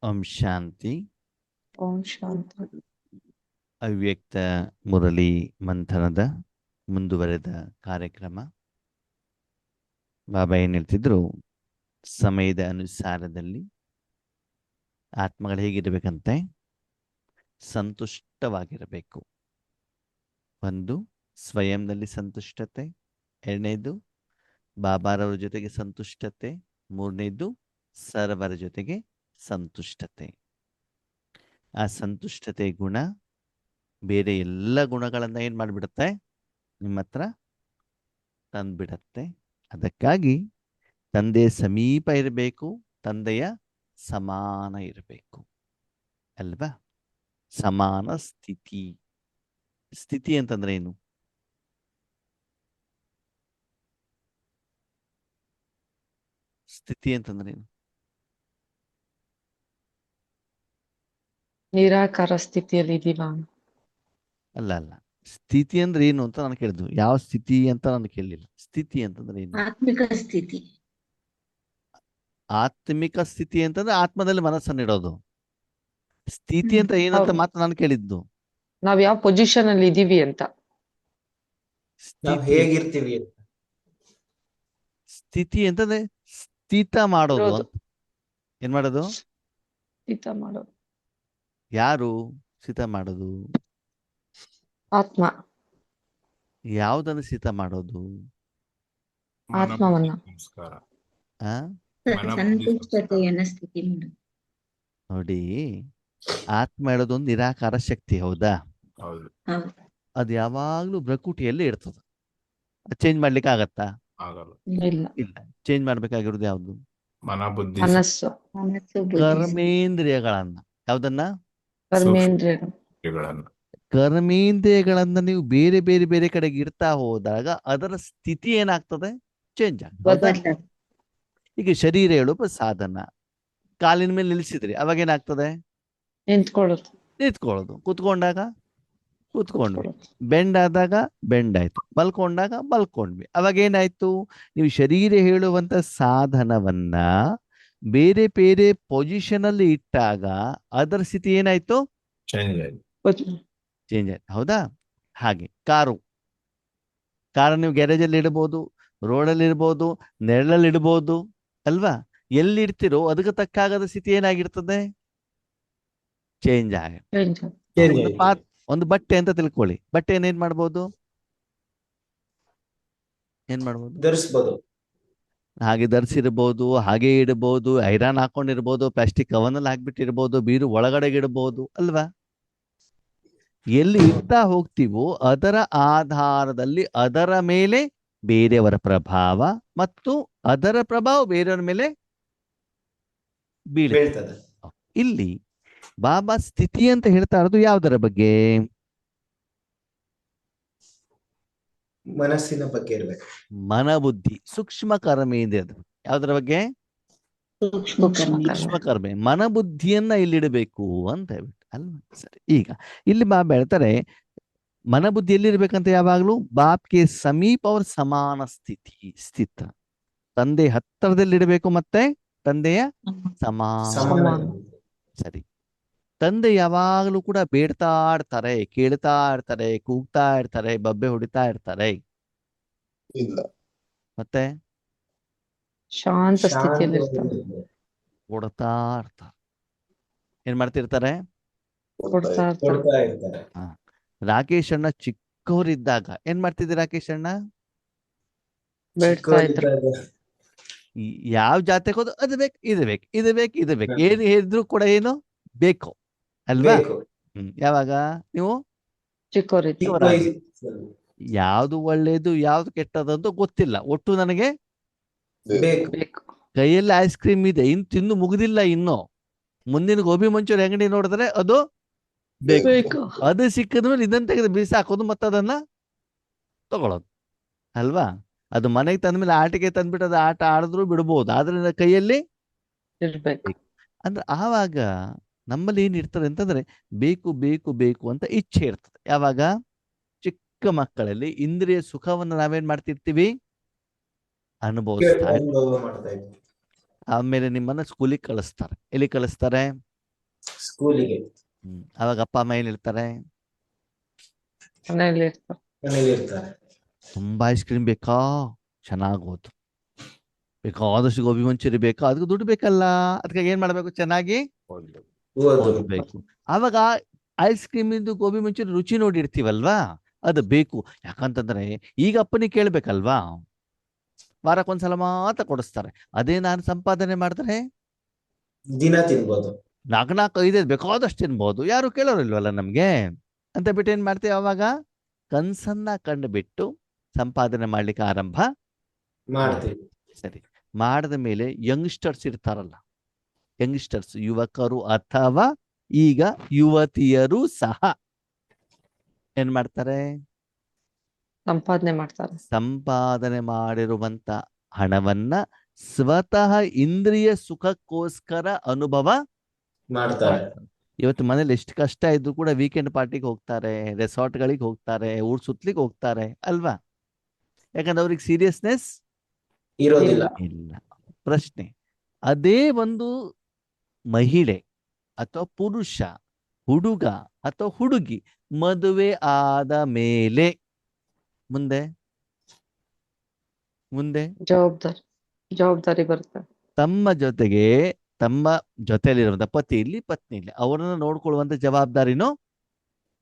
ಓಂ ಶಾಂತಿ. ಓಂ ಶಾಂತಿ. ಅವ್ಯಕ್ತ ಮುರಳಿ ಮಂಥನದ ಮುಂದುವರೆದ ಕಾರ್ಯಕ್ರಮ. ಬಾಬಾ ಏನ್ ಹೇಳ್ತಿದ್ರು, ಸಮಯದ ಅನುಸಾರದಲ್ಲಿ ಆತ್ಮಗಳು ಹೇಗಿರ್ಬೇಕಂತೆ, ಸಂತುಷ್ಟವಾಗಿರಬೇಕು. ಒಂದು, ಸ್ವಯಂನಲ್ಲಿ ಸಂತುಷ್ಟತೆ. ಎರಡನೇದು, ಬಾಬಾರವರ ಜೊತೆಗೆ ಸಂತುಷ್ಟತೆ. ಮೂರನೇದು, ಸರ್ವರ ಜೊತೆಗೆ ಸಂತುಷ್ಟತೆ. ಆ ಸಂತುಷ್ಟತೆ ಗುಣ ಬೇರೆ ಎಲ್ಲ ಗುಣಗಳನ್ನ ಏನ್ ಮಾಡಿಬಿಡುತ್ತೆ, ನಿಮ್ಮ ಹತ್ರ ತಂದ್ಬಿಡತ್ತೆ. ಅದಕ್ಕಾಗಿ ತಂದೆಯ ಸಮೀಪ ಇರಬೇಕು, ತಂದೆಯ ಸಮಾನ ಇರಬೇಕು ಅಲ್ವಾ. ಸಮಾನ ಸ್ಥಿತಿ. ಸ್ಥಿತಿ ಅಂತಂದ್ರೆ ಏನು? ಸ್ಥಿತಿ ಅಂತಂದ್ರೆ ಏನು? ನಿರಾಕಾರ ಸ್ಥಿತಿಯಲ್ಲಿ ಇದೀವ. ಅಲ್ಲ ಅಲ್ಲ, ಸ್ಥಿತಿ ಅಂದ್ರೆ ಏನು ಅಂತ ನಾನು ಕೇಳಿದ್ದು. ಯಾವ ಸ್ಥಿತಿ ಅಂತ ನಾನು ಕೇಳಲಿಲ್ಲ. ಸ್ಥಿತಿ ಅಂತಂದ್ರೆ ಏನು? ಆತ್ಮಿಕ ಸ್ಥಿತಿ. ಆತ್ಮಿಕ ಸ್ಥಿತಿ ಅಂತಂದ್ರೆ ಆತ್ಮದಲ್ಲಿ ಮನಸ್ಸನ್ನಿಡೋದು. ಸ್ಥಿತಿ ಅಂತ ಏನಂತ ಮಾತ್ರ ನಾನು ಕೇಳಿದ್ದು. ನಾವ್ ಯಾವ ಪೊಸಿಷನ್ ಅಲ್ಲಿ ಇದೀವಿ ಅಂತ. ನಾವ್ ಸ್ಥಿತಿ ಹೇಗಿರ್ತೀವಿ ಅಂತ. ಸ್ಥಿತಿ ಅಂತಂದ್ರೆ ಸ್ಥಿತ ಮಾಡೋದು ಇರೋದು. ಅಂತ. ಏನ್ ಮಾಡೋದು? ಸ್ಥಿತ ಮಾಡೋದು. ಯಾರು ಸ್ಥಿತ ಮಾಡೋದು? ಆತ್ಮ. ಯಾವುದನ್ನು ಸ್ಥಿತ ಮಾಡೋದು? ಆತ್ಮವನ್ನ. ಸಂಸ್ಕಾರ. ಆ ಸಂತುಷ್ಟತೆಯನ್ನ ಸ್ಥಿತಿ ಮಾಡುದು. ನೋಡಿ, ಆತ್ಮ ಹೇಳೋದು ಒಂದು ನಿರಾಕಾರ ಶಕ್ತಿ, ಹೌದಾ? ಹೌದು, ಹೌದು. ಅದು ಯಾವಾಗ್ಲೂ ಪ್ರಕೃತಿಯಲ್ಲೇ ಇರ್ತದ. ಚೇಂಜ್ ಮಾಡ್ಲಿಕ್ಕೆ ಆಗತ್ತಾ? ಆಗಲ್ಲ. ಇಲ್ಲ. ಇಲ್ಲ. ಚೇಂಜ್ ಮಾಡ್ಬೇಕಾಗಿರೋದು ಯಾವ್ದು? ಮನ ಬುದ್ಧಿ ಮನಸ್ಸು. ಮನಸ್ಸು ಬುದ್ಧಿ ಕರ್ಮೇಂದ್ರಿಯಗಳನ್ನ. ಯಾವ್ದನ್ನ? ಕರ್ಮೇಂದ್ರಿಯಗಳು. ಸೂಕ್ಷ್ಮಗಳನ್ನ. ಕರ್ಮೇಂದ್ರಿಯಗಳನ್ನ ನೀವು ಬೇರೆ ಬೇರೆ ಬೇರೆ ಕಡೆಗೆ ಇಡ್ತಾ ಹೋದಾಗ ಅದರ ಸ್ಥಿತಿ ಏನಾಗ್ತದೆ? ಚೇಂಜ್ ಆಗ್ತದೆ. ಬದಲಾವಣೆ. ಈಗ ಶರೀರ ಹೇಳುವ ಸಾಧನ. ಕಾಲಿನ ಮೇಲೆ ನಿಲ್ಲಿಸಿದ್ರಿ, ಅವಾಗ ಏನಾಗ್ತದೆ? ನಿಂತ್ಕೊಳ್ಳೋದು. ನಿಂತ್ಕೊಳ್ಳೋದು. ಕೂತ್ಕೊಂಡಾಗ ಕೂತ್ಕೊಂಡ್ವಿ. ನಿಂತ್ಕೊಳ್ಳೋದು. ಬೆಂಡ್ ಆದಾಗ ಬೆಂಡ್ ಆಯ್ತು. ಮಲ್ಕೊಂಡಾಗ ಮಲ್ಕೊಂಡ್ವಿ. ಅವಾಗ ಏನಾಯ್ತು? ನೀವು ಶರೀರ ಹೇಳುವಂತ ಸಾಧನವನ್ನ ಬೇರೆ ಬೇರೆ ಪೊಸಿಷನ್ ಅಲ್ಲಿ ಇಟ್ಟಾಗ ಅದರ ಸ್ಥಿತಿ ಏನಾಯ್ತು? ಚೇಂಜ್ ಆಯ್ತು. ಚೇಂಜ್ ಆಯ್ತು, ಹೌದಾ? ಹಾಗೆ ಕಾರು ನೀವು ಗ್ಯಾರೇಜಲ್ಲಿ ಇಡ್ಬೋದು, ರೋಡಲ್ಲಿ ಇಡ್ಬೋದು, ನೆರಳಲ್ಲಿ ಇಡ್ಬೋದು ಅಲ್ವಾ? ಎಲ್ಲಿ ಇಡ್ತಿರೋ ಅದಕ್ಕೆ ತಕ್ಕಾಗದ ಸ್ಥಿತಿ ಏನಾಗಿರ್ತದೆ? ಚೇಂಜ್ ಆಗ. Change ಒಂದು ಆಯ್ತು. ಒಂದು ಬಟ್ಟೆ ಅಂತ ತಿಳ್ಕೊಳ್ಳಿ. ಬಟ್ಟೆ ಏನ್ ಮಾಡ್ಬೋದು? ಏನ್ ಮಾಡ್ಬೋದು? ಧರಿಸ್ಬೋದು. ಹಾಗೆ ಧರಿಸಿರ್ಬೋದು, ಹಾಗೆ ಇಡಬಹುದು, ಐರನ್ ಹಾಕೊಂಡಿರ್ಬೋದು, ಪ್ಲಾಸ್ಟಿಕ್ ಕವನಲ್ಲಿ ಹಾಕ್ಬಿಟ್ಟಿರ್ಬೋದು, ಬೀರು ಒಳಗಡೆಗೆ ಇಡಬಹುದು ಅಲ್ವಾ? ಎಲ್ಲಿ ಇಡ್ತಾ ಹೋಗ್ತೀವೋ ಅದರ ಆಧಾರದಲ್ಲಿ ಅದರ ಮೇಲೆ ಬೇರೆಯವರ ಪ್ರಭಾವ ಮತ್ತು ಅದರ ಪ್ರಭಾವ ಬೇರೆಯವರ ಮೇಲೆ ಬೀಳುತ್ತೆ. ಬೀಳ್ತದೆ. ಇಲ್ಲಿ ಬಾಬಾ ಸ್ಥಿತಿ ಅಂತ ಹೇಳ್ತಾ ಇರೋದು ಯಾವುದರ ಬಗ್ಗೆ? ಮನಸ್ಸಿನ ಬಗ್ಗೆ ಇರ್ಬೇಕು. ಮನಬುದ್ಧಿ ಸೂಕ್ಷ್ಮ ಕರ್ಮೇಂದ್ರಿಯದ. ಯಾವುದರ ಬಗ್ಗೆ? ಸೂಕ್ಷ್ಮ ಕರ್ಮ. ಸೂಕ್ಷ್ಮ ಕರ್ಮೆ. ಮನಬುದ್ಧಿಯನ್ನ ಇಲ್ಲಿಡಬೇಕು ಅಂತ ಹೇಳ್ಬಿಟ್ಟು ಅಲ್ವಾ? ಸರಿ, ಈಗ ಇಲ್ಲಿ ಬಾಬಾ ಹೇಳ್ತಾರೆ ಮನಬುದ್ಧಿ ಎಲ್ಲಿರ್ಬೇಕಂತ. ಯಾವಾಗ್ಲೂ ಬಾಪ್ಗೆ ಸಮೀಪ ಅವ್ರ ಸಮಾನ ಸ್ಥಿತ. ತಂದೆ ಹತ್ತಿರದಲ್ಲಿ ಇಡಬೇಕು, ಮತ್ತೆ ತಂದೆಯ ಸಮಾನ. ಸಮಾನ. ಸರಿ. ತಂದೆ ಯಾವಾಗಲೂ ಕೂಡ ಬೇಡ್ತಾ ಇರ್ತಾರೆ, ಕೇಳ್ತಾ ಇರ್ತಾರೆ, ಕೂಗ್ತಾ ಇರ್ತಾರೆ, ಬಬ್ಬೆ ಹೊಡಿತಾ ಇರ್ತಾರೆ. ಇಲ್ಲ. ಮತ್ತೆ ಶಾಂತ ಸ್ಥಿತಿಯಲ್ಲಿ ಇರ್ತಾರೆ. ಕೊಡ್ತಾ ಇರ್ತಾರೆ. ಏನ್ ಮಾಡ್ತಿರ್ತಾರೆ? ಕೊಡ್ತಾ ಇರ್ತಾರೆ. ಕೊಡ್ತಾ ಇರ್ತಾರೆ. ರಾಕೇಶ್ ಅಣ್ಣ ಚಿಕ್ಕವರಿದ್ದಾಗ ಏನ್ ಮಾಡ್ತಿದ್ದೆ? ರಾಕೇಶ್ ಅಣ್ಣ ಬೇಡ್ತಾ ಇದ್ರು. ಚಿಕ್ಕವರಿದ್ದಾಗ ಯಾವ ಜಾತಿಗೆ ಹೋದ್ರು ಅದು ಬೇಕು, ಇದು ಬೇಕು, ಇದು ಬೇಕು, ಇದು ಬೇಕು, ಏನು ಹೇಳಿದ್ರು ಕೂಡ ಏನು ಬೇಕು ಅಲ್ವಾ? ಬೇಕು. ಯಾವಾಗ ನೀವು ಚಿಕ್ಕವರಿದ್ರು. ಚಿಕ್ಕ ವಯಸ್ಸಲ್ಲಿ ಯಾವ್ದು ಒಳ್ಳೇದು ಯಾವ್ದು ಕೆಟ್ಟದಂತ ಗೊತ್ತಿಲ್ಲ, ಒಟ್ಟು ನನಗೆ ಬೇಕು. ಬೇಕು. ಕೈಯಲ್ಲಿ ಐಸ್ ಕ್ರೀಮ್ ಇದೆ, ತಿನ್ನು ಮುಗಿದಿಲ್ಲ ಇನ್ನು, ಮುಂದಿನ ಗೋಬಿ ಮಂಚೂರಿ ಅಂಗಡಿ ನೋಡಿದ್ರೆ ಅದು ಬೇಕು. ಬೇಕು. ಅದು ಸಿಕ್ಕಿದ್ಮೇಲೆ ಇದನ್ನ ತೆಗೆದು ಬೀಸಾಕೋದು, ಮತ್ತೆ ಅದನ್ನ ತಗೊಳ್ಳೋದು ಅಲ್ವಾ? ಅದು ಮನೆಗೆ ತಂದ್ಮೇಲೆ ಆಟಿಕೆ ತಂದ್ಬಿಟ್ಟು ಅದು ಆಟ ಆಡಿದ್ರು ಬಿಡ್ಬೋದು, ಆದ್ರೆ ಕೈಯಲ್ಲಿ ಇರ್ಬೇಕು. ಅಂದ್ರೆ ಆವಾಗ ನಮ್ಮಲ್ಲಿ ಏನ್ ಇರ್ತದೆ ಅಂತಂದ್ರೆ ಬೇಕು ಬೇಕು ಬೇಕು ಅಂತ ಇಚ್ಛೆ ಇರ್ತದೆ. ಯಾವಾಗ? ಚಿಕ್ಕ ಮಕ್ಕಳಲ್ಲಿ ಇಂದ್ರಿಯ ಸುಖವನ್ನು ನಾವೇನ್ ಮಾಡ್ತಿರ್ತೀವಿ? ಅನುಭವಿಸ್ತಾ ಅನುಭವ ಮಾಡ್ತಾ ಇದ್ವಿ. ಆಮೇಲೆ ನಿಮ್ಮನ್ನ ಸ್ಕೂಲಿಗೆ ಕಳಿಸ್ತಾರೆ. ಎಲ್ಲಿ ಕಳಿಸ್ತಾರೆ? ಸ್ಕೂಲಿಗೆ. ಅವಾಗ ಅಪ್ಪ ಅಮ್ಮ ಏನಿರ್ತಾರೆ? ಮನೆಯಲ್ಲಿ ಇರ್ತಾರೆ. ಮನೇಲಿ ಇರ್ತಾರೆ. ತುಂಬಾ ಐಸ್ ಕ್ರೀಮ್ ಬೇಕಾ? ಚೆನ್ನಾಗಿ ಓದು. ಬೇಕಾದಷ್ಟು ಗೋಬಿ ಮಂಚೂರಿ ಬೇಕಾ? ಅದಕ್ಕೆ ದುಡ್ಡು ಬೇಕಲ್ಲ. ಅದಕ್ಕೆ ಏನ್ ಮಾಡ್ಬೇಕು? ಚೆನ್ನಾಗಿ ಹೌದು. ಓದ್ಬೇಕು. ಆವಾಗ ಐಸ್ ಕ್ರೀಮ್ ಇಂದು ಗೋಬಿ ಮಂಚೂರಿ ರುಚಿ ನೋಡಿರ್ತೀವಲ್ವಾ, ಅದು ಬೇಕು. ಯಾಕಂತಂದ್ರೆ ಈಗ ಅಪ್ಪನಿಗೆ ಕೇಳ್ಬೇಕಲ್ವಾ, ವಾರಕ್ಕೊಂದ್ಸಲ ಮಾತ್ರ ಕೊಡಿಸ್ತಾರೆ. ಅದೇ ನಾನು ಸಂಪಾದನೆ ಮಾಡಿದ್ರೆ ದಿನ ತಿನ್ಬೋದು. 4-5 ಬೇಕಾದಷ್ಟು ತಿನ್ಬೋದು, ಯಾರು ಕೇಳೋರಿಲ್ವಲ್ಲ ನಮ್ಗೆ ಅಂತ ಬಿಟ್ಟು ಏನ್ ಮಾಡ್ತೀವಿ ಅವಾಗ? ಕನ್ಸನ್ನ ಕಂಡು ಬಿಟ್ಟು ಸಂಪಾದನೆ ಮಾಡ್ಲಿಕ್ಕೆ ಆರಂಭ ಮಾಡ್ತೀವಿ. ಸರಿ. ಮಾಡಿದ ಮೇಲೆ ಯಂಗ್ಸ್ಟರ್ಸ್ ಇರ್ತಾರಲ್ಲ, ಯಂಗ್ಸ್ಟರ್ಸ್, ಯುವಕರು ಅಥವಾ ಈಗ ಯುವತಿಯರು ಸಹ ಏನ್ ಮಾಡ್ತಾರೆ? ಸಂಪಾದನೆ ಮಾಡ್ತಾರೆ. ಸಂಪಾದನೆ ಮಾಡಿರುವಂತ ಹಣವನ್ನ ಸ್ವತಃ ಇಂದ್ರಿಯ ಸುಖಕ್ಕೋಸ್ಕರ ಅನುಭವ ಮಾಡ್ತಾರೆ. ಇವತ್ತು ಮನೇಲಿ ಎಷ್ಟು ಕಷ್ಟ ಇದ್ರು ಕೂಡ ವೀಕೆಂಡ್ ಪಾರ್ಟಿಗೆ ಹೋಗ್ತಾರೆ, ರೆಸಾರ್ಟ್ಗಳಿಗೆ ಹೋಗ್ತಾರೆ, ಊರ್ ಸುತ್ತಲಿಗೆ ಹೋಗ್ತಾರೆ ಅಲ್ವಾ? ಯಾಕಂದ್ರೆ ಅವ್ರಿಗೆ ಸೀರಿಯಸ್ನೆಸ್ ಇರೋದಿಲ್ಲ. ಇಲ್ಲ. ಪ್ರಶ್ನೆ, ಅದೇ ಒಂದು ಮಹಿಳೆ ಅಥವಾ ಪುರುಷ, ಹುಡುಗ ಅಥವಾ ಹುಡುಗಿ ಮದುವೆ ಆದ ಮೇಲೆ ಮುಂದೆ ಜವಾಬ್ದಾರಿ ಬರುತ್ತೆ. ತಮ್ಮ ಜೊತೆಯಲ್ಲಿರುವಂತ ಪತಿ ಇಲ್ಲಿ ಪತ್ನಿ ಇಲ್ಲಿ ಅವರನ್ನು ನೋಡ್ಕೊಳ್ಳುವಂತ ಜವಾಬ್ದಾರಿನೂ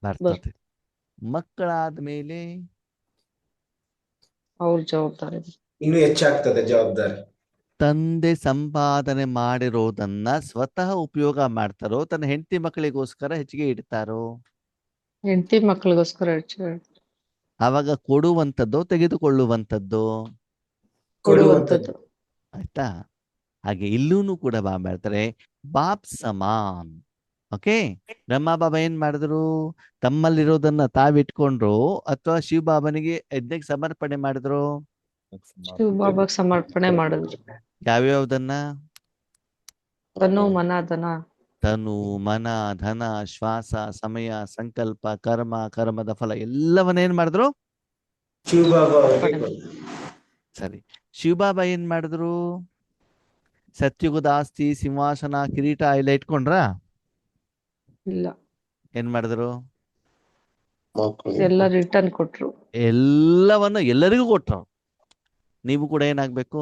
ಬರ್ತದೆ. ಮಕ್ಕಳಾದ ಮೇಲೆ ಅವ್ರ ಜವಾಬ್ದಾರಿ ಇನ್ನು ಹೆಚ್ಚಾಗ್ತದೆ ಜವಾಬ್ದಾರಿ. ತಂದೆ ಸಂಪಾದನೆ ಮಾಡಿರೋದನ್ನ ಸ್ವತಃ ಉಪಯೋಗ ಮಾಡ್ತಾರೋ, ತನ್ನ ಹೆಂಡತಿ ಮಕ್ಕಳಿಗೋಸ್ಕರ ಹೆಚ್ಚಿಗೆ ಇಡ್ತಾರೋ? ಹೆಂಡತಿ ಮಕ್ಕಳಿಗೋಸ್ಕರ ಆವಾಗ ಕೊಡುವಂಥದ್ದು ತೆಗೆದುಕೊಳ್ಳುವಂಥದ್ದು ಕೊಡುವಂಥದ್ದು. ಆಯ್ತಾ? ಹಾಗೆ ಇಲ್ಲೂ ಕೂಡ ಮಾಡ್ತಾರೆ ಬಾಪ್ ಸಮಾನ್. ಓಕೆ, ಬ್ರಹ್ಮ ಬಾಬಾ ಏನ್ ಮಾಡಿದ್ರು? ತಮ್ಮಲ್ಲಿರೋದನ್ನ ತಾವಿಟ್ಕೊಂಡ್ರು ಅಥವಾ ಶಿವ ಬಾಬನಿಗೆ ಯಜ್ಞಕ್ಕೆ ಸಮರ್ಪಣೆ ಮಾಡಿದ್ರು? ಶಿವ ಬಾಬಾಗ್ ಸಮರ್ಪಣೆ ಮಾಡಿದ್ರು. ಯಾವ್ಯಾವ್ದನ್ನ? ತನು ಮನ ಧನ. ತನು ಮನ ಧನ ಶ್ವಾಸ ಸಮಯ ಸಂಕಲ್ಪ ಕರ್ಮ ಕರ್ಮದ ಫಲ ಎಲ್ಲವನ್ನ ಏನ್ ಮಾಡಿದ್ರು? ಶಿವಬಾಬಾ ಸರಿ. ಶಿವಬಾಬಾ ಏನ್ ಮಾಡಿದ್ರು? ಸತ್ಯುಗದ ಆಸ್ತಿ ಸಿಂಹಾಸನ ಕಿರೀಟ ಎಲ್ಲ ಇಟ್ಕೊಂಡ್ರ? ಇಲ್ಲ, ಏನ್ ಮಾಡಿದ್ರು? ಎಲ್ಲ ರಿಟರ್ನ್ ಕೊಟ್ರು. ಎಲ್ಲವನ್ನು ಎಲ್ಲರಿಗೂ ಕೊಟ್ರು. ನೀವು ಕೂಡ ಏನಾಗ್ಬೇಕು?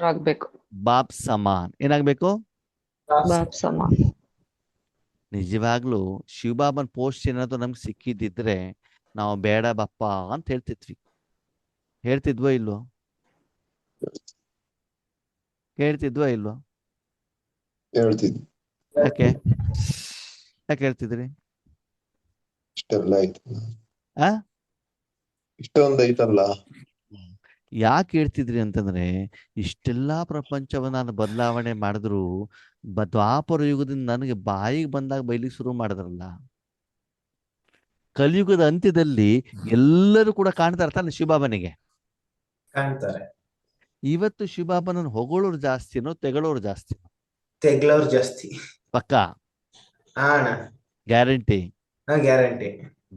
ಆಗ್ಬೇಕು. ಬಾಪ್ ಸಮಾನ್. ಏನಾಗ್ಬೇಕು? ಬಾಪ್ ಸಮಾನ್. ನಿಜವಾಗ್ಲೂ ಶಿವಬಾಬನ್ ಪೋಸ್ಟ್ ಏನಾದ್ರು ನಮ್ಗೆ ಸಿಕ್ಕಿದ್ದಿದ್ರೆ ನಾವು ಬೇಡ ಬಪ್ಪ ಅಂತ ಹೇಳ್ತಿದ್ವೋ ಇಲ್ವೋ? ಹೇಳ್ತಿದ್ವಿ. ಯಾಕೆ ಹೇಳ್ತಿದ್ರಿ? ಇಷ್ಟೊಂದೈತಲ್ಲ. ಯಾಕೆ ಹೇಳ್ತಿದ್ರಿ ಅಂತಂದ್ರೆ, ಇಷ್ಟೆಲ್ಲಾ ಪ್ರಪಂಚವನ್ನ ನಾನು ಬದಲಾವಣೆ ಮಾಡಿದ್ರು ದ್ವಾಪರ ಯುಗದಿಂದ ನನಗೆ ಬಾಯಿಗೆ ಬಂದಾಗ ಬೈಲಿಕ್ಕೆ ಶುರು ಮಾಡಿದ್ರಲ್ಲ. ಕಲಿಯುಗದ ಅಂತ್ಯದಲ್ಲಿ ಎಲ್ಲರೂ ಕೂಡ ಕಾಣ್ತಾ ಇರ್ತಾನೆ ಶಿವಬಾಬನಿಗೆ. ಕಾಣ್ತಾರೆ. ಇವತ್ತು ಶಿವಬಾಬನನ್ನು ಹೊಗಳೋರು ಜಾಸ್ತಿನೋ ತೆಗಳೋರು ಜಾಸ್ತಿನೋ? ತೆಗ್ಲವ್ರು ಜಾಸ್ತಿ. ಪಕ್ಕ ಅಣ್ಣ ಗ್ಯಾರಂಟಿ. ಗ್ಯಾರಂಟಿ.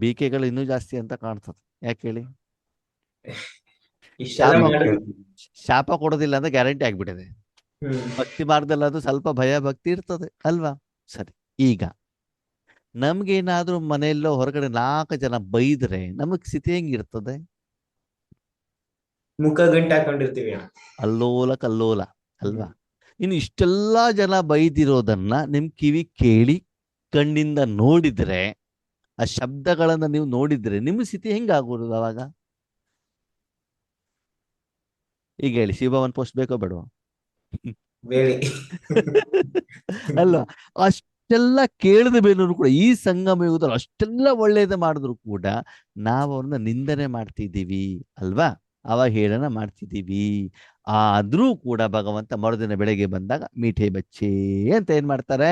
ಬಿಕೆಗಳು ಇನ್ನೂ ಜಾಸ್ತಿ ಅಂತ ಕಾಣ್ತದೆ. ಯಾಕೆ ಹೇಳಿ? ಶಾಪ ಕೊಡೋದಿಲ್ಲ ಅಂತ ಗ್ಯಾರಂಟಿ ಆಗ್ಬಿಟ್ಟಿದೆ. ಭಕ್ತಿ ಮಾರ್ಗದಲ್ಲಿ ಅದು ಸ್ವಲ್ಪ ಭಯ ಭಕ್ತಿ ಇರ್ತದೆ ಅಲ್ವಾ? ಸರಿ. ಈಗ ನಮ್ಗೇನಾದ್ರೂ ಮನೆಯಲ್ಲೋ ಹೊರಗಡೆ 4 ಜನ ಬೈದ್ರೆ ನಮಗ್ ಸ್ಥಿತಿ ಹೆಂಗಿರ್ತದೆ? ಮುಖ ಗಂಟೆ ಹಾಕೊಂಡಿರ್ತೀವಿ. ಅಲ್ಲೋಲ ಕಲ್ಲೋಲ ಅಲ್ವಾ? ಇನ್ನು ಇಷ್ಟೆಲ್ಲಾ ಜನ ಬೈದಿರೋದನ್ನ ನಿಮ್ ಕಿವಿ ಕೇಳಿ ಕಣ್ಣಿಂದ ನೋಡಿದ್ರೆ, ಆ ಶಬ್ದಗಳನ್ನ ನೀವು ನೋಡಿದ್ರೆ ನಿಮ್ಮ ಸ್ಥಿತಿ ಹೆಂಗಾಗೋದು ಅವಾಗ? ಈಗ ಹೇಳಿ, ಶಿವಭವನ್ ಪೋಸ್ಟ್ ಬೇಕೋ ಬೇಡವಾ? ಬೇಡಿ. ಅಲ್ವಾ? ಅಷ್ಟೆಲ್ಲ ಕೇಳಿದ ಮೇಲೂ ಕೂಡ ಈ ಸಂಗಮ ಯುಗದಲ್ಲಿ ಅಷ್ಟೆಲ್ಲ ಒಳ್ಳೇದು ಮಾಡಿದ್ರು ಕೂಡ ನಾವು ಅವ್ರನ್ನ ನಿಂದನೆ ಮಾಡ್ತಿದ್ದೀವಿ ಅಲ್ವಾ? ಅವಹೇಳನ ಮಾಡ್ತಿದ್ದೀವಿ. ಆದ್ರೂ ಕೂಡ ಭಗವಂತ ಮರುದಿನ ಬೆಳಗ್ಗೆ ಬಂದಾಗ ಮೀಠೆ ಬಚ್ಚೆ ಅಂತ ಏನ್ ಮಾಡ್ತಾರೆ?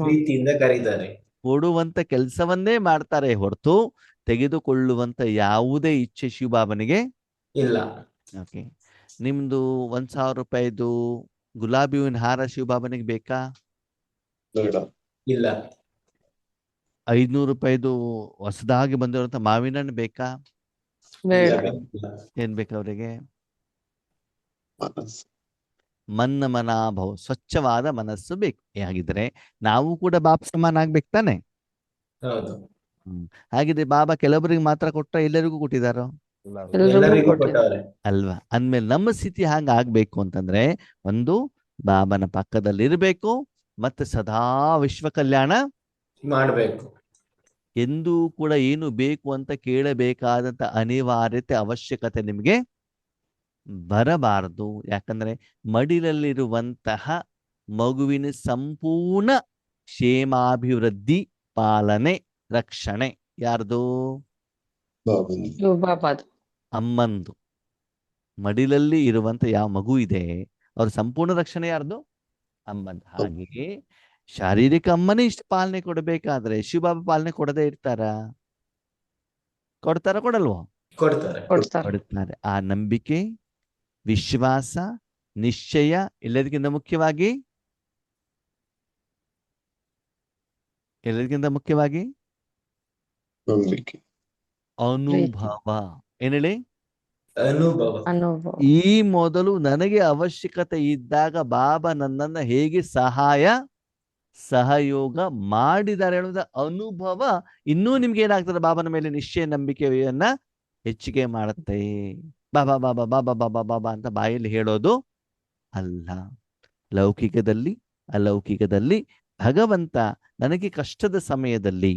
ಪ್ರೀತಿಯಿಂದ ಕರೀತಾರೆ. ಕೊಡುವಂತ ಕೆಲಸವನ್ನೇ ಮಾಡ್ತಾರೆ ಹೊರತು ತೆಗೆದುಕೊಳ್ಳುವಂತ ಯಾವುದೇ ಇಚ್ಛೆ ಶಿವಬಾಬನಿಗೆ ಇಲ್ಲ. ಓಕೆ, ನಿಮ್ದು 1,000 ರೂಪಾಯಿದು ಗುಲಾಬಿ ಹೂವಿನ ಹಾರ ಶಿವಬಾಬನಿಗೆ ಬೇಕಾ? ಇಲ್ಲ. 500 ರೂಪಾಯಿದು ಹೊಸದಾಗಿ ಬಂದಿರುವಂತ ಮಾವಿನ ಹಣ್ಣು ಬೇಕಾ? ಏನ್ ಬೇಕು ಅವರಿಗೆ? ಮನ್ನ ಮನಾಭವ ಸ್ವಚ್ಛವಾದ ಮನಸ್ಸು ಬೇಕು. ಹಾಗಿದ್ರೆ ನಾವು ಕೂಡ ಬಾಬಾ ಸಮಾನ ಆಗ್ಬೇಕು ತಾನೆ. ಹೌದು. ಹಾಗಿದ್ರೆ ಬಾಬಾ ಕೆಲವರಿಗೆ ಮಾತ್ರ ಕೊಟ್ಟ, ಎಲ್ಲರಿಗೂ ಕೊಟ್ಟಿದಾರೋ? ಎಲ್ರಿಗೂ ಎಲ್ಲರಿಗೂ ಕೊಟ್ಟಿದ್ದಾರೆ. ಕೊಟ್ಟವ್ರೆ. ಅಲ್ವಾ? ಅಂದ್ಮೇಲೆ ನಮ್ಮ ಸ್ಥಿತಿ ಹಂಗ ಆಗ್ಬೇಕು ಅಂತಂದ್ರೆ ಒಂದು ಬಾಬನ ಪಕ್ಕದಲ್ಲಿ ಇರಬೇಕು, ಮತ್ತೆ ಸದಾ ವಿಶ್ವ ಕಲ್ಯಾಣ ಮಾಡ್ಬೇಕು. ಎಂದೂ ಕೂಡ ಏನು ಬೇಕು ಅಂತ ಕೇಳಬೇಕಾದಂತ ಅನಿವಾರ್ಯತೆ ಅವಶ್ಯಕತೆ ನಿಮಗೆ ಬರಬಾರದು. ಯಾಕಂದ್ರೆ ಮಡಿಲಲ್ಲಿರುವಂತಹ ಮಗುವಿನ ಸಂಪೂರ್ಣ ಕ್ಷೇಮಾಭಿವೃದ್ಧಿ, ಪಾಲನೆ, ರಕ್ಷಣೆ ಯಾರ್ದು? ಇವು ಬಾಬಾದು. ಅಮ್ಮಂದು. ಮಡಿಲಲ್ಲಿ ಇರುವಂತ ಯಾವ ಮಗು ಇದೆ ಅವ್ರ ಸಂಪೂರ್ಣ ರಕ್ಷಣೆ ಯಾರ್ದು? ಅಮ್ಮಂದು. ಹಾಗೆ ಶಾರೀರಿಕ ಅಮ್ಮನೇ ಇಷ್ಟು ಪಾಲನೆ ಕೊಡಬೇಕಾದ್ರೆ ಶಿವಬಾಬಾ ಪಾಲನೆ ಕೊಡದೇ ಇರ್ತಾರ? ಕೊಡಲ್ವೋ? ಕೊಡ್ತಾರೆ. ಕೊಡ್ತಾರೆ. ಕೊಡುತ್ತಾರೆ. ಆ ನಂಬಿಕೆ, ವಿಶ್ವಾಸ, ನಿಶ್ಚಯ, ಎಲ್ಲದಕ್ಕಿಂತ ಮುಖ್ಯವಾಗಿ ಅನುಭವ. ಏನ್ ಹೇಳಿ? ಅನುಭವ. ಅನುಭವ. ಈ ಮೊದಲು ನನಗೆ ಅವಶ್ಯಕತೆ ಇದ್ದಾಗ ಬಾಬಾ ನನ್ನನ್ನ ಹೇಗೆ ಸಹಯೋಗ ಮಾಡಿದ್ದಾರೆ ಹೇಳುವುದ ಅನುಭವ ಇನ್ನೂ ನಿಮ್ಗೆ ಏನಾಗ್ತದೆ? ಬಾಬನ ಮೇಲೆ ನಿಶ್ಚಯ ನಂಬಿಕೆಯನ್ನ ಹೆಚ್ಚಿಗೆ ಮಾಡುತ್ತೆ. ಬಾಬಾ ಬಾಬಾ ಬಾಬಾ ಬಾಬಾ ಬಾಬಾ ಅಂತ ಬಾಯಲ್ಲಿ ಹೇಳೋದು ಅಲ್ಲ. ಲೌಕಿಕದಲ್ಲಿ ಅಲೌಕಿಕದಲ್ಲಿ ಭಗವಂತ ನನಗೆ ಕಷ್ಟದ ಸಮಯದಲ್ಲಿ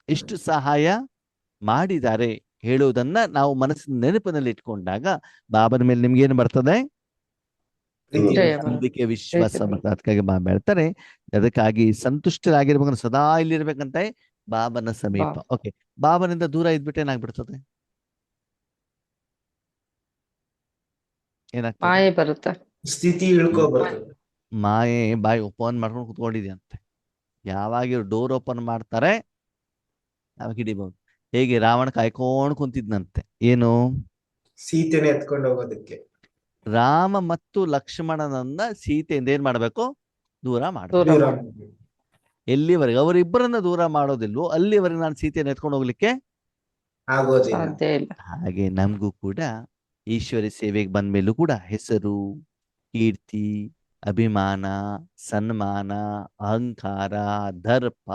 ಎಷ್ಟು ಸಹಾಯ ಮಾಡಿದ್ದಾರೆ ಹೇಳುವುದನ್ನ ನಾವು ಮನಸ್ಸಿನ ನೆನಪಿನಲ್ಲಿ ಇಟ್ಕೊಂಡಾಗ ಬಾಬನ ಮೇಲೆ ನಿಮ್ಗೇನು ಬರ್ತದೆ? ಜಯ ಬರ್ತದೆ. ನಂಬಿಕೆ, ವಿಶ್ವಾಸ ಜಯ ಬರ್ತದೆ. ಅದಕ್ಕಾಗಿ ಬಾಬಾ ಹೇಳ್ತಾರೆ, ಅದಕ್ಕಾಗಿ ಸಂತುಷ್ಟರಾಗಿರ್ಬೇಕು, ಸದಾ ಇಲ್ಲಿರ್ಬೇಕಂತ ಬಾಬನ ಸಮೀಪ. ಓಕೆ, ಬಾಬನಿಂದ ದೂರ ಇದ್ಬಿಟ್ಟು ಏನಾಗ್ಬಿಡ್ತದೆ? ಏನಾಗ್ತದೆ? ಮಾಯೆ ಬರುತ್ತೆ. ಸ್ಥಿತಿ ಇಳ್ಕೊಬರ್ತದೆ. ಮಾಯೆ ಬಾಯಿ ಓಪನ್ ಮಾಡ್ಕೊಂಡು ಕುತ್ಕೊಂಡಿದ್ಯಂತೆ. ಯಾವಾಗ ಇವ್ರು ಡೋರ್ ಓಪನ್ ಮಾಡ್ತಾರೆ ಅವಾಗ ಹಿಡಿಬಹುದು. ಹೇಗೆ ರಾವಣ ಕಾಯ್ಕೊಂಡು ಕುಂತಿದ್ನಂತೆ, ಏನು? ಸೀತೆನೆ ಎತ್ಕೊಂಡು ಹೋಗೋದಕ್ಕೆ. ರಾಮ ಮತ್ತು ಲಕ್ಷ್ಮಣನನ್ನ ಸೀತೆಯಿಂದ ಏನ್ ಮಾಡ್ಬೇಕು? ದೂರ ಮಾಡ್ಬೇಕು. ದೂರ ದೂರ ಮಾಡಿ. ಎಲ್ಲಿವರೆಗೆ ಅವರಿಬ್ಬರನ್ನ ದೂರ ಮಾಡೋದಿಲ್ವೋ ಅಲ್ಲಿವರೆಗೆ ನಾನು ಸೀತೆಯನ್ನು ಎತ್ಕೊಂಡು ಹೋಗ್ಲಿಕ್ಕೆ ಆಗೋದಿಲ್ಲ. ಸಾಧ್ಯ ಇಲ್ಲ. ಹಾಗೆ ನಮಗೂ ಕೂಡ ಈಶ್ವರಿ ಸೇವೆಗೆ ಬಂದ ಮೇಲೂ ಕೂಡ ಹೆಸರು, ಕೀರ್ತಿ, ಅಭಿಮಾನ, ಸನ್ಮಾನ, ಅಹಂಕಾರ, ದರ್ಪ,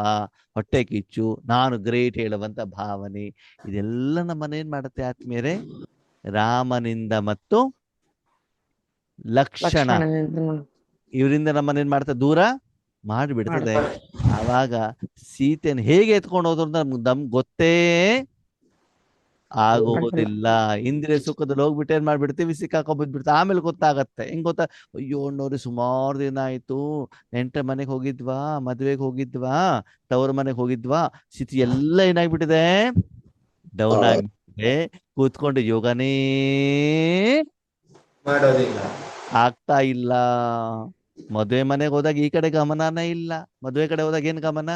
ಹೊಟ್ಟೆ ಕಿಚ್ಚು, ನಾನು ಗ್ರೇಟ್ ಹೇಳುವಂತ ಭಾವನೆ, ಇದೆಲ್ಲ ನಮ್ಮನ್ನೇನ್ ಮಾಡುತ್ತೆ ಆತ್ಮೀಯರೇ? ರಾಮನಿಂದ ಮತ್ತು ಲಕ್ಷಣ ಇವರಿಂದ ನಮ್ಮನ್ನೇನ್ ಮಾಡ್ತದೆ? ದೂರ ಮಾಡಿಬಿಡ್ತದೆ. ಆವಾಗ ಸೀತೆಯನ್ನು ಹೇಗೆ ಎತ್ಕೊಂಡು ಹೋದ್ರು ಅಂತ ನಮ್ಗೆ ಗೊತ್ತೇ ಆಗೋದಿಲ್ಲ. ಇಂದ್ರಿಯ ಸುಖದಲ್ಲಿ ಹೋಗ್ಬಿಟ್ಟು ಏನ್ ಮಾಡ್ಬಿಡ್ತೀವಿ? ಸಿಕ್ಕಾಕೊಂಡ್ಬಿಡ್ತೀವಿ. ಆಮೇಲೆ ಗೊತ್ತಾಗತ್ತೆ. ಹೆಂಗ್ ಗೊತ್ತಾ? ಅಯ್ಯೋ ನೋಡ್ರಿ, ಸುಮಾರು ದಿನ ಆಯ್ತು, ನೆಂಟರ ಮನೆಗೆ ಹೋಗಿದ್ವಾ, ಮದ್ವೆಗೆ ಹೋಗಿದ್ವಾ, ತವ್ರ ಮನೆಗೆ ಹೋಗಿದ್ವಾ, ಸ್ಥಿತಿ ಎಲ್ಲ ಏನಾಗ್ಬಿಟ್ಟಿದೆ? ಡೌನ್ ಆಗ್ಬಿಟ್ಟಿದೆ. ಕೂತ್ಕೊಂಡು ಯೋಗನೇ ಮಾಡೋದಿಲ್ಲ. ಆಗ್ತಾ ಇಲ್ಲ. ಮದ್ವೆ ಮನೆಗೆ ಹೋದಾಗ ಈ ಕಡೆ ಗಮನನೇ ಇಲ್ಲ. ಮದ್ವೆ ಕಡೆ ಹೋದಾಗ ಏನ್ ಗಮನ?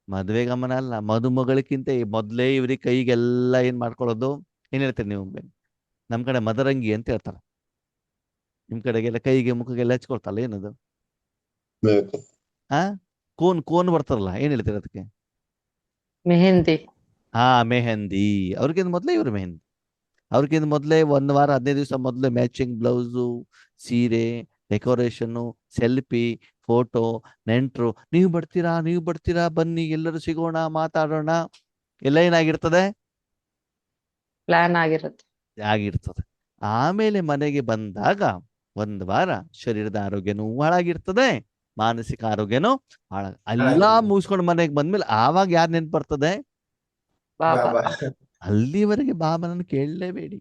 ಮದ್ವೆ ಗಮನ ಅಲ್ಲ, ಮದುಮಗಳಿಗಿಂತ ಮೊದ್ಲೇ ಇವ್ರಿಗೆ ಕೈಗೆಲ್ಲ ಏನ್ ಮಾಡ್ಕೊಳ್ಳೋದು? ಏನ್ ಹೇಳ್ತೀರಿ ನೀವು? ನಮ್ ಕಡೆ ಮದರಂಗಿ ಅಂತ ಹೇಳ್ತಾರ, ನಿಮ್ ಕಡೆಗೆಲ್ಲ ಕೈಗೆ ಮುಖಗೆಲ್ಲ ಹಚ್ಕೊಳ್ತಲ್ಲ, ಏನದು? ಕೋನ್ ಬರ್ತಾರಲ್ಲ, ಏನ್ ಹೇಳ್ತೀರಿ ಅದಕ್ಕೆ? ಮೆಹಂದಿ. ಮೆಹಂದಿ. ಅವ್ರಿಗಿಂತ ಮೊದ್ಲೇ ಇವ್ರು ಮೆಹಂದಿ. ಅವ್ರಿಗಿಂತ ಮೊದ್ಲೇ 1 ವಾರ 15 ದಿವಸ ಮೊದ್ಲೇ ಮ್ಯಾಚಿಂಗ್ ಬ್ಲೌಸು, ಸೀರೆ, ಡೆಕೋರೇಷನ್ನು, ಸೆಲ್ಫಿ, ಫೋಟೋ, ನೆಂಟ್ರು, ನೀವು ಬರ್ತೀರಾ ಬನ್ನಿ ಎಲ್ಲರೂ ಸಿಗೋಣ, ಮಾತಾಡೋಣ, ಎಲ್ಲ ಏನಾಗಿರ್ತದೆ? ಪ್ಲಾನ್ ಆಗಿರ್ತದೆ. ಆಮೇಲೆ ಮನೆಗೆ ಬಂದಾಗ 1 ವಾರ ಶರೀರದ ಆರೋಗ್ಯನೂ ಹಾಳಾಗಿರ್ತದೆ, ಮಾನಸಿಕ ಆರೋಗ್ಯನೂ ಎಲ್ಲ ಮುಗಿಸ್ಕೊಂಡು ಮನೆಗೆ ಬಂದ್ಮೇಲೆ ಆವಾಗ ಯಾರು ನೆನ್ಪು ಬರ್ತದೆ? ಬಾಬಾ. ಅಲ್ಲಿವರೆಗೆ ಬಾಬನನ್ನು ಕೇಳಲೇಬೇಡಿ.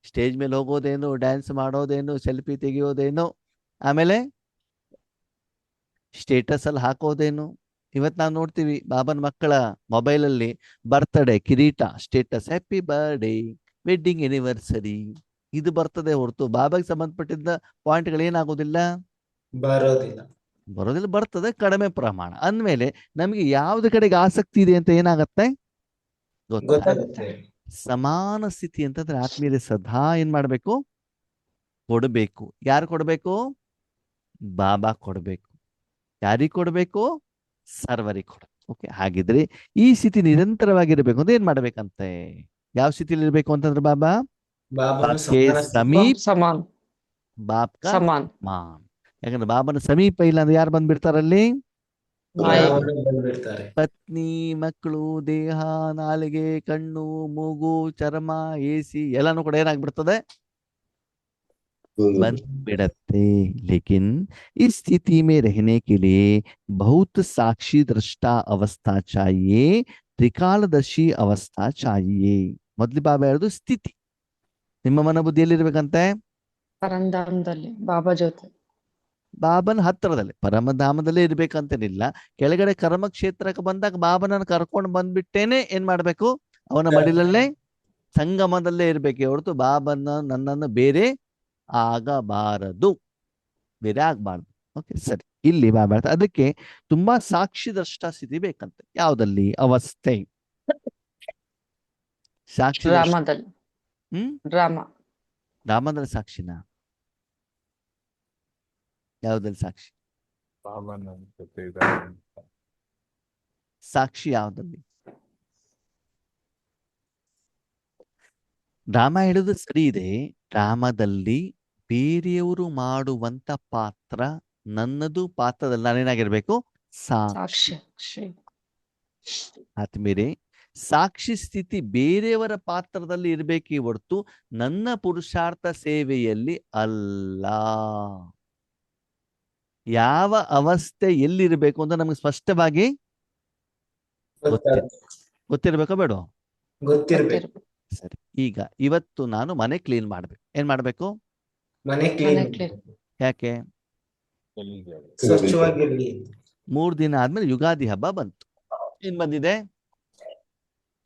ಸ್ಟೇಜ್ ಮೇಲೆ ಹೋಗೋದೇನು, ಡ್ಯಾನ್ಸ್ ಮಾಡೋದೇನು, ಸೆಲ್ಫಿ ತೆಗೆಯೋದೇನು, ಆಮೇಲೆ ಸ್ಟೇಟಸ್ ಅಲ್ಲಿ ಹಾಕೋದೇನು. ಇವತ್ತು ನಾವು ನೋಡ್ತೀವಿ ಬಾಬನ ಮಕ್ಕಳ ಮೊಬೈಲ್ ಅಲ್ಲಿ ಬರ್ತ್ಡೇ, ಕಿರೀಟ, status, happy birthday, wedding anniversary, ಇದು ಬರ್ತದೆ ಹೊರತು ಬಾಬಾಗೆ ಸಂಬಂಧಪಟ್ಟಿದ್ದ ಪಾಯಿಂಟ್ಗಳು ಏನಾಗೋದಿಲ್ಲ, ಬರೋದಿಲ್ಲ. ಬರ್ತದೆ ಕಡಿಮೆ ಪ್ರಮಾಣ. ಅಂದ್ಮೇಲೆ ನಮಗೆ ಯಾವ್ದು ಕಡೆಗೆ ಆಸಕ್ತಿ ಇದೆ ಅಂತ ಏನಾಗತ್ತೆ? ಗೊತ್ತಾಗುತ್ತೆ. ಸಮಾನ ಸ್ಥಿತಿ ಅಂತಂದ್ರೆ ಆತ್ಮೀಯರೇ ಸದಾ ಏನ್ ಮಾಡ್ಬೇಕು? ಕೊಡಬೇಕು. ಯಾರು ಕೊಡ್ಬೇಕು? ಬಾಬಾ ಕೊಡ್ಬೇಕು. ಯಾರಿಗೆ ಕೊಡ್ಬೇಕು? ಸರ್ವರಿಗೆ ಕೊಡ್ಬೇಕು. ಓಕೆ, ಹಾಗಿದ್ರೆ ಈ ಸ್ಥಿತಿ ನಿರಂತರವಾಗಿರ್ಬೇಕು ಅಂದ್ರೆ ಏನ್ ಮಾಡ್ಬೇಕಂತೆ? ಯಾವ ಸ್ಥಿತಿಲಿ ಇರ್ಬೇಕು ಅಂತಂದ್ರೆ ಬಾಬಾ ಬಾಬನು ಬಾಪ್ಗೆ ಸಮಾನ ಸ್ಥಿತಿ. ಸಮೀಪ್ ಸಮಾನ್ ಬಾಪ್ ಕಾ ಸಮಾನ್ ಮಾನ್. ಯಾಕಂದ್ರೆ ಬಾಬನ ಸಮೀಪ ಇಲ್ಲ ಅಂದ್ರೆ ಯಾರು ಬಂದ್ಬಿಡ್ತಾರಲ್ಲಿ? ಮಾಯೆ ರಾವಣ ಬಂದ್ಬಿಡ್ತಾರೆ. ಪತ್ನಿ, ಮಕ್ಕಳು, ದೇಹ, ನಾಲಿಗೆ, ಕಣ್ಣು, ಮೂಗು, ಚರ್ಮ, ಎಸಿ ಎಲ್ಲಾನು ಕೂಡ ಏನಾಗ್ಬಿಡ್ತದೆ? ಬಂದ್ಬಿಡತ್ತೆ. लेकिन इस स्थिति में रहने के लिए बहुत साक्षी दृष्टा अवस्था चाहिए, त्रिकालदर्शी अवस्था चाहिए. ಮೊದ್ಲು ಬಾಬಾ ಹೇಳುದು ಸ್ಥಿತಿ. ನಿಮ್ಮ ಮನಬುದ್ಧಿ ಎಲ್ಲಿರ್ಬೇಕಂತೆ? ಪರಂಧಾಮದಲ್ಲಿ ಬಾಬಾ ಜೊತೆ. ಬಾಬನ ಹತ್ತಿರದಲ್ಲಿ ಪರಮಧಾಮದಲ್ಲೇ ಇರ್ಬೇಕಂತೇನಿಲ್ಲ. ಕೆಳಗಡೆ ಕರ್ಮ ಕ್ಷೇತ್ರಕ್ಕೆ ಬಂದಾಗ ಬಾಬನನ್ನು ಕರ್ಕೊಂಡು ಬಂದ್ಬಿಟ್ಟೇನೆ ಏನ್ ಮಾಡ್ಬೇಕು? ಅವನ ಮಡಿಲಲ್ಲೇ ಸಂಗಮದಲ್ಲೇ ಇರ್ಬೇಕೆ ಹೊರತು ಬಾಬನ ನನ್ನನ್ನು ಬೇರೆ ಆಗಬಾರದು, ಬೇರೆ ಆಗ್ಬಾರ್ದು. ಓಕೆ, ಸರಿ. ಇಲ್ಲಿ ಬಾಬಾ ಹೇಳ್ತಾರೆ, ಅದಕ್ಕೆ ತುಂಬಾ ಸಾಕ್ಷಿ ದೃಷ್ಟ ಸ್ಥಿತಿ ಬೇಕಂತೆ. ಯಾವ್ದಲ್ಲಿ? ಅವಸ್ಥೆ. ಸಾಕ್ಷಿ ದೃಷ್ಟ. ಡ್ರಾಮಾದಲ್ಲಿ. ಡ್ರಾಮಾ ರಾಮದಲ್ಲಿ ಸಾಕ್ಷಿನ? ಯಾವ್ದಲ್ಲಿ ಸಾಕ್ಷಿ? ಬಾಬನ ಜೊತೆ ಇದ್ದಾರೆ ಅಂತ. ಸಾಕ್ಷಿ ಯಾವ್ದಲ್ಲಿ? ಡ್ರಾಮಾ ಹೇಳುದು ಸರಿ ಇದೆ. ಡ್ರಾಮಾದಲ್ಲಿ ಬೇರೆಯವರು ಮಾಡುವಂತ ಪಾತ್ರ ನನ್ನದು ಪಾತ್ರದಲ್ಲಿ ನಾನೇನಾಗಿರ್ಬೇಕು? ಸಾಕ್ಷಿ. ಸಾಕ್ಷಿ ಆದ್ಮೇಲೆ ಸಾಕ್ಷಿ ಸ್ಥಿತಿ ಬೇರೆಯವರ ಪಾತ್ರದಲ್ಲಿ ಇರ್ಬೇಕೇ ಹೊರತು ನನ್ನ ಪುರುಷಾರ್ಥ ಸೇವೆಯಲ್ಲಿ ಅಲ್ಲ. ಯಾವ ಅವಸ್ಥೆ ಎಲ್ಲಿರ್ಬೇಕು ಅಂತ ನಮ್ಗೆ ಸ್ಪಷ್ಟವಾಗಿ ಗೊತ್ತಿರ್ಬೇಕೋ ಬೇಡ? ಗೊತ್ತಿರ್ಬೇಕು. ಸರಿ. ಈಗ ಇವತ್ತು ನಾನು ಮನೆ ಕ್ಲೀನ್ ಮಾಡ್ಬೇಕು. ಏನ್ ಮಾಡ್ಬೇಕು? ಮನೆ ಕ್ಲೀನ್ ಯಾಕೆ? ಸ್ವಚ್ಛವಾಗಿರ್ಲಿ. 3 ದಿನ ಆದ್ಮೇಲೆ ಯುಗಾದಿ ಹಬ್ಬ ಬಂತು. ಏನ್ ಬಂದಿದೆ?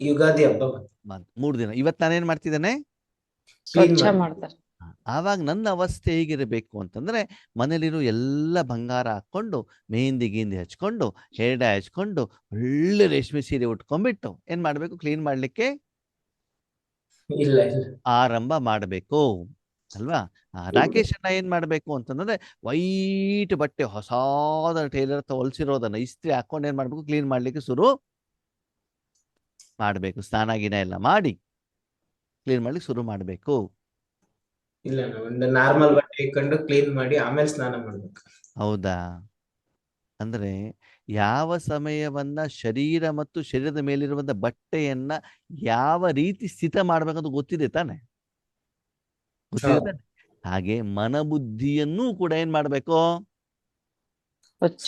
ಯುಗಾದಿ ಹಬ್ಬ ಬಂತು. 3 ದಿನ. ಇವತ್ತು ನಾನೇನ್ ಮಾಡ್ತಿದ್ದೇನೆ? ಸ್ವಚ್ಛ ಮಾಡ್ತಾರೆ. ಆವಾಗ ನನ್ನ ಅವಸ್ಥೆ ಹೇಗಿರಬೇಕು ಅಂತಂದ್ರೆ, ಮನೇಲಿರೋ ಎಲ್ಲ ಬಂಗಾರ ಹಾಕೊಂಡು, ಮೆಹಂದಿ ಗಿಂದಿ ಹಚ್ಕೊಂಡು, ಹೇರ್ ಡೈ ಹಚ್ಕೊಂಡು, ಒಳ್ಳೆ ರೇಷ್ಮೆ ಸೀರೆ ಉಟ್ಕೊಂಡ್ಬಿಟ್ಟು ಏನ್ ಮಾಡ್ಬೇಕು? ಕ್ಲೀನ್ ಮಾಡ್ಲಿಕ್ಕೆ ಇಲ್ಲ ಆರಂಭ ಮಾಡಬೇಕು ಅಲ್ವಾ? ರಾಕೇಶ್ ಅಣ್ಣ ಏನ್ ಮಾಡ್ಬೇಕು ಅಂತಂದ್ರೆ, ವೈಟ್ ಬಟ್ಟೆ ಹೊಸಾದ ಟೈಲರ್ ಹೊಲ್ಸಿರೋದನ್ನ ಇಸ್ತ್ರಿ ಹಾಕೊಂಡು ಏನ್ ಮಾಡ್ಬೇಕು? ಕ್ಲೀನ್ ಮಾಡ್ಲಿಕ್ಕೆ ಶುರು ಮಾಡ್ಬೇಕು. ಸ್ನಾನ ಗಿನ ಎಲ್ಲ ಮಾಡಿ ಕ್ಲೀನ್ ಮಾಡ್ಲಿಕ್ಕೆ ಶುರು ಮಾಡ್ಬೇಕು. ಇಲ್ಲ, ಒಂದು ನಾರ್ಮಲ್ ಬಟ್ಟೆ ಇಟ್ಕೊಂಡು ಕ್ಲೀನ್ ಮಾಡಿ ಆಮೇಲೆ ಸ್ನಾನ ಮಾಡ್ಬೇಕು. ಹೌದಾ? ಅಂದ್ರೆ ಯಾವ ಸಮಯವನ್ನ ಶರೀರ ಮತ್ತು ಶರೀರದ ಮೇಲಿರುವಂತ ಬಟ್ಟೆಯನ್ನ ಯಾವ ರೀತಿ ಸ್ಥಿತ ಮಾಡ್ಬೇಕಂತ ಗೊತ್ತಿದೆ ತಾನೆ? ಗೊತ್ತಿದೆ ತಾನೆ? ಹಾಗೆ ಮನಬುದ್ಧಿಯನ್ನೂ ಕೂಡ ಏನ್ ಮಾಡ್ಬೇಕು? ಸ್ವಚ್ಛ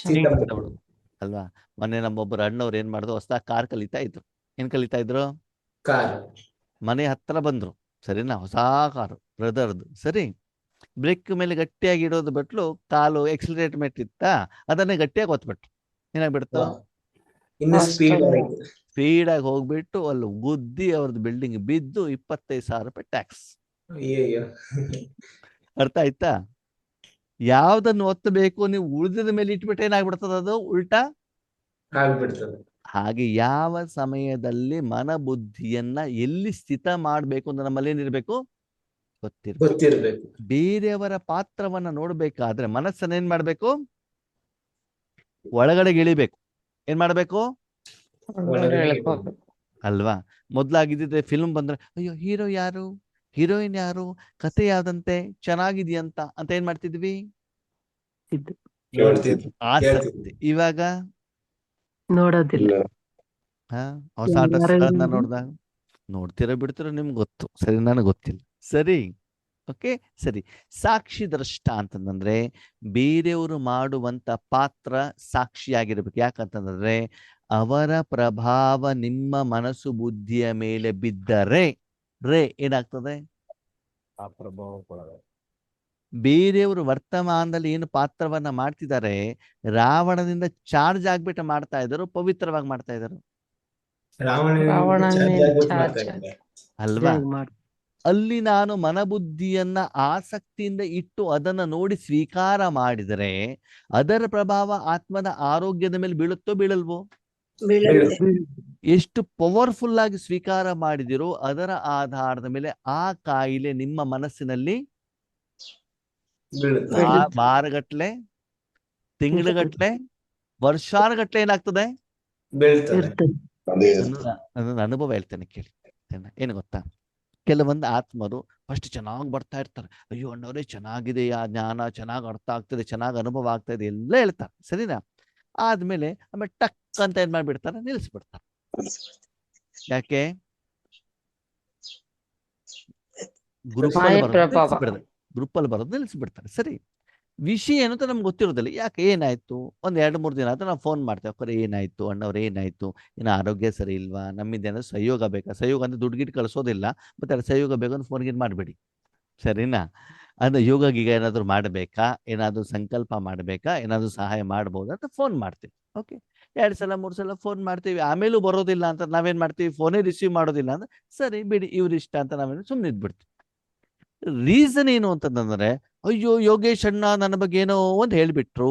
ಅಲ್ವಾ? ಮೊನ್ನೆ ನಮ್ಮೊಬ್ಬರು ಅಣ್ಣವ್ರು ಏನ್ ಮಾಡಿದ್ರು, ಹೊಸದಾಗಿ ಕಾರ್ ಕಲಿತಾ ಇದ್ರು. ಏನ್ ಕಲಿತಾ ಇದ್ರು? ಕಾರ್. ಮನೆ ಹತ್ರ ಬಂದ್ರು, ಸರಿನಾ? ಹೊಸ ಕಾರು ಬ್ರದರ್ದು. ಸರಿ, ಬ್ರೇಕ್ ಮೇಲೆ ಗಟ್ಟಿಯಾಗಿ ಇಡೋದು ಬಿಟ್ಲು, ಕಾಲು ಎಕ್ಸಿಲರೇಟ್ ಇತ್ತ, ಅದನ್ನೇ ಗಟ್ಟಿಯಾಗಿ ಒತ್ಬಿಟ್ರು. ಏನಾಗ್ಬಿಡ್ತು? ಇನ್ನು ಸ್ಪೀಡ್ ಆಗಿ ಹೋಗ್ಬಿಟ್ಟು ಅಲ್ಲಿ ಗುದ್ದಿ ಅವ್ರದ್ದು ಬಿಲ್ಡಿಂಗ್ ಬಿದ್ದು 25,000 ರೂಪಾಯಿ ಟ್ಯಾಕ್ಸ್. ಅಯ್ಯಯ್ಯೋ. ಅರ್ಥ ಆಯ್ತಾ? ಯಾವ್ದನ್ನು ಒತ್ತಬೇಕು ನೀವು ಉಳಿದ ಮೇಲೆ ಇಟ್ಬಿಟ್ಟು ಏನಾಗ್ಬಿಡ್ತದ? ಅದು ಉಲ್ಟಾ ಆಗ್ಬಿಡ್ತದೆ. ಹಾಗೆ ಯಾವ ಸಮಯದಲ್ಲಿ ಮನಬುದ್ಧಿಯನ್ನ ಎಲ್ಲಿ ಸ್ಥಿತ ಮಾಡ್ಬೇಕು ಅಂತ ನಮ್ಮಲ್ಲಿ ಏನಿರ್ಬೇಕು? ಗೊತ್ತಿರ್ಬೇಕು. ಬೇರೆಯವರ ಪಾತ್ರವನ್ನ ನೋಡ್ಬೇಕಾದ್ರೆ ಮನಸ್ಸನ್ನ ಏನ್ ಮಾಡ್ಬೇಕು? ಒಳಗಡೆ ಇಳಿಬೇಕು. ಏನ್ ಮಾಡ್ಬೇಕು? ಅಲ್ವಾ? ಮೊದ್ಲಾಗಿದ್ದಿದ್ರೆ ಫಿಲ್ಮ್ ಬಂದ್ರೆ, ಅಯ್ಯೋ ಹೀರೋ ಯಾರು, ಹೀರೋಯಿನ್ ಯಾರು, ಕತೆ ಯಾವ್ದಂತೆ, ಚೆನ್ನಾಗಿದ್ಯಂತ ಅಂತ ಏನ್ ಮಾಡ್ತಿದ್ವಿ? ಆಸಕ್ತಿ. ಇವಾಗ ನೋಡೋದಿಲ್ಲ. ಹೊಸ ಡ್ರೆಸ್ಗಳನ್ನ ನೋಡ್ದಾಗ ನೋಡ್ತಿರೋ ಬಿಡ್ತಿರೋ ನಿಮ್ಗೆ ಗೊತ್ತು, ಸರಿ? ನನಗೆ ಗೊತ್ತಿಲ್ಲ. ಸರಿ, ಓಕೆ, ಸರಿ. ಸಾಕ್ಷಿ ದೃಷ್ಟ ಅಂತಂದ್ರೆ ಬೇರೆಯವರು ಮಾಡುವಂತ ಪಾತ್ರ ಸಾಕ್ಷಿಯಾಗಿರ್ಬೇಕು. ಯಾಕಂತಂದ್ರೆ ಅವರ ಪ್ರಭಾವ ನಿಮ್ಮ ಮನಸ್ಸು ಬುದ್ಧಿಯ ಮೇಲೆ ಬಿದ್ದರೆ ಏನಾಗ್ತದೆ? ಆ ಪ್ರಭಾವ ಕೊಡೋದು. ಬೇರೆಯವರು ವರ್ತಮಾನದಲ್ಲಿ ಏನು ಪಾತ್ರವನ್ನ ಮಾಡ್ತಿದ್ದಾರೆ, ರಾವಣನಿಂದ ಚಾರ್ಜ್ ಆಗ್ಬಿಟ್ಟು ಮಾಡ್ತಾ ಇದ್ರು, ಪವಿತ್ರವಾಗಿ ಮಾಡ್ತಾ ಇದ್ರು ಅಲ್ವಾ? ಅಲ್ಲಿ ನಾನು ಮನಬುದ್ಧಿಯನ್ನ ಆಸಕ್ತಿಯಿಂದ ಇಟ್ಟು ಅದನ್ನ ನೋಡಿ ಸ್ವೀಕಾರ ಮಾಡಿದರೆ ಅದರ ಪ್ರಭಾವ ಆತ್ಮದ ಆರೋಗ್ಯದ ಮೇಲೆ ಬೀಳುತ್ತೋ ಬೀಳಲ್ವೋ? ಎಷ್ಟು ಪವರ್ಫುಲ್ ಆಗಿ ಸ್ವೀಕಾರ ಮಾಡಿದಿರೋ ಅದರ ಆಧಾರದ ಮೇಲೆ ಆ ಕಾಯಿಲೆ ನಿಮ್ಮ ಮನಸ್ಸಿನಲ್ಲಿ ವಾರಗಟ್ಲೆ, ತಿಂಗಳಗಟ್ಲೆ, ವರ್ಷಾನುಗಟ್ಲೆ ಏನಾಗ್ತದೆ? ಬೀಳ್ತದೆ. ನನ್ನ ಅನುಭವ ಹೇಳ್ತೇನೆ ಕೇಳಿ. ಏನು ಗೊತ್ತಾ? ಕೆಲವೊಂದು ಆತ್ಮರು ಫಸ್ಟ್ ಚೆನ್ನಾಗಿ ಬರ್ತಾ ಇರ್ತಾರೆ, ಅಯ್ಯೋ ಅಣ್ಣವ್ರೆ ಚೆನ್ನಾಗಿದೆ ಆ ಜ್ಞಾನ, ಚೆನ್ನಾಗಿ ಅರ್ಥ ಆಗ್ತದೆ, ಚೆನ್ನಾಗಿ ಅನುಭವ ಆಗ್ತಾ ಇದೆ ಎಲ್ಲ ಹೇಳ್ತಾರೆ, ಸರಿನಾ? ಆದ್ಮೇಲೆ ಆಮೇಲೆ ಟಕ್ ಅಂತ ಏನ್ ಮಾಡ್ಬಿಡ್ತಾರೆ, ನಿಲ್ಲಿಸ್ಬಿಡ್ತಾರೆ. ಯಾಕೆ? ಮಾಯೆ ಪ್ರಭಾವ. ಗ್ರೂಪಲ್ಲಿ ಬರೋದು ನಿಲ್ಲಿಸ್ಬಿಡ್ತಾರೆ. ಸರಿ, ವಿಷಯ ಏನು ಅಂತ ನಮ್ಗೆ ಗೊತ್ತಿರೋದಿಲ್ಲ. ಯಾಕೆ ಏನಾಯ್ತು, ಒಂದ್ 2-3 ದಿನ ಆದ್ರೆ ನಾವು ಫೋನ್ ಮಾಡ್ತೇವೆ, ಅಕ್ಕರೆ ಏನಾಯ್ತು, ಅಣ್ಣವ್ರೆ ಏನಾಯ್ತು, ಇನ್ನು ಆರೋಗ್ಯ ಸರಿ ಇಲ್ವಾ, ನಮ್ಮಿಂದ ಏನೋ ಸಹಯೋಗ ಬೇಕಾ? ಸಹಯೋಗ ಅಂದ್ರೆ ದುಡ್ಡು ಗಿಟ್ಟು ಕಳಿಸೋದಿಲ್ಲ, ಮತ್ತೆ ಅದು ಸಹಯೋಗ ಬೇಕು ಫೋನ್ ಗಿನ್ ಮಾಡಬೇಡಿ, ಸರಿನಾ? ಅಂದ್ರೆ ಯೋಗ ಗೀಗ ಏನಾದ್ರು ಮಾಡಬೇಕಾ, ಏನಾದ್ರು ಸಂಕಲ್ಪ ಮಾಡಬೇಕಾ, ಏನಾದ್ರು ಸಹಾಯ ಮಾಡ್ಬೋದಾ ಅಂತ ಫೋನ್ ಮಾಡ್ತೀವಿ. ಓಕೆ, 2 ಸಲ 3 ಸಲ ಫೋನ್ ಮಾಡ್ತೀವಿ, ಆಮೇಲೂ ಬರೋದಿಲ್ಲ ಅಂತ ನಾವೇನ್ ಮಾಡ್ತೀವಿ, ಫೋನೇ ರಿಸೀವ್ ಮಾಡೋದಿಲ್ಲ ಅಂದ್ರೆ ಸರಿ ಬಿಡಿ ಇವ್ರ ಇಷ್ಟ ಅಂತ ನಾವೇನು ಸುಮ್ಮನೆ ಇದ್ಬಿಡ್ತೀವಿ. ರೀಸನ್ ಏನು ಅಂತಂದ್ರೆ, ಅಯ್ಯೋ ಯೋಗೇಶ್ ಅಣ್ಣ ನನ್ನ ಬಗ್ಗೆ ಏನೋ ಒಂದು ಹೇಳ್ಬಿಟ್ರು.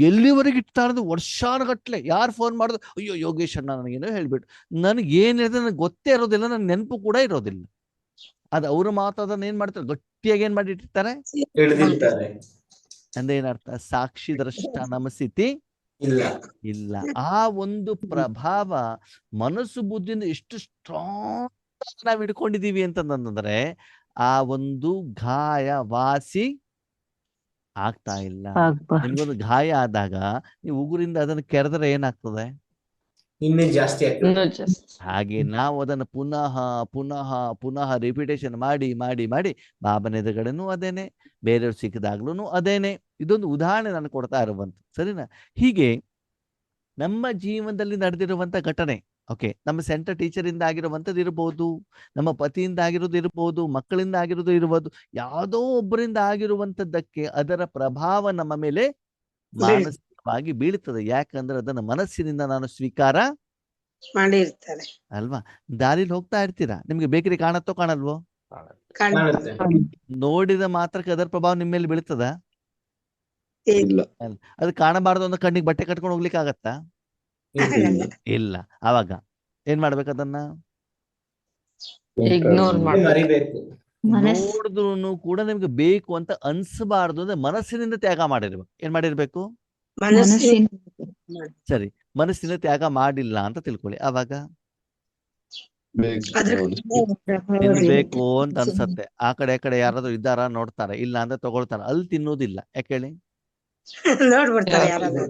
ಎಲ್ಲಿವರೆಗೆ ಇಡ್ತಾರೆ, ವರ್ಷಾನುಗಟ್ಲೆ ಯಾರು ಫೋನ್ ಮಾಡಿದ್ರು, ಅಯ್ಯೋ ಯೋಗೇಶ್ ಅಣ್ಣ ನನಗೇನೋ ಹೇಳ್ಬಿಟ್ರು. ನನಗೆ ಏನ್ ಹೇಳಿದ್ರೆ ನನಗೆ ಗೊತ್ತೇ ಇರೋದಿಲ್ಲ, ನನ್ನ ನೆನಪು ಕೂಡ ಇರೋದಿಲ್ಲ. ಅದು ಅವ್ರ ಮಾತಾದನ್ನ ಏನ್ ಮಾಡ್ತಾರೆ, ಗಟ್ಟಿಯಾಗಿ ಏನ್ ಮಾಡಿಟ್ಟಿರ್ತಾರೆ, ಹಿಡಿದಿರ್ತಾರೆ. ಅಂದ್ರೆ ಏನರ್ಥ, ಸಾಕ್ಷಿ ದ್ರಷ್ಟ ನಮಸ್ಥಿತಿ ಇಲ್ಲ. ಇಲ್ಲ. ಆ ಒಂದು ಪ್ರಭಾವ ಮನಸ್ಸು ಬುದ್ಧಿಯಿಂದ ಎಷ್ಟು ಸ್ಟ್ರಾಂಗ್ ನಾವ್ ಹಿಡ್ಕೊಂಡಿದೀವಿ ಅಂತಂದ್ರೆ ಆ ಒಂದು ಗಾಯ ವಾಸಿ ಆಗ್ತಾ ಇಲ್ಲ. ಆಗ್ಬಾರ್ದು. ನಿಮ್ಗೊಂದು ಗಾಯ ಆದಾಗ ನೀವು ಉಗುರಿಂದ ಅದನ್ನು ಕೆರೆದ್ರೆ ಏನಾಗ್ತದೆ, ಇನ್ನೂ ಜಾಸ್ತಿ ಆಗ್ತದೆ. ಇನ್ನೂ ಜಾಸ್ತಿ. ಹಾಗೆ ನಾವು ಅದನ್ನು ಪುನಃ ಪುನಃ ಪುನಃ ರಿಪಿಟೇಷನ್ ಮಾಡಿ ಮಾಡಿ ಮಾಡಿ ಬಾಬನ ಎದುರುಗಡೆನೂ ಅದೇನೆ, ಬೇರೆಯವ್ರು ಸಿಕ್ಕಿದಾಗ್ಲೂ ಅದೇನೆ. ಇದೊಂದು ಉದಾಹರಣೆ ನಾನು ಕೊಡ್ತಾ ಇರುವಂತ, ಸರಿನಾ? ಹೀಗೆ ನಮ್ಮ ಜೀವನದಲ್ಲಿ ನಡೆದಿರುವಂತ ಘಟನೆ, ಓಕೆ, ನಮ್ಮ ಸೆಂಟರ್ ಟೀಚರ್ ಇಂದ ಆಗಿರುವಂತದ್ದು ಇರ್ಬೋದು, ನಮ್ಮ ಪತಿಯಿಂದ ಆಗಿರೋದು ಇರ್ಬೋದು, ಮಕ್ಕಳಿಂದ ಆಗಿರೋದು ಇರ್ಬೋದು, ಯಾವುದೋ ಒಬ್ಬರಿಂದ ಆಗಿರುವಂತದ್ದಕ್ಕೆ ಅದರ ಪ್ರಭಾವ ನಮ್ಮ ಮೇಲೆ ಮಾನಸಿಕವಾಗಿ ಬೀಳ್ತದೆ. ಯಾಕಂದ್ರೆ ಅದನ್ನ ಮನಸ್ಸಿನಿಂದ ನಾನು ಸ್ವೀಕಾರ ಮಾಡಿರ್ತಾರೆ. ಅಲ್ವಾ? ದಾರಿಲಿ ಹೋಗ್ತಾ ಇರ್ತೀರಾ, ನಿಮ್ಗೆ ಬೇಕರಿ ಕಾಣತ್ತೋ ಕಾಣಲ್ವೋ? ಕಾಣುತ್ತೆ. ನೋಡಿದ ಮಾತ್ರಕ್ಕೆ ಅದರ ಪ್ರಭಾವ ನಿಮ್ಮ ಮೇಲೆ ಬೀಳ್ತದ? ಇಲ್ಲ. ಅದು ಕಾಣಬಾರ್ದು ಅಂದ್ರೆ ಕಣ್ಣಿಗೆ ಬಟ್ಟೆ ಕಟ್ಕೊಂಡು ಹೋಗ್ಲಿಕ್ಕೆ ಆಗತ್ತಾ? ಇಲ್ಲ. ಇಲ್ಲ. ಅವಾಗ ಏನ್ ಮಾಡ್ಬೇಕು, ಅದನ್ನ ಇಗ್ನೋರ್ ಮಾಡ್ತಾರೆ. ಮರಿಬೇಕು. ನೋಡಿದ್ರು ಕೂಡ ನಿಮ್ಗೆ ಬೇಕು ಅಂತ ಅನ್ಸಬಾರ್ದು ಅಂದ್ರೆ ಮನಸ್ಸಿನಿಂದ ತ್ಯಾಗ ಮಾಡಿರ್ಬೇಕು. ಏನ್ ಮಾಡಿರ್ಬೇಕು? ಮನಸ್ಸಿನ ಸರಿ, ಮನಸ್ಸಿನ ತ್ಯಾಗ ಮಾಡಿಲ್ಲ ಅಂತ ತಿಳ್ಕೊಳ್ಳಿ. ಅವಾಗ ಅದ್ರ ತಿನ್ಬೇಕು ಅಂತ ಅನ್ಸತ್ತೆ, ಆ ಕಡೆ ಯಾರಾದ್ರೂ ಇದ್ದಾರ ನೋಡ್ತಾರೆ, ಇಲ್ಲ ಅಂದ್ರೆ ತಗೊಳ್ತಾರೆ, ಅಲ್ಲಿ ತಿನ್ನೋದಿಲ್ಲ. ಯಾಕೆ ಹೇಳಿ? ನೋಡ್ಬಿಡ್ತಾರೆ ಯಾರಾದ್ರೂ.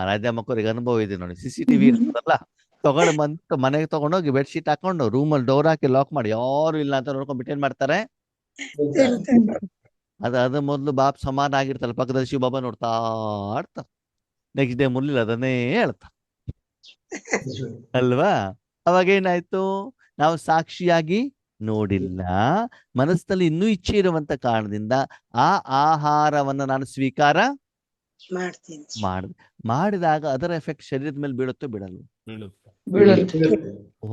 ರಾಜ ಮಕ್ಕಳಿಗೆ ಅನುಭವ ಇದೆ ನೋಡಿ, CCTV ಇರ್ತದಲ್ಲ, ತಗೊಂಡು ಬಂದು ಮನೆಗೆ ತಗೊಂಡೋಗಿ ಬೆಡ್ಶೀಟ್ ಹಾಕೊಂಡು ರೂಮಲ್ಲಿ ಡೋರ್ ಹಾಕಿ ಲಾಕ್ ಮಾಡಿ ಯಾರು ಇಲ್ಲ ಅಂತ ನೋಡ್ಕೊಂಡ್ಬಿಟ್ಟು ಏನ್ ಮಾಡ್ತಾರೆ, ಅದ ಮೊದ್ಲು ಬಾಪ್ ಸಮಾನ ಆಗಿರ್ತಾರೆ, ಪಕ್ಕದಲ್ಲಿ ಶಿವಬಾಬಾ ನೋಡ್ತಾ ಇರ್ತಾರೆ, ನೆಕ್ಸ್ಟ್ ಡೇ ಮುರ್ಲಿಲ್ಲ ಅದನ್ನೇ ಹೇಳ್ತಾರೆ ಅಲ್ವಾ? ಅವಾಗ ಏನಾಯ್ತು, ನಾವು ಸಾಕ್ಷಿಯಾಗಿ ನೋಡಿಲ್ಲ, ಮನಸ್ಸಿನಲ್ಲಿ ಇನ್ನೂ ಇಚ್ಛೆ ಇರುವಂತ ಕಾರಣದಿಂದ ಆ ಆಹಾರವನ್ನ ನಾನು ಸ್ವೀಕಾರ ಮಾಡ್ತೀನಿ. ಮಾಡಿದಾಗ ಅದರ ಎಫೆಕ್ಟ್ ಶರೀರದ ಮೇಲೆ ಬೀಳುತ್ತೋ ಬಿಡಲ್ವ? ಬೀಳುತ್ತೆ.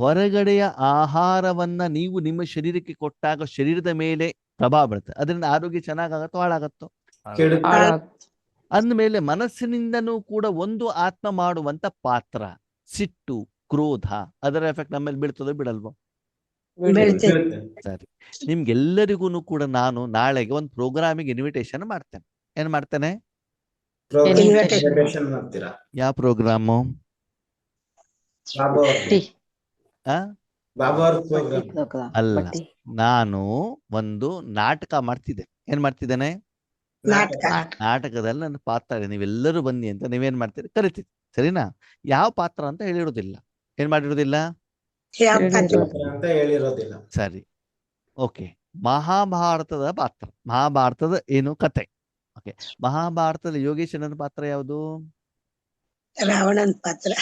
ಹೊರಗಡೆಯ ಆಹಾರವನ್ನ ನೀವು ನಿಮ್ಮ ಶರೀರಕ್ಕೆ ಕೊಟ್ಟಾಗ ಶರೀರದ ಮೇಲೆ ಪ್ರಭಾವ ಬೀಳುತ್ತೆ, ಅದರಿಂದ ಆರೋಗ್ಯ ಚೆನ್ನಾಗಾಗತ್ತೋ ಹಾಳಾಗತ್ತೋ? ಅಂದ್ಮೇಲೆ ಮನಸ್ಸಿನಿಂದನೂ ಕೂಡ ಒಂದು ಆತ್ಮ ಮಾಡುವಂತ ಪಾತ್ರ, ಸಿಟ್ಟು, ಕ್ರೋಧ, ಅದರ ಎಫೆಕ್ಟ್ ನಮ್ಮ ಮೇಲೆ ಬೀಳ್ತದೋ ಬಿಡಲ್ವೋ? ಸರಿ, ನಿಮ್ಗೆಲ್ಲರಿಗೂ ಕೂಡ ನಾನು ನಾಳೆಗೆ ಒಂದು ಪ್ರೋಗ್ರಾಮಿಗೆ ಇನ್ವಿಟೇಷನ್ ಮಾಡ್ತೇನೆ. ಏನ್ ಮಾಡ್ತೇನೆ? Invitation ಮಾಡ್ತೀರಾ? ಯಾವ ಪ್ರೋಗ್ರಾಮು? ಬಾಬಾ ಅವ್ರ program. ಅಲ್ಲ, ನಾನು ಒಂದು ನಾಟಕ ಮಾಡ್ತಿದ್ದೆ. ಏನ್ ಮಾಡ್ತಿದ್ದೇನೆ? ನಾಟಕ. ನಾಟಕದಲ್ಲಿ ನನ್ನ ಪಾತ್ರ ಇದೆ, ನೀವೆಲ್ಲರೂ ಬನ್ನಿ ಅಂತ ನೀವೇನ್ ಮಾಡ್ತೀರಿ, ಕರಿತೀರಿ, ಸರಿನಾ? ಯಾವ ಪಾತ್ರ ಅಂತ ಹೇಳಿರೋದಿಲ್ಲ, ಏನ್ ಮಾಡಿರೋದಿಲ್ಲ, ಯಾವ ಪಾತ್ರ? ಅಂತ ಹೇಳಿರೋದಿಲ್ಲ. ಸರಿ, ಓಕೆ. ಮಹಾಭಾರತದ ಪಾತ್ರ, ಮಹಾಭಾರತದ ಏನು ಕತೆ, ಓಕೆ. ಮಹಾಭಾರತದ ಯೋಗೇಶನ ಪಾತ್ರ ಯಾವುದು? ರಾವಣನ್ ಪಾತ್ರ.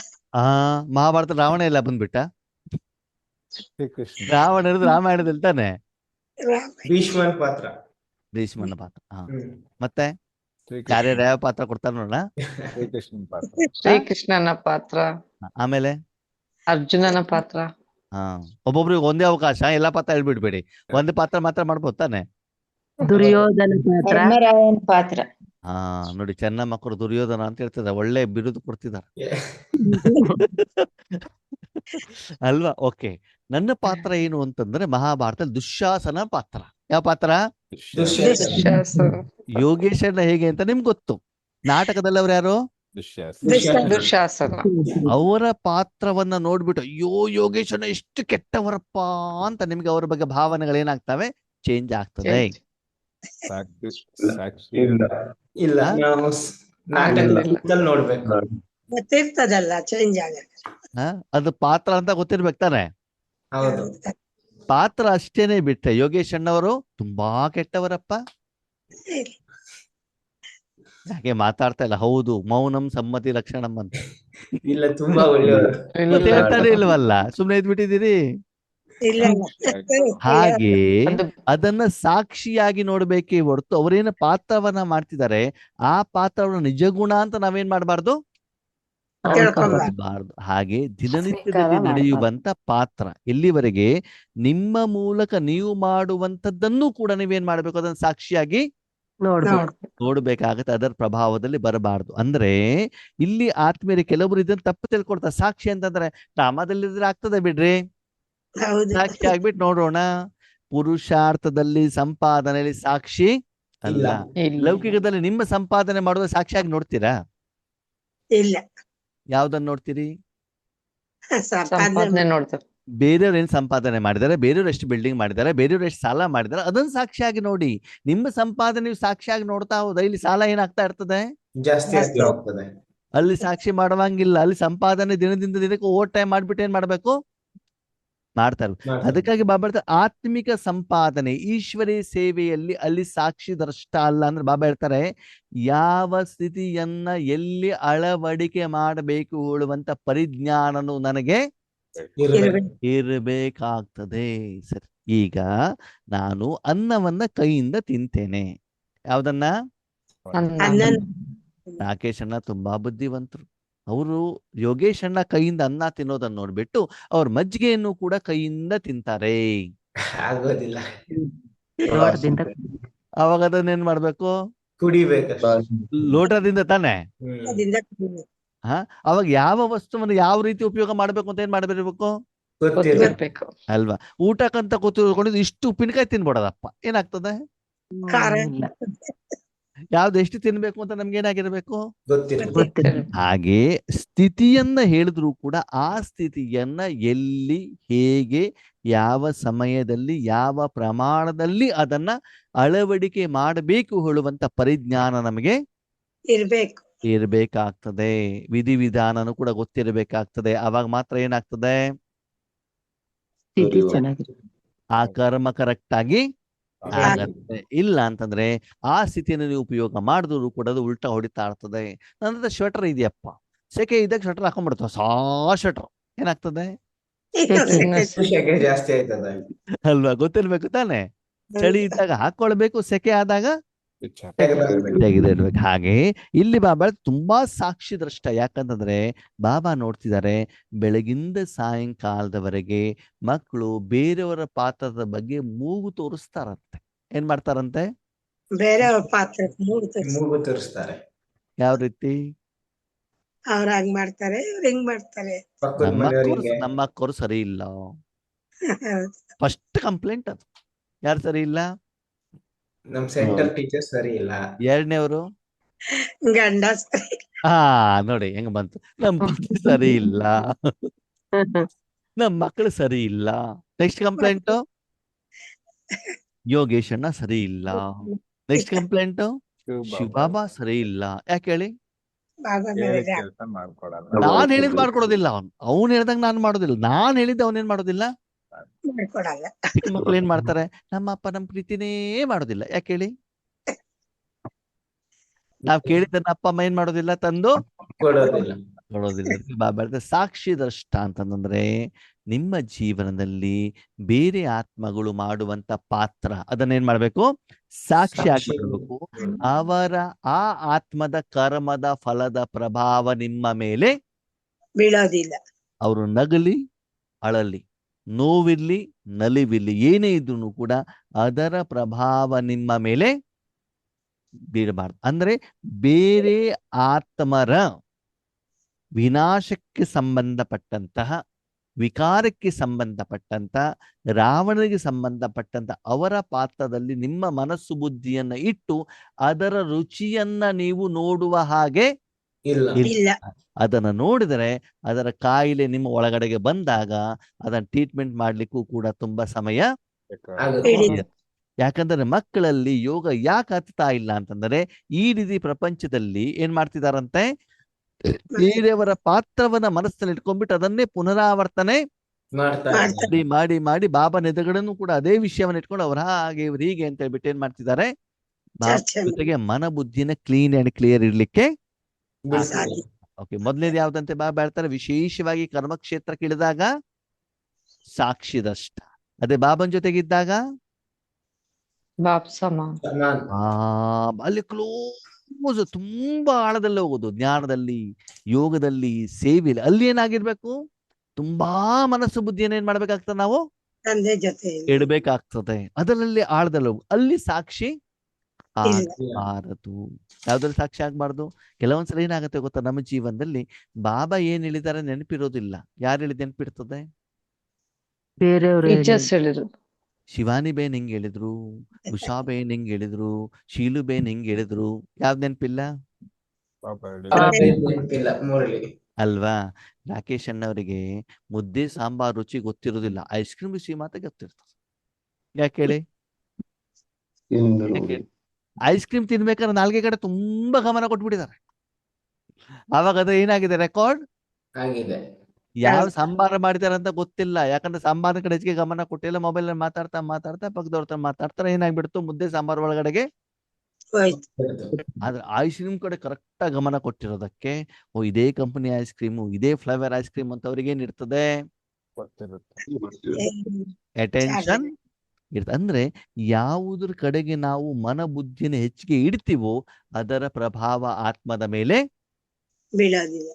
ಮಹಾಭಾರತ ರಾವಣ ಎಲ್ಲ ಬಂದ್ಬಿಟ್ಟ? ಶ್ರೀಕೃಷ್ಣ. ರಾವಣ ಇರೋದು ರಾಮಾಯಣದಲ್ಲಿ ತಾನೆ? ಭೀಷ್ಮನ್ ಪಾತ್ರ. ಭೀಷ್ಮನ ಪಾತ್ರ. ಹ್ಮ್. ಮತ್ತೆ ಯಾರ್ಯಾರು ಯಾವ ಪಾತ್ರ ಕೊಡ್ತಾರ ನೋಡ? ಶ್ರೀಕೃಷ್ಣನ್ ಪಾತ್ರ. ಶ್ರೀಕೃಷ್ಣನ ಪಾತ್ರ, ಆಮೇಲೆ ಅರ್ಜುನನ ಪಾತ್ರ. ಒಬ್ಬೊಬ್ರಿಗೆ ಒಂದೇ ಅವಕಾಶ, ಎಲ್ಲಾ ಪಾತ್ರ ಹೇಳ್ಬಿಡ್ಬೇಡಿ, ಒಂದೇ ಪಾತ್ರ ಮಾತ್ರ ಮಾಡ್ಬೋದು ತಾನೆ? ದುರ್ಯೋಧನ ಪಾತ್ರ. ಧರ್ಮರಾಯನ್ ಪಾತ್ರ. ನೋಡಿ, ಚೆನ್ನ ಮಕ್ಕಳು ದುರ್ಯೋಧನ ಅಂತ ಹೇಳ್ತಿದ್ದಾರೆ, ಒಳ್ಳೆ ಬಿರುದು ಕೊಡ್ತಿದ್ದಾರೆ ಅಲ್ವಾ? ಓಕೆ, ನನ್ನ ಪಾತ್ರ ಏನು ಅಂತಂದ್ರೆ ಮಹಾಭಾರತದಲ್ಲಿ ದುಶ್ಯಾಸನ ಪಾತ್ರ. ಯಾವ ಪಾತ್ರ? ದುಶ್ಯಾಸನ. ದುಶ್ಯಾಸನ. ಯೋಗೇಶನ ಹೇಗೆ ಅಂತ ನಿಮ್ಗೆ ಗೊತ್ತು. ನಾಟಕದಲ್ಲಿ ಅವ್ರು ಯಾರು? ದುಶ್ಯಾಸನ. ಅವರ ಪಾತ್ರವನ್ನ ನೋಡ್ಬಿಟ್ಟು ಅಯ್ಯೋ ಯೋಗೇಶನ ಎಷ್ಟು ಕೆಟ್ಟವರಪ್ಪ ಅಂತ ನಿಮ್ಗೆ ಅವ್ರ ಬಗ್ಗೆ ಭಾವನೆಗಳೇನಾಗ್ತವೆ, ಚೇಂಜ್ ಆಗ್ತದೆ. ಸಾಕ್ಷಿ ಇಲ್ಲ ಹಾ? ನಾವು ನಾಟಕದಲ್ಲಿ ನೋಡ್ಬೇಕು. ಗೊತ್ತಿರ್ತದಲ್ಲ ಚೇಂಜ್ ಆಗಲ್ಲ. ಅದು ಪಾತ್ರ ಅಂತ ಗೊತ್ತಿರ್ಬೇಕು ತಾನೆ. ಹೌದು. ಪಾತ್ರ ಅಷ್ಟೇನೆ ಬಿಟ್ರೆ ಯೋಗೇಶ್ ಅಣ್ಣವರು ತುಂಬಾ ಕೆಟ್ಟವರಪ್ಪ ಯಾಕೆ ಮಾತಾಡ್ತಾ ಇಲ್ಲ? ಹೌದು, ಮೌನಂ ಸಮ್ಮತಿ ಲಕ್ಷಣಂ ಅಂತ ಇಲ್ಲ ತುಂಬಾ ಒಳ್ಳೆಯವರು. ಮತ್ತೆ ಹೇಳ್ತಾನೆ ಇಲ್ವಲ್ಲ, ಸುಮ್ನೆ ಇದ್ಬಿಟ್ಟಿದ್ದೀರಿ. ಇಲ್ಲ ಹಾಗೆ ಅದು ಅದನ್ನ ಸಾಕ್ಷಿಯಾಗಿ ನೋಡ್ಬೇಕೇ ಹೊರತು ಅವರೇನು ಪಾತ್ರವನ್ನ ಮಾಡ್ತಿದ್ದಾರೆ ಆ ಪಾತ್ರವನ್ನು ನಿಜ ಗುಣ ಅಂತ ನಾವೇನ್ ಮಾಡ್ಬಾರ್ದು, ಮಾಡಬಾರ್ದು. ಹಾಗೆ ದಿನನಿತ್ಯದಲ್ಲಿ ನಡೆಯುವಂತ ಪಾತ್ರ ಎಲ್ಲಿವರೆಗೆ ನಿಮ್ಮ ಮೂಲಕ ನೀವು ಮಾಡುವಂತದ್ದನ್ನು ಕೂಡ ನೀವೇನ್ ಮಾಡ್ಬೇಕು, ಅದನ್ನ ಸಾಕ್ಷಿಯಾಗಿ ನೋಡ್ಬೇಕಾಗತ್ತೆ. ಅದರ ಪ್ರಭಾವದಲ್ಲಿ ಬರಬಾರ್ದು. ಅಂದ್ರೆ ಇಲ್ಲಿ ಆತ್ಮೀಯರು ಕೆಲವರು ಇದನ್ನ ತಪ್ಪು ತಿಳ್ಕೊಳ್ತಾರೆ. ಸಾಕ್ಷಿ ಅಂತಂದ್ರೆ ಡ್ರಾಮಾದಲ್ಲಿದ್ರೆ ಆಗ್ತದೆ ಬಿಡ್ರಿ, ಹೌದು. ಸಾಕ್ಷಿ ಆಗ್ಬಿಟ್ಟು ನೋಡೋಣ. ಪುರುಷಾರ್ಥದಲ್ಲಿ ಸಂಪಾದನೆಯಲ್ಲಿ ಸಾಕ್ಷಿ ಅಲ್ಲ. ಇಲ್ಲ. ಲೌಕಿಕದಲ್ಲಿ ನಿಮ್ಮ ಸಂಪಾದನೆ ಮಾಡೋದು ಸಾಕ್ಷಿಯಾಗಿ ನೋಡ್ತೀರಾ? ಇಲ್ಲ ಯಾವ್ದನ್ನ ನೋಡ್ತೀರಿ? ಸಂಪಾದನೆ ನೋಡ್ತಾರೆ. ಬೇರೆಯವ್ರು ಏನ್ ಸಂಪಾದನೆ ಮಾಡಿದ್ದಾರೆ, ಬೇರೆಯವ್ರು ಎಷ್ಟು ಬಿಲ್ಡಿಂಗ್ ಮಾಡಿದ್ದಾರೆ, ಬೇರೆಯವ್ರು ಎಷ್ಟು ಸಾಲ ಮಾಡಿದ್ದಾರೆ, ಅದನ್ನ ಸಾಕ್ಷಿಯಾಗಿ ನೋಡಿ. ನಿಮ್ಮ ಸಂಪಾದನೆ ನೀವು ಸಾಕ್ಷಿಯಾಗಿ ನೋಡ್ತಾ ಹೋದ ಇಲ್ಲಿ ಸಾಲ ಏನಾಗ್ತಾ ಇರ್ತದೆ, ಜಾಸ್ತಿ ಆಗ್ತಾ ಹೋಗ್ತದೆ. ಅಲ್ಲಿ ಸಾಕ್ಷಿ ಮಾಡುವಂಗಿಲ್ಲ. ಅಲ್ಲಿ ಸಂಪಾದನೆ ದಿನದಿಂದ ದಿನಕ್ಕೆ ಓವರ್ ಟೈಮ್ ಮಾಡ್ಬಿಟ್ಟು ಏನ್ ಮಾಡ್ಬೇಕು, ಮಾಡ್ತಾರೆ. ಅದಕ್ಕಾಗಿ ಬಾಬಾ ಹೇಳ್ತಾರೆ ಆತ್ಮಿಕ ಸಂಪಾದನೆ ಈಶ್ವರಿ ಸೇವೆಯಲ್ಲಿ ಅಲ್ಲಿ ಸಾಕ್ಷಿ ದ್ರಷ್ಟ ಅಲ್ಲ. ಅಂದ್ರೆ ಬಾಬಾ ಹೇಳ್ತಾರೆ ಯಾವ ಸ್ಥಿತಿಯನ್ನ ಎಲ್ಲಿ ಅಳವಡಿಕೆ ಮಾಡಬೇಕು ಹೇಳುವಂತ ಪರಿಜ್ಞಾನನು ನನಗೆ ಇರಬೇಕಾಗ್ತದೆ. ಸರಿ, ಈಗ ನಾನು ಅನ್ನವನ್ನ ಕೈಯಿಂದ ತಿಂತೇನೆ. ಯಾವ್ದನ್ನ? ರಾಕೇಶ್ ಅಣ್ಣ ತುಂಬಾ ಬುದ್ಧಿವಂತರು. ಅವರು ಯೋಗೇಶ್ ಅಣ್ಣ ಕೈಯಿಂದ ಅನ್ನ ತಿನ್ನೋದನ್ನ ನೋಡ್ಬಿಟ್ಟು ಅವ್ರ ಮಜ್ಜಿಗೆಯನ್ನು ಕೂಡ ಕೈಯಿಂದ ತಿಂತಾರೆ. ಆಗೋದಿಲ್ಲ. ಅವಾಗ ಅದನ್ನೇನ್ ಮಾಡ್ಬೇಕು, ಕುಡಿಬೇಕು. ಲೋಟದಿಂದ ತಾನೆ. ಅವಾಗ ಯಾವ ವಸ್ತುವನ್ನು ಯಾವ ರೀತಿ ಉಪಯೋಗ ಮಾಡ್ಬೇಕು ಅಂತ ಏನ್ ಮಾಡ್ಬಿರ್ಬೇಕು, ಗೊತ್ತಿರ್ಬೇಕು ಅಲ್ವಾ? ಊಟಕ್ಕಂತ ಕೂತ್ಕೊಂಡಿದ್ದು ಇಷ್ಟು ಉಪ್ಪಿನಕಾಯಿ ತಿನ್ಬೋಡದಪ್ಪ, ಏನಾಗ್ತದೆ? ಯಾವ್ದು ಎಷ್ಟು ತಿನ್ಬೇಕು ಅಂತ ನಮ್ಗೆ ಏನಾಗಿರ್ಬೇಕು, ಹಾಗೆ ಸ್ಥಿತಿಯನ್ನ ಹೇಳಿದ್ರು ಕೂಡ ಆ ಸ್ಥಿತಿಯನ್ನ ಎಲ್ಲಿ, ಹೇಗೆ, ಯಾವ ಸಮಯದಲ್ಲಿ, ಯಾವ ಪ್ರಮಾಣದಲ್ಲಿ ಅದನ್ನ ಅಳವಡಿಕೆ ಮಾಡಬೇಕು ಹೇಳುವಂತ ಪರಿಜ್ಞಾನ ನಮಗೆ ಇರ್ಬೇಕಾಗ್ತದೆ. ವಿಧಿವಿಧಾನನು ಕೂಡ ಗೊತ್ತಿರಬೇಕಾಗ್ತದೆ. ಅವಾಗ ಮಾತ್ರ ಏನಾಗ್ತದೆ, ಆ ಕರ್ಮ ಕರೆಕ್ಟ್ ಆಗಿ ಆಗತ್ತೆ. ಇಲ್ಲ ಅಂತಂದ್ರೆ ಆ ಸ್ಥಿತಿಯನ್ನು ನೀವು ಉಪಯೋಗ ಮಾಡಿದ್ರು ಕೂಡ ಅದು ಉಲ್ಟಾ ಹೊಡಿತಾ ಇರ್ತದೆ. ನನ್ನ ಸ್ವೆಟರ್ ಇದೆಯಪ್ಪ, ಸೆಕೆ ಇದ್ದಾಗ ಸ್ವೆಟರ್ ಹಾಕೊಂಡ್ಬಿಡ್ತಾವ, ಸ್ವೆಟರ್ ಏನಾಗ್ತದೆ, ಜಾಸ್ತಿ ಆಯ್ತದ ಅಲ್ವಾ? ಗೊತ್ತಿರ್ಬೇಕು ತಾನೆ. ಚಳಿ ಇದ್ದಾಗ ಹಾಕೊಳ್ಬೇಕು, ಸೆಕೆ ಆದಾಗ ತೆಗೆದಿಡ್ಬೇಕು. ಹಾಗೆ ಇಲ್ಲಿ ಬಾಬಾ ತುಂಬಾ ಸಾಕ್ಷಿ ದ್ರಷ್ಟ. ಯಾಕಂತಂದ್ರೆ ಬಾಬಾ ನೋಡ್ತಿದ್ದಾರೆ ಬೆಳಗಿಂದ ಸಾಯಂಕಾಲದವರೆಗೆ ಮಕ್ಕಳು ಬೇರೆಯವರ ಪಾತ್ರದ ಬಗ್ಗೆ ಮೂಗು ತೋರಿಸ್ತಾರಂತೆ. ಏನ್ ಮಾಡ್ತಾರಂತೆ, ಬೇರೆಯವ್ರ ಪಾತ್ರ ಮೂಗು ತೋರಿಸ್ತಾರೆ. ಯಾವ ರೀತಿ? ಅವ್ರ ಹಂಗ್ ಮಾಡ್ತಾರೆ, ಇವ್ರ ಹೆಂಗ್ ಮಾಡ್ತಾರೆ. ನಮ್ಮ ಅಕ್ಕವ್ರು ಸರಿ ಇಲ್ಲ. ಫಸ್ಟ್ ಕಂಪ್ಲೇಂಟ್ ಅದು. ಯಾರು ಸರಿ ಇಲ್ಲ? ನಮ್ ಸೆಂಟರ್ ಟೀಚರ್ ಸರಿ ಇಲ್ಲ. ಎರಡನೇವರು ಗಂಡ ನೋಡಿ ಹೆಂಗ ಬಂತು, ನಮ್ ಪತಿ ಸರಿ ಇಲ್ಲ, ನಮ್ ಮಕ್ಕಳು ಸರಿ ಇಲ್ಲ. ನೆಕ್ಸ್ಟ್ ಕಂಪ್ಲೇಂಟ್ ಯೋಗೇಶ್ ಅಣ್ಣ ಸರಿ ಇಲ್ಲ. ನೆಕ್ಸ್ಟ್ ಕಂಪ್ಲೇಂಟ್ ಶಿವಬಾಬಾ ಸರಿ ಇಲ್ಲ. ಯಾಕೆ ಹೇಳಿ? ನಾನ್ ಹೇಳಿದ್ ಮಾಡ್ಕೊಡೋದಿಲ್ಲ, ಅವ್ನು ಹೇಳ್ದಂಗ ನಾನ್ ಮಾಡೋದಿಲ್ಲ, ನಾನ್ ಹೇಳಿದ್ದ ಅವನೇನ್ ಮಾಡೋದಿಲ್ಲ. ಚಿಕ್ಕ ಮಕ್ಳು ಏನ್ ಮಾಡ್ತಾರೆ, ನಮ್ಮ ಅಪ್ಪ ನಮ್ ಪ್ರೀತಿನೇ ಮಾಡೋದಿಲ್ಲ. ಯಾಕೆ ಹೇಳಿ? ನಾವ್ ಕೇಳಿದ್ದನ್ನ ಅಪ್ಪ ಅಮ್ಮ ಏನ್ ಮಾಡೋದಿಲ್ಲ, ತಂದು ಕೊಡೋದಿಲ್ಲ. ಬಾಬಾ ಸಾಕ್ಷಿ ದ್ರಷ್ಟ ಅಂತಂದ್ರೆ ನಿಮ್ಮ ಜೀವನದಲ್ಲಿ ಬೇರೆ ಆತ್ಮಗಳು ಮಾಡುವಂತ ಪಾತ್ರ ಅದನ್ನೇನ್ ಮಾಡ್ಬೇಕು, ಸಾಕ್ಷಿ ಆಗ್ಬೇಕು. ಅವರ ಆ ಆತ್ಮದ ಕರ್ಮದ ಫಲದ ಪ್ರಭಾವ ನಿಮ್ಮ ಮೇಲೆ ಬೀಳೋದಿಲ್ಲ. ಅವರು ನಗಲಿ ಅಳಲಿ, ನೋವಿರ್ಲಿ ನಲಿವಿರ್ಲಿ, ಏನೇ ಇದ್ರು ಕೂಡ ಅದರ ಪ್ರಭಾವ ನಿಮ್ಮ ಮೇಲೆ ಬೀಳಬಾರ್ದು. ಅಂದ್ರೆ ಬೇರೆ ಆತ್ಮರ ವಿನಾಶಕ್ಕೆ ಸಂಬಂಧಪಟ್ಟಂತಹ, ವಿಕಾರಕ್ಕೆ ಸಂಬಂಧಪಟ್ಟಂತ, ರಾವಣನಿಗೆ ಸಂಬಂಧಪಟ್ಟಂತ ಅವರ ಪಾತ್ರದಲ್ಲಿ ನಿಮ್ಮ ಮನಸ್ಸು ಬುದ್ಧಿಯನ್ನ ಇಟ್ಟು ಅದರ ರುಚಿಯನ್ನ ನೀವು ನೋಡುವ ಹಾಗೆ ಇಲ್ಲ. ಇಲ್ಲ. ಅದನ್ನ ನೋಡಿದರೆ ಅದರ ಕಾಯಿಲೆ ನಿಮ್ಮ ಒಳಗಡೆಗೆ ಬಂದಾಗ ಅದನ್ನ ಟ್ರೀಟ್ಮೆಂಟ್ ಮಾಡ್ಲಿಕ್ಕೂ ಕೂಡ ತುಂಬಾ ಸಮಯ ಆಗುತ್ತೆ. ಹಿಡಿಯುತ್ತೆ. ಯಾಕಂದ್ರೆ ಮಕ್ಕಳಲ್ಲಿ ಯೋಗ ಯಾಕೆ ಹತ್ತಾ ಇಲ್ಲ ಅಂತಂದ್ರೆ ಈ ರೀತಿ ಪ್ರಪಂಚದಲ್ಲಿ ಏನ್ ಮಾಡ್ತಿದಾರಂತೆ, ಬೇರೆಯವರ ಪಾತ್ರವನ್ನ ಮನಸ್ಸಿನಲ್ಲಿ ಇಟ್ಕೊಂಡ್ಬಿಟ್ಟು ಅದನ್ನೇ ಪುನರಾವರ್ತನೆ ಮಾಡ್ತಾರೆ. ಮಾಡಿ ಮಾಡಿ ಮಾಡಿ ಬಾಬನ ಎದುರುಗಡೆನೂ ಕೂಡ ಅದೇ ವಿಷಯವನ್ನ ಇಟ್ಕೊಂಡು ಅವ್ರ ಹಾಗೆ ಇವ್ರು ಹೀಗೆ ಅಂತ ಹೇಳ್ಬಿಟ್ಟು ಏನ್ ಮಾಡ್ತಿದ್ದಾರೆ, ಬಾಬಾ ಚರ್ಚೆ ಜೊತೆಗೆ ಮನ ಬುದ್ಧಿನ ಕ್ಲೀನ್ ಅಂಡ್ ಕ್ಲಿಯರ್ ಇರ್ಲಿಕ್ಕೆ ಬಿಡ್ತಾರೆ. ಓಕೆ. ಮೊದಲನೇದು ಯಾವ್ದಂತೆ ಬಾಬಾ ಹೇಳ್ತಾರೆ, ವಿಶೇಷವಾಗಿ ಕರ್ಮಕ್ಷೇತ್ರಕ್ಕೆ ಇಳಿದಾಗ ಸಾಕ್ಷಿದಷ್ಟ. ಅದೇ ಬಾಬನ್ ಜೊತೆಗಿದ್ದಾಗ ಬಾಪ್ ಸಮ. ಸಮಾನ. ಅಲ್ಲಿ ಕ್ಲೋಸ್ ತುಂಬಾ ಆಳದಲ್ಲಿ ಹೋಗೋದು, ಜ್ಞಾನದಲ್ಲಿ, ಯೋಗದಲ್ಲಿ, ಸೇವೆಯಲ್ಲಿ. ಅಲ್ಲಿ ಏನಾಗಿರ್ಬೇಕು, ತುಂಬಾ ಮನಸ್ಸು ಬುದ್ಧಿಯನ್ನು ಏನ್ ಮಾಡ್ಬೇಕಾಗ್ತದೆ, ನಾವು ತಂದೆ ಜೊತೆ ಇಡ್ಬೇಕಾಗ್ತದೆ. ಅದರಲ್ಲಿ ಆಳದಲ್ಲಿ ಹೋಗು. ಅಲ್ಲಿ ಸಾಕ್ಷಿ ಇಲ್ಲ. ಆಗಬಾರದು. ಯಾವ್ದ್ರಲ್ಲಿ ಸಾಕ್ಷಿ ಆಗ್ಬಾರ್ದು? ಕೆಲವೊಂದ್ಸಲ ಏನಾಗುತ್ತೆ ಗೊತ್ತಾ, ನಮ್ಮ ಜೀವನದಲ್ಲಿ ಬಾಬಾ ಏನ್ ಹೇಳಿದಾರೆ ನೆನಪಿರೋದಿಲ್ಲ. ಯಾರು ಹೇಳಿದ ನೆನಪಿರ್ತದೆ? ಬೇರೆಯವರು ಟೀಚರ್ಸ್ ಹೇಳಿದ್ರು. ಶಿವಾನಿ ಬೇನ್ ಹಿಂಗ್ ಹೇಳಿದ್ರು, ಉಷಾ ಬೇನ್ ಹಿಂಗ್ ಹೇಳಿದ್ರು, ಶೀಲು ಬೇನ್ ಹಿಂಗ್ ಹೇಳಿದ್ರು. ಯಾವ್ದು ನೆನಪಿಲ್ಲ ಪಾಪ ನೆನಪಿಲ್ಲ ಮುರಳಿ. ಅಲ್ವಾ? ರಾಕೇಶ್ ಅಣ್ಣವರಿಗೆ ಮುದ್ದೆ ಸಾಂಬಾರ್ ರುಚಿ ಗೊತ್ತಿರೋದಿಲ್ಲ, ಐಸ್ ಕ್ರೀಮ್ ರುಚಿ ಮಾತ್ರ ಗೊತ್ತಿರ್ತದೆ. ಯಾಕೆ ಹೇಳಿ? ಐಸ್ ಕ್ರೀಮ್ ತಿನ್ಬೇಕಾದ್ರೆ ನಾಲ್ಗೆ ಕಡೆ ತುಂಬಾ ಗಮನ ಕೊಟ್ಬಿಟ್ಟಿದ್ದಾರೆ. ಆವಾಗ ಅದು ಏನಾಗಿದೆ, ರೆಕಾರ್ಡ್ ಆಗಿದೆ. ಯಾವ ಸಾಂಬಾರ ಮಾಡಿದಾರೆ ಅಂತ ಗೊತ್ತಿಲ್ಲ. ಯಾಕಂದ್ರೆ ಸಾಂಬಾರ ಕಡೆ ಹೆಚ್ಚಿಗೆ ಗಮನ ಕೊಟ್ಟಿಲ್ಲ. ಮೊಬೈಲ್ ನಲ್ಲಿ ಮಾತಾಡ್ತಾ ಮಾತಾಡ್ತಾ ಪಕ್ಕದವ್ರ ಹತ್ರ ಮಾತಾಡ್ತಾರೆ. ಏನಾಗ್ಬಿಡ್ತು, ಮುದ್ದೆ ಸಾಂಬಾರ್ ಒಳಗಡೆಗೆ. ಹೋಯ್ತು. ಆದ್ರೆ ಐಸ್ ಕ್ರೀಮ್ ಕಡೆ ಕರೆಕ್ಟ್ ಆಗಿ ಗಮನ ಕೊಟ್ಟಿರೋದಕ್ಕೆ, ಓ ಇದೇ ಕಂಪನಿ ಐಸ್ ಕ್ರೀಮು, ಇದೇ ಫ್ಲೇವರ್ ಐಸ್ ಕ್ರೀಮ್ ಅಂತ ಅವ್ರಿಗೆ ಏನಿರ್ತದೆ, ಗೊತ್ತಿರುತ್ತೆ. ಅಟೆನ್ಷನ್ ಇರ್ತದೆ. ಅಂದ್ರೆ ಯಾವುದ್ರ ಕಡೆಗೆ ನಾವು ಮನ ಬುದ್ಧಿನ ಹೆಚ್ಚಿಗೆ ಇಡ್ತೀವೋ ಅದರ ಪ್ರಭಾವ ಆತ್ಮದ ಮೇಲೆ ಬೀಳೋದಿಲ್ಲ.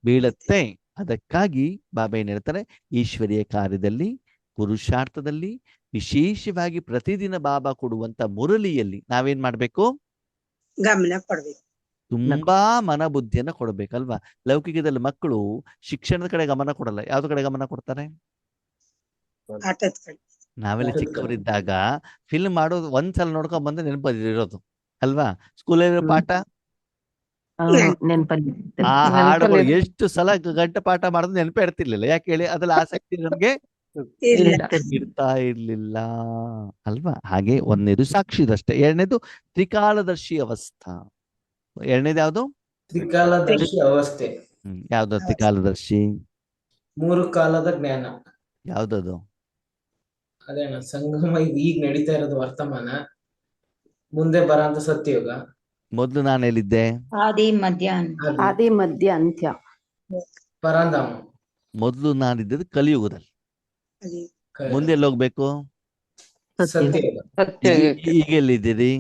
ಬೀಳುತ್ತೆ. ಅದಕ್ಕಾಗಿ ಬಾಬಾ ಏನ್ ಹೇಳ್ತಾರೆ, ಈಶ್ವರೀಯ ಕಾರ್ಯದಲ್ಲಿ, ಪುರುಷಾರ್ಥದಲ್ಲಿ, ವಿಶೇಷವಾಗಿ ಪ್ರತಿದಿನ ಬಾಬಾ ಕೊಡುವಂತ ಮುರಳಿಯಲ್ಲಿ ನಾವೇನ್ ಮಾಡ್ಬೇಕು, ಗಮನ ಕೊಡ್ಬೇಕು. ತುಂಬಾ ಮನ ಬುದ್ಧಿಯನ್ನ ಕೊಡ್ಬೇಕಲ್ವಾ? ಲೌಕಿಕದಲ್ಲಿ ಮಕ್ಕಳು ಶಿಕ್ಷಣದ ಕಡೆ ಗಮನ ಕೊಡಲ್ಲ. ಯಾವ್ದು ಕಡೆ ಗಮನ ಕೊಡ್ತಾರೆ? ಆಟದ ಕಡೆ. ನಾವೆಲ್ಲ ಚಿಕ್ಕವರಿದ್ದಾಗ ಫಿಲ್ಮ್ ಮಾಡೋದು ಒಂದ್ಸಲ ನೋಡ್ಕೊಂಡ್ ಬಂದ್ರೆ ನೆನಪದಿರೋದು ಅಲ್ವಾ? ಸ್ಕೂಲಲ್ಲಿ ಪಾಠ, ನೆನಪಲ್ಲಿ ಆ ಹಾಡುಗಳು ನೆನಪಲ್ಲಿ ಎಷ್ಟು ಸಲ ಗಂಟೆ ಪಾಠ ಮಾಡೋದು ನೆನಪೇ ಇರ್ತಿರ್ಲಿಲ್ಲ. ಯಾಕೆ ಹೇಳಿ? ಅದ್ರಲ್ಲಿ ಆಸಕ್ತಿ ನಮ್ಗೆ ಇಲ್ಲ. ಇರ್ತಾ ಇರ್ಲಿಲ್ಲ ಅಲ್ವಾ? ಹಾಗೆ ಒಂದನೇದು ಸಾಕ್ಷಿದಷ್ಟೇ. ಎರಡನೇದು ತ್ರಿಕಾಲದರ್ಶಿ ಅವಸ್ಥಾ. ಎರಡನೇದು ಯಾವ್ದು? ತ್ರಿಕಾಲದರ್ಶಿ ಅವಸ್ಥೆ. ಯಾವ್ದು ತ್ರಿಕಾಲದರ್ಶಿ? 3 ಕಾಲದ ಜ್ಞಾನ. ಯಾವ್ದದು? ಅದೇನ ಸಂಗಮ ಈಗ ನಡೀತಾ ಇರೋದು ವರ್ತಮಾನ, ಮುಂದೆ ಬರಂತ ಸತ್ಯಯುಗ. ಮೊದ್ಲು ನಾನು ಹೇಳಿದ್ದೆ ಆದಿ ಮಧ್ಯಾಹ್ನ. ಆದಿ ಮಧ್ಯ ಅಂತ್ಯ. ಪರಂಧಾಮ. ಮೊದ್ಲು ನಾನಿದ್ದದ್ದು ಕಲಿಯುಗದಲ್ಲಿ. ಅದೇ. ಮುಂದೆ ಎಲ್ಲಿ ಹೋಗ್ಬೇಕು? ಸತ್ಯಯುಗ. ಸತ್ಯಯುಗಕ್ಕೆ. ಈಗ ಎಲ್ಲಿದ್ದೀರಿ?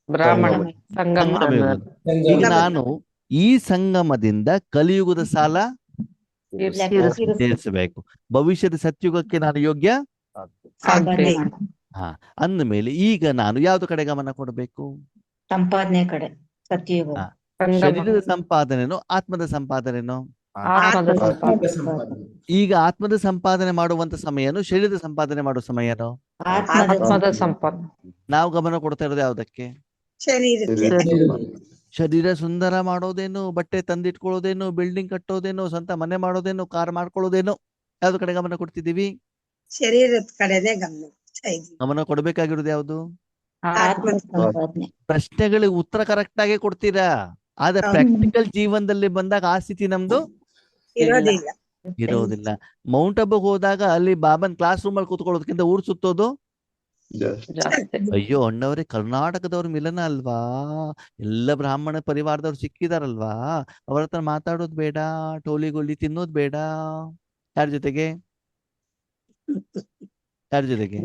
ಬ್ರಾಹ್ಮಣ ಸಂಗಮ. ಸಂಗಮಯುಗದಲ್ಲಿ. ಈಗ ನಾನು ಈ ಸಂಗಮದಿಂದ ಕಲಿಯುಗದ ಸಾಲ ತೀರಿಸಬೇಕು. ಭವಿಷ್ಯದ ಸತ್ಯುಗಕ್ಕೆ ನಾನು ಯೋಗ್ಯ ಆಗ್ಬೇಕು. ಅಂದಮೇಲೆ ಈಗ ನಾನು ಯಾವ್ದು ಕಡೆ ಗಮನ ಕೊಡಬೇಕು? ಸಂಪಾದನೆ ಕಡೆ ಸತ್ಯಯುಗ. ಸಂಗಮ. ಶರೀರದ ಸಂಪಾದನೆನೋ ಆತ್ಮದ ಸಂಪಾದನೆನೋ? ಆತ್ಮದ ಸಂಪಾದನೆ. ಸಂಪಾದನೆ. ಈಗ ಆತ್ಮದ ಸಂಪಾದನೆ ಮಾಡುವಂತ ಸಮಯನೋ ಶರೀರದ ಸಂಪಾದನೆ ಮಾಡುವ ಸಮಯನೋ? ಆತ್ಮದ ಸಂಪಾದನೆ. ನಾವು ಗಮನ ಕೊಡ್ತಾ ಇರೋದು ಯಾವ್ದಕ್ಕೆ? ಶರೀರಕ್ಕೆ. ಶರೀರ ಸುಂದರ ಮಾಡೋದೇನು, ಬಟ್ಟೆ ತಂದಿಟ್ಕೊಳ್ಳೋದೇನು, ಬಿಲ್ಡಿಂಗ್ ಕಟ್ಟೋದೇನು, ಸ್ವಂತ ಮನೆ ಮಾಡೋದೇನು, ಕಾರ್ ಮಾಡ್ಕೊಳ್ಳೋದೇನು, ಯಾವ್ದು ಕಡೆ ಗಮನ ಕೊಡ್ತಿದೀವಿ? ಶರೀರದ ಕಡೆನೆ ಗಮನ ಗಮನ ಕೊಡ್ಬೇಕಾಗಿರೋದು ಯಾವ್ದು? ಆತ್ಮ ಸಂಪಾದನೆ. ಪ್ರಶ್ನೆಗಳಿಗೆ ಉತ್ತರ ಕರೆಕ್ಟ್ ಆಗಿ ಕೊಡ್ತೀರಾ, ಆದ್ರೆ ಹೌದು. ಪ್ರಾಕ್ಟಿಕಲ್ ಜೀವನದಲ್ಲಿ ಬಂದಾಗ ಆ ಸ್ಥಿತಿ ನಮ್ದು ಇರೋದಿಲ್ಲ. ಇರೋದಿಲ್ಲ. ಮೌಂಟ್ ಅಬ್ಬಗ್ ಹೋದಾಗ ಅಲ್ಲಿ ಬಾಬನ್ ಕ್ಲಾಸ್ ರೂಮ್ ಅಲ್ಲಿ ಕೂತ್ಕೊಳ್ಳೋದಕ್ಕಿಂತ ಊರ್ ಸುತ್ತೋದು. ಜಾಸ್ತಿ. ಅಯ್ಯೋ ಅಣ್ಣವ್ರೆ, ಕರ್ನಾಟಕದವ್ರ ಮಿಲನ ಅಲ್ವಾ, ಎಲ್ಲ ಬ್ರಾಹ್ಮಣ ಪರಿವಾರದವ್ರು ಸಿಕ್ಕಿದಾರಲ್ವಾ, ಅವ್ರ ಹತ್ರ ಮಾತಾಡೋದು ಬೇಡ, ಟೋಲಿ ಗೊಲಿ ತಿನ್ನೋದು ಬೇಡ. ಯಾರ ಜೊತೆಗೆ? ಯಾರ ಜೊತೆಗೆ?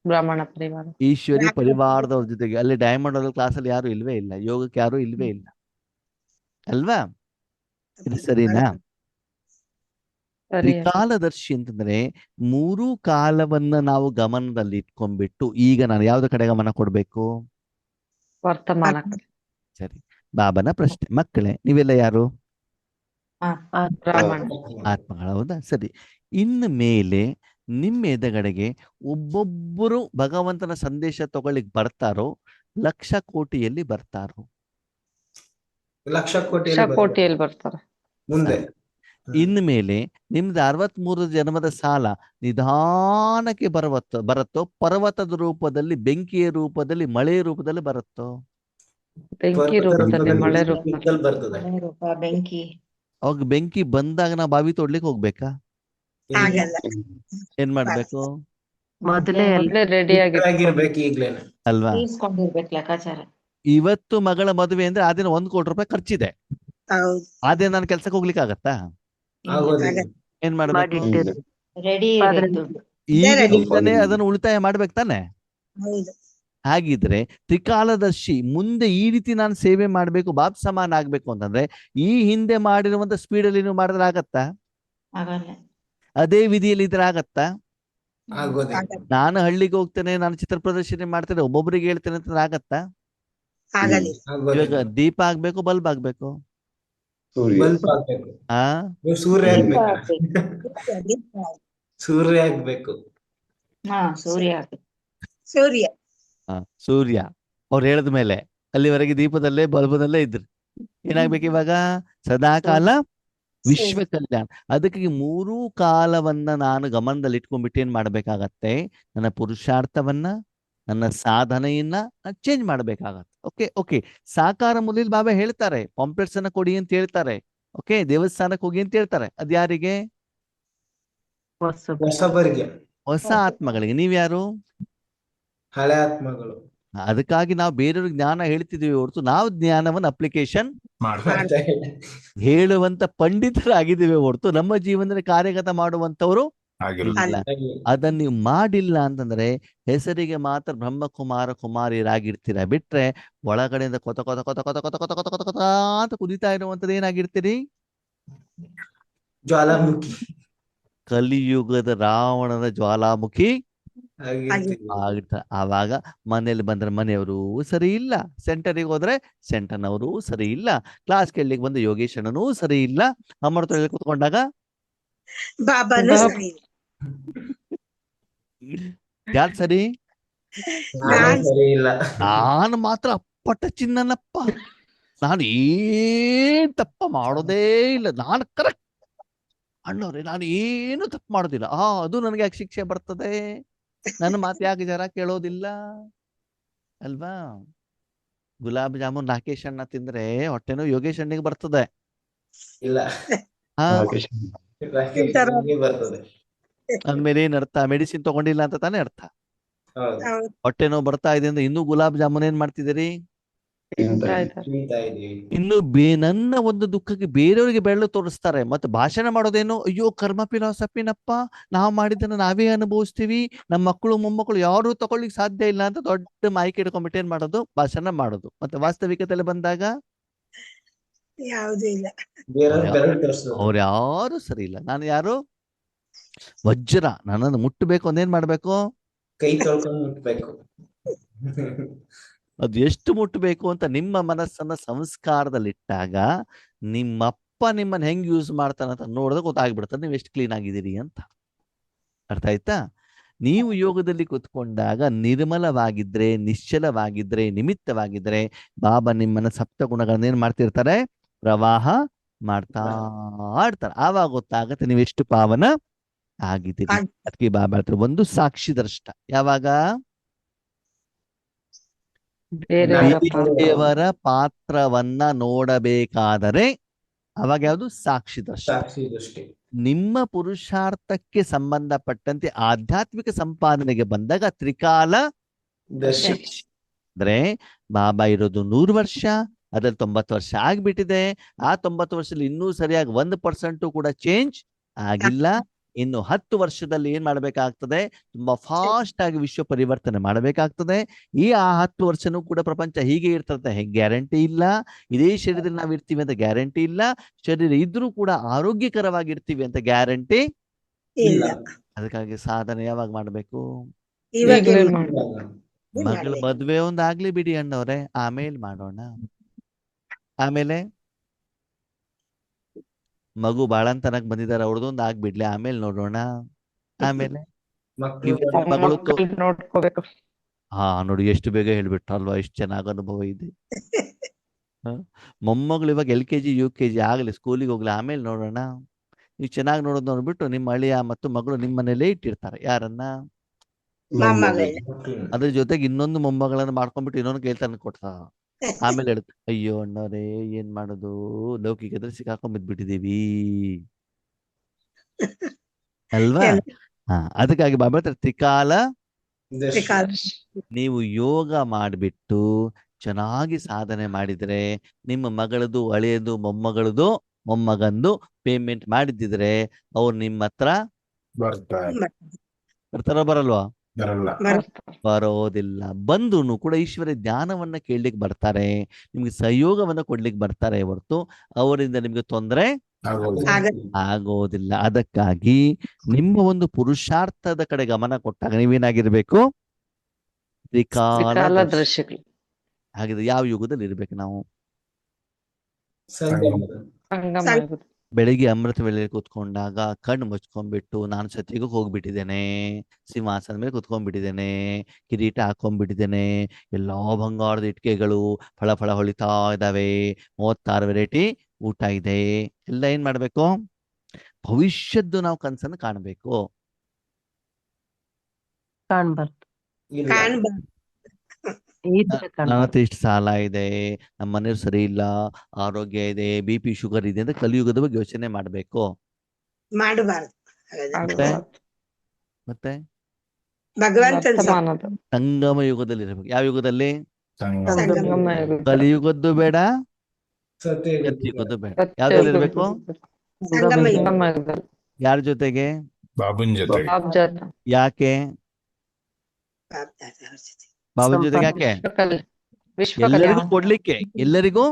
ಬ್ರಾಹ್ಮಣ ಪರಿವಾರ. ಈಶ್ವರಿ ಪರಿವಾರದವ್ರ ಜೊತೆಗೆ. ಅಲ್ಲಿ ಡೈಮಂಡ್ ಅವ್ರ ಕ್ಲಾಸ್ ಅಲ್ಲಿ ಯಾರು ಇಲ್ವೇ ಇಲ್ಲ, ಯೋಗಕ್ಕೆ ಯಾರು ಇಲ್ವೇ ಇಲ್ಲ ಅಲ್ವಾ? ಇದು ಸರಿನಾ? ಸರಿ. ತ್ರಿಕಾಲದರ್ಶಿ ಅಂತಂದ್ರೆ 3 ಕಾಲವನ್ನ ನಾವು ಗಮನದಲ್ಲಿ ಇಟ್ಕೊಂಡ್ಬಿಟ್ಟು ಈಗ ನಾನು ಯಾವ್ದು ಕಡೆ ಗಮನ ಕೊಡ್ಬೇಕು? ವರ್ತಮಾನ. ಸರಿ. ಬಾಬನ ಪ್ರಶ್ನೆ, ಮಕ್ಕಳೇ ನೀವೆಲ್ಲ ಯಾರು? ಬ್ರಾಹ್ಮಣ. ಆತ್ಮಗಳ. ಹೌದಾ? ಸರಿ. ಇನ್ನು ಮೇಲೆ ನಿಮ್ಮ ಎದುರುಗಡೆಗೆ ಒಬ್ಬೊಬ್ಬರು ಭಗವಂತನ ಸಂದೇಶ ತಗೊಳ್ಳಿಕ್ ಬರ್ತಾರೋ, ಲಕ್ಷ ಕೋಟಿಯಲ್ಲಿ ಬರ್ತಾರೋ? ಲಕ್ಷ ಕೋಟಿಯಲ್ಲಿ ಬರ್ತಾರೆ ಕೋಟಿಯಲ್ಲಿ ಬರ್ತಾರೆ. ಮುಂದೆ. ಇನ್ಮೇಲೆ ನಿಮ್ದು 63 ಜನ್ಮದ ಸಾಲ ನಿಧಾನಕ್ಕೆ ಬರುತ್ತೋ ಪರ್ವತದ ರೂಪದಲ್ಲಿ, ಬೆಂಕಿಯ ರೂಪದಲ್ಲಿ, ಮಳೆಯ ರೂಪದಲ್ಲಿ ಬರುತ್ತೋ? ಬೆಂಕಿ ರೂಪದಲ್ಲಿ, ಮಳೆ ರೂಪದಲ್ಲಿ. ಬರ್ತದೆ. ಮಳೆ ರೂಪ, ಬೆಂಕಿ. ಅವಾಗ ಬೆಂಕಿ ಬಂದಾಗ ನಾವು ಬಾವಿ ತೋಡ್ಲಿಕ್ಕೆ ಹೋಗ್ಬೇಕಾ? ಆಗಲ್ಲ. ಏನ್ ಮಾಡ್ಬೇಕು? ಮೊದಲೇ ಮೊದ್ಲೇ ರೆಡಿ ಆಗಿರ್ಬೇಕು ಈಗ್ಲೇನೆ. ಅಲ್ವಾ? ತೀರ್ಸ್ಕೊಂಡಿರ್ಬೇಕು ಲೆಕ್ಕಾಚಾರ. ಇವತ್ತು ಮಗಳ ಮದುವೆ ಅಂದ್ರೆ ಆ ದಿನ 1 ಕೋಟಿ ರೂಪಾಯಿ ಖರ್ಚಿದೆ. ಹೌದು. ಆ ದಿನ ನಾನು ಕೆಲ್ಸಕ್ಕೆ ಹೋಗ್ಲಿಕ್ಕೆ ಆಗತ್ತಾ? ಆಗೋದಿಲ್ಲ. ಏನ್ ಮಾಡ್ಬೇಕು? ಮಾಡಿಟ್ಟಿರು. ರೆಡಿ ಇರ್ಬೇಕು ದುಡ್ಡು. ಈಗಲಿಂದನೇ ಅದನ್ನು ಉಳಿತಾಯ ಮಾಡ್ಬೇಕು ತಾನೆ? ಹೌದು. ಹಾಗಿದ್ರೆ ತ್ರಿಕಾಲದರ್ಶಿ ಮುಂದೆ ಈ ರೀತಿ ನಾನು ಸೇವೆ ಮಾಡ್ಬೇಕು, ಬಾಬ್ ಸಮಾನ ಆಗ್ಬೇಕು ಅಂತಂದ್ರೆ ಈ ಹಿಂದೆ ಮಾಡಿರುವಂತ ಸ್ಪೀಡಲ್ಲಿ ನೀವು ಮಾಡಿದ್ರೆ ಆಗತ್ತಾ? ಆಗಲ್ಲ. ಅದೇ ಅದೇ ವಿಧಿಯಲ್ಲಿ ಇದ್ರೆ ಆಗತ್ತಾ? ಆಗೋದಿಲ್ಲ. ನಾನು ಹಳ್ಳಿಗೆ ಹೋಗ್ತೇನೆ, ನಾನು ಚಿತ್ರ ಪ್ರದರ್ಶನ ಮಾಡ್ತೇನೆ, ಒಬ್ಬೊಬ್ಬರಿಗೆ ಹೇಳ್ತೇನೆ ಅಂತಂದ್ರೆ ಆಗತ್ತಾ? ಆಗಲ್ಲ. ಇವಾಗ ದೀಪ ಆಗ್ಬೇಕು, ಬಲ್ಬ್ ಆಗ್ಬೇಕು? ಬಲ್ಪ್ ಆಗ್ಬೇಕು. ಆ ನೀವು ಸೂರ್ಯ ದೀಪ ಆಗ್ಬೇಕು. ಹಾಕ್ಬೇಕು. ಸೂರ್ಯ ಆಗ್ಬೇಕು. ಹಾ, ಸೂರ್ಯ ಹಾಕ್ಬೇಕು. ಸೂರ್ಯ. ಸೂರ್ಯ ಅವ್ರು ಹೇಳದ ಮೇಲೆ ಅಲ್ಲಿವರೆಗೆ ದೀಪದಲ್ಲೇ ಬಲ್ಬದಲ್ಲೇ ಇದ್ರಿ. ಏನಾಗ್ಬೇಕು ಇವಾಗ? ಸದಾಕಾಲ ವಿಶ್ವ ಕಲ್ಯಾಣ. ಅದಕ್ಕಾಗಿ 3 ಕಾಲವನ್ನ ನಾನು ಗಮನದಲ್ಲಿ ಇಟ್ಕೊಂಡ್ಬಿಟ್ಟು ಏನ್ ಮಾಡ್ಬೇಕಾಗತ್ತೆ? ನನ್ನ ಪುರುಷಾರ್ಥವನ್ನ, ನನ್ನ ಸಾಧನೆಯನ್ನ ಚೇಂಜ್ ಮಾಡ್ಬೇಕಾಗತ್ತೆ. Okay okay. ಸಾಕಾರ ಮುಲಿಲ್ ಬಾಬಾ ಹೇಳ್ತಾರೆ ಪಾಂಪ್ಲೆಟ್ಸ್ ಅನ್ನ ಕೊಡಿ ಅಂತ ಹೇಳ್ತಾರೆ. ಓಕೆ, ದೇವಸ್ಥಾನಕ್ಕೆ ಹೋಗಿ ಅಂತ ಹೇಳ್ತಾರೆ. ಅದ್ ಯಾರಿಗೆ? ಹೊಸಬರಿಗೆ, ಹೊಸ ಆತ್ಮಗಳಿಗೆ. ನೀವ್ಯಾರು? ಹಳೆ ಆತ್ಮಗಳು. ಅದಕ್ಕಾಗಿ ನಾವು ಬೇರೆಯವ್ರಿಗೆ ಜ್ಞಾನ ಹೇಳ್ತಿದೀವಿ ಹೊರತು ನಾವು ಜ್ಞಾನವನ್ನು ಅಪ್ಲಿಕೇಶನ್ ಮಾಡ್ತಾ ಇಲ್ಲ. ಹೇಳುವಂತ ಪಂಡಿತರಾಗಿದ್ದೀವಿ ಹೊರತು ನಮ್ಮ ಜೀವನದಲ್ಲಿ ಕಾರ್ಯಗತ ಮಾಡುವಂತವ್ರು ಆಗಿಲ್ಲ. ಇಲ್ಲ. ಅದನ್ನ ನೀವು ಮಾಡಿಲ್ಲ ಅಂತಂದ್ರೆ ಹೆಸರಿಗೆ ಮಾತ್ರ ಬ್ರಹ್ಮಕುಮಾರ ಕುಮಾರಿಯರಾಗಿರ್ತೀರ, ಬಿಟ್ರೆ ಒಳಗಡೆಯಿಂದ ಕೊತ ಕೊತ ಕೊತ ಕೊತ ಕೊತ ಕೊತ ಕೊತ ಕೊತ ಕೊತ ಅಂತ ಕುದಿತಾ ಇರುವಂತದ್ದು ಏನಾಗಿರ್ತೀರಿ? ಜ್ವಾಲಾಮುಖಿ ಕಲಿಯುಗದ ರಾವಣನ ಜ್ವಾಲಾಮುಖಿ ಆಗಿರ್ತೀವಿ. ಆಗಿರ್ತಾರೆ. ಆವಾಗ ಮನೇಲಿ ಬಂದ್ರೆ ಮನೆಯವರು ಸರಿ ಇಲ್ಲ, ಸೆಂಟರಿಗೆ ಹೋದ್ರೆ ಸೆಂಟರ್ನವರು ಸರಿ ಇಲ್ಲ, ಕ್ಲಾಸ್ ಕೇಳಲಿಕ್ಕೆ ಬಂದ ಯೋಗೇಶಣ್ಣನೂ ಸರಿ ಇಲ್ಲ, ಅಮೃತ ಕೂತ್ಕೊಂಡಾಗ ಬಾಬಾನು ಸರಿ ಇಲ್ಲ. ಯಾರು ಸರಿ? ನಾನು ಸರಿ ಇಲ್ಲ. ನಾನು ಮಾತ್ರ ಅಪ್ಪಟ ಚಿನ್ನನಪ್ಪ, ನಾನು ಏನ್ ತಪ್ಪ ಮಾಡೋದೇ ಇಲ್ಲ, ನಾನು ಕರೆಕ್ಟ್ ಅಣ್ಣವ್ರೆ, ನಾನು ಏನು ತಪ್ಪು ಮಾಡೋದಿಲ್ಲ. ಅದು ನನಗೆ ಯಾಕೆ ಶಿಕ್ಷೆ ಬರ್ತದೆ? ನನ್ನ ಮಾತು ಯಾಕೆ ಜರ ಕೇಳೋದಿಲ್ಲ ಅಲ್ವಾ? ಗುಲಾಬ್ ಜಾಮೂನ್ ರಾಕೇಶ್ ಅಣ್ಣ ತಿಂದ್ರೆ ಹೊಟ್ಟೆನೋ ಯೋಗೇಶ್ ಅಣ್ಣಿಗೆ ಬರ್ತದೆ. ಇಲ್ಲ, ಹಾ, ರಾಕೇಶ್ ಅಣ್ಣನಿಗೆ ಬರ್ತದೆ. ಅಂದ್ಮೇಲೆ ಏನ್ ಅರ್ಥ? ಮೆಡಿಸಿನ್ ತಗೊಂಡಿಲ್ಲ ಅಂತ ತಾನೇ ಅರ್ಥ. ಹೌದು, ಹೌದು. ಹೊಟ್ಟೆ ನೋವು ಬರ್ತಾ ಇದೆ ಅಂದ್ರೆ ಇನ್ನೂ ಗುಲಾಬ್ ಜಾಮೂನ್ ಏನ್ ಮಾಡ್ತಿದ್ದೀರಿ? ತಿಂತಾ ಇದೀವಿ. ಇನ್ನು ನನ್ನ ಒಂದು ದುಃಖಕ್ಕೆ ಬೇರೆಯವರಿಗೆ ಬೆರಳು ತೋರಿಸ್ತಾರೆ, ಮತ್ತೆ ಭಾಷಣ ಮಾಡೋದೇನು? ಅಯ್ಯೋ ಕರ್ಮ ಫಿಲಾಸಫಿನಪ್ಪ, ನಾವು ಮಾಡಿದ್ದನ್ನ ನಾವೇ ಅನುಭವಿಸ್ತೀವಿ, ನಮ್ಮ ಮಕ್ಕಳು ಮೊಮ್ಮಕ್ಕಳು ಯಾರು ತಗೊಳ್ಳಿಕ್ ಸಾಧ್ಯ ಇಲ್ಲ ಅಂತ ದೊಡ್ಡ ಮೈಕ್ ಇಟ್ಕೊಂಡ್ಬಿಟ್ಟು ಏನ್ ಮಾಡೋದು? ಭಾಷಣ ಮಾಡೋದು. ಮತ್ತೆ ವಾಸ್ತವಿಕತೆಯಲ್ಲಿ ಬಂದಾಗ ಯಾವ್ದು ಇಲ್ಲ. ಬೇರೆಯವ್ರ ಬೆರಳು ತೋರಿಸೋದು. ಅವ್ರು ಯಾರು ಸರಿ ಇಲ್ಲ. ನಾನು ಯಾರು? ವಜ್ರ. ನನ್ನನ್ನು ಮುಟ್ಟಬೇಕು ಅಂದೇನ್ ಮಾಡ್ಬೇಕು? ಕೈ ತೊಳ್ಕೊಂಡು ಮುಟ್ಬೇಕು. ಅದು ಎಷ್ಟು ಮುಟ್ಟಬೇಕು ಅಂತ ನಿಮ್ಮ ಮನಸ್ಸನ್ನ ಸಂಸ್ಕಾರದಲ್ಲಿಟ್ಟಾಗ ನಿಮ್ಮಪ್ಪ ನಿಮ್ಮನ್ನ ಹೆಂಗ್ ಯೂಸ್ ಮಾಡ್ತಾನಂತ ನೋಡಿದ್ರೆ ಗೊತ್ತಾಗ್ಬಿಡ್ತದೆ ನೀವು ಎಷ್ಟು ಕ್ಲೀನ್ ಆಗಿದ್ದೀರಿ ಅಂತ. ಅರ್ಥ ಆಯ್ತಾ? ನೀವು ಯೋಗದಲ್ಲಿ ಕುತ್ಕೊಂಡಾಗ ನಿರ್ಮಲವಾಗಿದ್ರೆ, ನಿಶ್ಚಲವಾಗಿದ್ರೆ, ನಿಮಿತ್ತವಾಗಿದ್ರೆ ಬಾಬಾ ನಿಮ್ಮನ್ನ ಸಪ್ತ ಗುಣಗಳನ್ನ ಏನ್ ಮಾಡ್ತಿರ್ತಾರೆ? ಪ್ರವಾಹ ಮಾಡ್ತಾ ಇರ್ತಾರೆ. ಆವಾಗ ಗೊತ್ತಾಗತ್ತೆ ನೀವು ಎಷ್ಟು ಪಾವನ ಆಗಿದ್ದೀರಿ. ಅದಕ್ಕೆ ಬಾಬಾ ಹೇಳ್ತಾರೆ ಒಂದು ಸಾಕ್ಷಿ ದೃಷ್ಟ. ಯಾವಾಗ? ಬೇರೆಯವರ ಪಾತ್ರವನ್ನ ನೋಡಬೇಕಾದರೆ ಅವಾಗ ಯಾವುದು? ಸಾಕ್ಷಿ ದೃಷ್ಟ. ಸಾಕ್ಷಿ ದೃಷ್ಟಿ. ನಿಮ್ಮ ಪುರುಷಾರ್ಥಕ್ಕೆ ಸಂಬಂಧಪಟ್ಟಂತೆ ಆಧ್ಯಾತ್ಮಿಕ ಸಂಪಾದನೆಗೆ ಬಂದಾಗ ತ್ರಿಕಾಲ ದರ್ಶಿ. ಅಂದ್ರೆ ಬಾಬಾ ಇರೋದು 100 ವರ್ಷ, ಅದ್ರಲ್ಲಿ 90 ವರ್ಷ ಆಗ್ಬಿಟ್ಟಿದೆ. ಆ 90 ವರ್ಷದಲ್ಲಿ ಇನ್ನೂ ಸರಿಯಾಗಿ 1% ಕೂಡ ಚೇಂಜ್ ಆಗಿಲ್ಲ. ಇನ್ನು 10 ವರ್ಷದಲ್ಲಿ ಏನ್ ಮಾಡ್ಬೇಕಾಗ್ತದೆ? ತುಂಬಾ ಫಾಸ್ಟ್ ಆಗಿ ವಿಶ್ವ ಪರಿವರ್ತನೆ ಮಾಡಬೇಕಾಗ್ತದೆ. ಈ 10 ವರ್ಷನೂ ಕೂಡ ಪ್ರಪಂಚ ಹೀಗೆ ಇರ್ತದೆ ಗ್ಯಾರಂಟಿ ಇಲ್ಲ. ಇದೇ ಶರೀರದಲ್ಲಿ ನಾವು ಇರ್ತೀವಿ ಅಂತ ಗ್ಯಾರಂಟಿ ಇಲ್ಲ. ಶರೀರ ಇದ್ರೂ ಕೂಡ ಆರೋಗ್ಯಕರವಾಗಿರ್ತೀವಿ ಅಂತ ಗ್ಯಾರಂಟಿ ಇಲ್ಲ. ಅದಕ್ಕಾಗಿ ಸಾಧನೆ ಯಾವಾಗ ಮಾಡ್ಬೇಕು? ಈಗಲೇ ಮಗಳ ಮದ್ವೆ ಆಗ್ಲಿ ಬಿಡಿ ಅಣ್ಣವ್ರೆ, ಆಮೇಲೆ ಮಾಡೋಣ. ಆಮೇಲೆ ಮಗು ಬಾಳಂತನಕ್ ಬಂದಿದ್ದಾರೆ, ಅವ್ರದೊಂದು ಆಗ್ಬಿಡ್ಲಿ, ಆಮೇಲೆ ನೋಡೋಣ. ಆಮೇಲೆ ಮಗಳು ನೋಡ್ಕೋಬೇಕು. ನೋಡಿ ಎಷ್ಟು ಬೇಗ ಹೇಳ್ಬಿಟ್ರಲ್ವಾ, ಎಷ್ಟು ಚೆನ್ನಾಗಿ ಅನುಭವ ಇದೆ. ಮೊಮ್ಮಗಳು ಇವಾಗ LKG UKG ಆಗಲಿ, ಸ್ಕೂಲಿಗೆ ಹೋಗ್ಲಿ, ಆಮೇಲೆ ನೋಡೋಣ. ನೀವು ಚೆನ್ನಾಗಿ ನೋಡೋದು ನೋಡ್ಬಿಟ್ಟು ನಿಮ್ಮ ಅಳಿಯ ಮತ್ತು ಮಗಳು ನಿಮ್ಮ ಮನೇಲೇ ಇಟ್ಟಿರ್ತಾರೆ. ಯಾರನ್ನ? ಮೊಮ್ಮಗಳನ್ನ. ಮಕ್ಳನ್ನ. ಅದ್ರ ಜೊತೆಗೆ ಇನ್ನೊಂದು ಮೊಮ್ಮಗಳನ್ನ ಮಾಡ್ಕೊಂಡ್ಬಿಟ್ಟು ಇನ್ನೊಂದು ಕೇಳ್ತಾನೆ ಕೊಡ್ತಾ. ಆಮೇಲೆ ಹೇಳುತ್ತೆ, ಅಯ್ಯೋ ಅಣ್ಣವ್ರೇ ಏನ್ ಮಾಡೋದು, ಲೌಕಿಕದಲ್ಲಿ ಸಿಕ್ಕಾಕೊಂಡ್ ಬಿದ್ಬಿಟ್ಟಿದೀವಿ ಅಲ್ವಾ? ಅದಕ್ಕಾಗಿ ಬಾಬಾ ಹತ್ರ ತ್ರಿಕಾಲ ದರ್ಶನ. ನೀವು ಯೋಗ ಮಾಡಿಬಿಟ್ಟು ಚೆನ್ನಾಗಿ ಸಾಧನೆ ಮಾಡಿದ್ರೆ ನಿಮ್ಮ ಮಗಳದು, ಹಳೆಯದು, ಮೊಮ್ಮಗಳದು, ಮೊಮ್ಮಗಂದು ಪೇಮೆಂಟ್ ಮಾಡಿದ್ದಿದ್ರೆ ಅವ್ರು ನಿಮ್ಮ ಹತ್ರ ಬರ್ತಾರೆ. ಬರ್ತಾರೋ ಬರಲ್ವಾ? ಬರಲ್ಲ. ಬರೋದಿಲ್ಲ. ಬಂದೂನು ಕೂಡ ಈಶ್ವರ ಜ್ಞಾನವನ್ನ ಕೇಳಲಿಕ್ಕೆ ಬರ್ತಾರೆ, ನಿಮ್ಗೆ ಸಹಯೋಗವನ್ನ ಕೊಡ್ಲಿಕ್ಕೆ ಬರ್ತಾರೆ ಹೊರತು ಅವರಿಂದ ನಿಮ್ಗೆ ತೊಂದರೆ ಆಗೋದಿಲ್ಲ. ಅದಕ್ಕಾಗಿ ನಿಮ್ಮ ಒಂದು ಪುರುಷಾರ್ಥದ ಕಡೆ ಗಮನ ಕೊಟ್ಟಾಗ ನೀವೇನಾಗಿರ್ಬೇಕು? ತ್ರಿಕಾಲ ದರ್ಶಿಗಳು. ಹಾಗಿದ್ರೆ ಯಾವ ಯುಗದಲ್ಲಿ ಇರ್ಬೇಕು ನಾವು? ಸಂಗಮ. ಸಂಗಮ. ಬೆಳಿಗ್ಗೆ ಅಮೃತ ವೇಳೆಯಲ್ಲಿ ಕೂತ್ಕೊಂಡಾಗ ಕಣ್ಣು ಮುಚ್ಕೊಂಡ್ಬಿಟ್ಟು ನಾನು ಸತ್ಯಕ್ಕೆ ಹೋಗ್ಬಿಟ್ಟಿದ್ದೇನೆ, ಸಿಂಹಾಸನ ಮೇಲೆ ಕೂತ್ಕೊಂಡ್ಬಿಟ್ಟಿದ್ದೇನೆ, ಕಿರೀಟ ಹಾಕೊಂಡ್ಬಿಟ್ಟಿದ್ದೇನೆ, ಎಲ್ಲಾ ಬಂಗಾರದ ಇಟ್ಕೆಗಳು ಫಳ ಫಳ ಹೊಳಿತಾ ಇದ್ದಾವೆ, 36 ವೆರೈಟಿ ಊಟ ಇದೆ, ಎಲ್ಲ ಏನ್ ಮಾಡ್ಬೇಕು? ಭವಿಷ್ಯದ್ದು ನಾವು ಕನಸನ್ನು ಕಾಣಬೇಕು. ಕಾಣ್ಬಾರ್ದು. ಇಲ್ಲ. ಕಾಣ್ಬಾರ್ದು. ಇದ್ರೆ ನನ್ನ ಕಾಣ್ಬಾರ್ದು. ಹತ್ರ ಇಷ್ಟು ಸಾಲ ಇದೆ, ನಮ್ಮ ಮನೆಯವ್ರು ಸರಿ ಇಲ್ಲ, ಆರೋಗ್ಯ ಇದೆ, BP ಶುಗರ್ ಇದೆ ಅಂತ ಕಲಿಯುಗದ ಬಗ್ಗೆ ಯೋಚನೆ ಮಾಡ್ಬೇಕು. ಮಾಡಬಾರ್ದು. ಮತ್ತೆ ಭಗವಂತನ ವರ್ತಮಾನದ ಸಂಗಮ ಯುಗದಲ್ಲಿ ಇರಬೇಕು. ಯಾವ ಯುಗದಲ್ಲಿ? ಸಂಗಮ ಯುಗ. ಕಲಿಯುಗದ್ದು ಬೇಡ, ಸತ್ಯಯುಗ. ಸತ್ಯಯುಗದ್ದು ಬೇಡ. ಯಾವ್ದ್ರಲ್ಲಿ ಇರ್ಬೇಕು? ಸಂಗಮ ಯುಗ. ಸಂಗಮ ಯುಗದಲ್ಲಿ. ಯಾರ ಜೊತೆಗೆ? ಬಾಬುನ್ ಜೊತೆಗೆ. ಅಬ್ಜಾತ. ಯಾಕೆ ಅವ್ರ ಜೊತೆ. ಬಾಬನ ಜೊತೆಗೆ ಯಾಕೆ? ವಿಶ್ವ ಎಲ್ಲರಿಗೂ ಕಲ್ಯಾಣ. ಕೊಡ್ಲಿಕ್ಕೆ, ಎಲ್ಲರಿಗೂ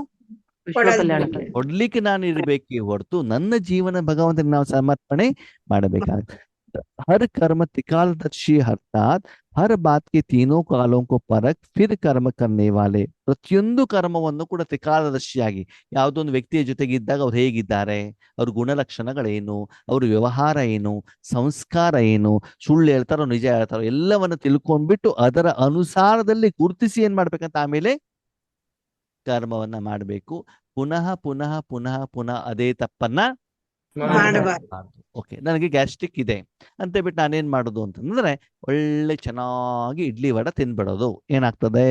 ವಿಶ್ವ ಕಲ್ಯಾಣ. ಕೊಡ್ಲಿಕ್ಕೆ ನಾನು ಇರ್ಬೇಕೆ ಹೊರತು ನನ್ನ ಜೀವನ ಭಗವಂತನಿಗೆ ನಾವು ಸಮರ್ಪಣೆ ಮಾಡಬೇಕಾಗುತ್ತೆ. हर कर्म त्रिकालदर्शी अर्थात हर बात के तीनों कालों को परख फिर कर्म करने वाले. ಪ್ರತಿಯೊಂದು ಕರ್ಮವನ್ನು ಕೂಡ ತ್ರಿಕಾಲದರ್ಶಿಯಾಗಿ, ಯಾವುದೋ ಒಂದು ವ್ಯಕ್ತಿಯ ಜೊತೆಗೆ ಇದ್ದಾಗ ಅವ್ರು ಹೇಗಿದ್ದಾರೆ, ಅವ್ರ ಗುಣಲಕ್ಷಣಗಳೇನು, ಅವ್ರ ವ್ಯವಹಾರ ಏನು, ಸಂಸ್ಕಾರ ಏನು, ಸುಳ್ಳು ಹೇಳ್ತಾರೋ ನಿಜ ಹೇಳ್ತಾರೋ ಎಲ್ಲವನ್ನು ತಿಳ್ಕೊಂಡ್ಬಿಟ್ಟು ಅದರ ಅನುಸಾರದಲ್ಲಿ ಗುರುತಿಸಿ ಏನ್ ಮಾಡ್ಬೇಕಂತ ಆಮೇಲೆ ಕರ್ಮವನ್ನ ಮಾಡಬೇಕು. ಪುನಃ ಪುನಃ ಪುನಃ ಪುನಃ ಅದೇ ತಪ್ಪನ್ನ ಮಾಡಬಾರ್ದು. ಓಕೆ, ನನಗೆ ಗ್ಯಾಸ್ಟ್ರಿಕ್ ಇದೆ ಅಂತ ಬಿಟ್ಟು ನಾನೇನ್ ಮಾಡೋದು ಅಂತಂದ್ರೆ ಒಳ್ಳೆ ಚೆನ್ನಾಗಿ ಇಡ್ಲಿ ವಡ ತಿನ್ಬಿಡೋದು. ಏನಾಗ್ತದೆ?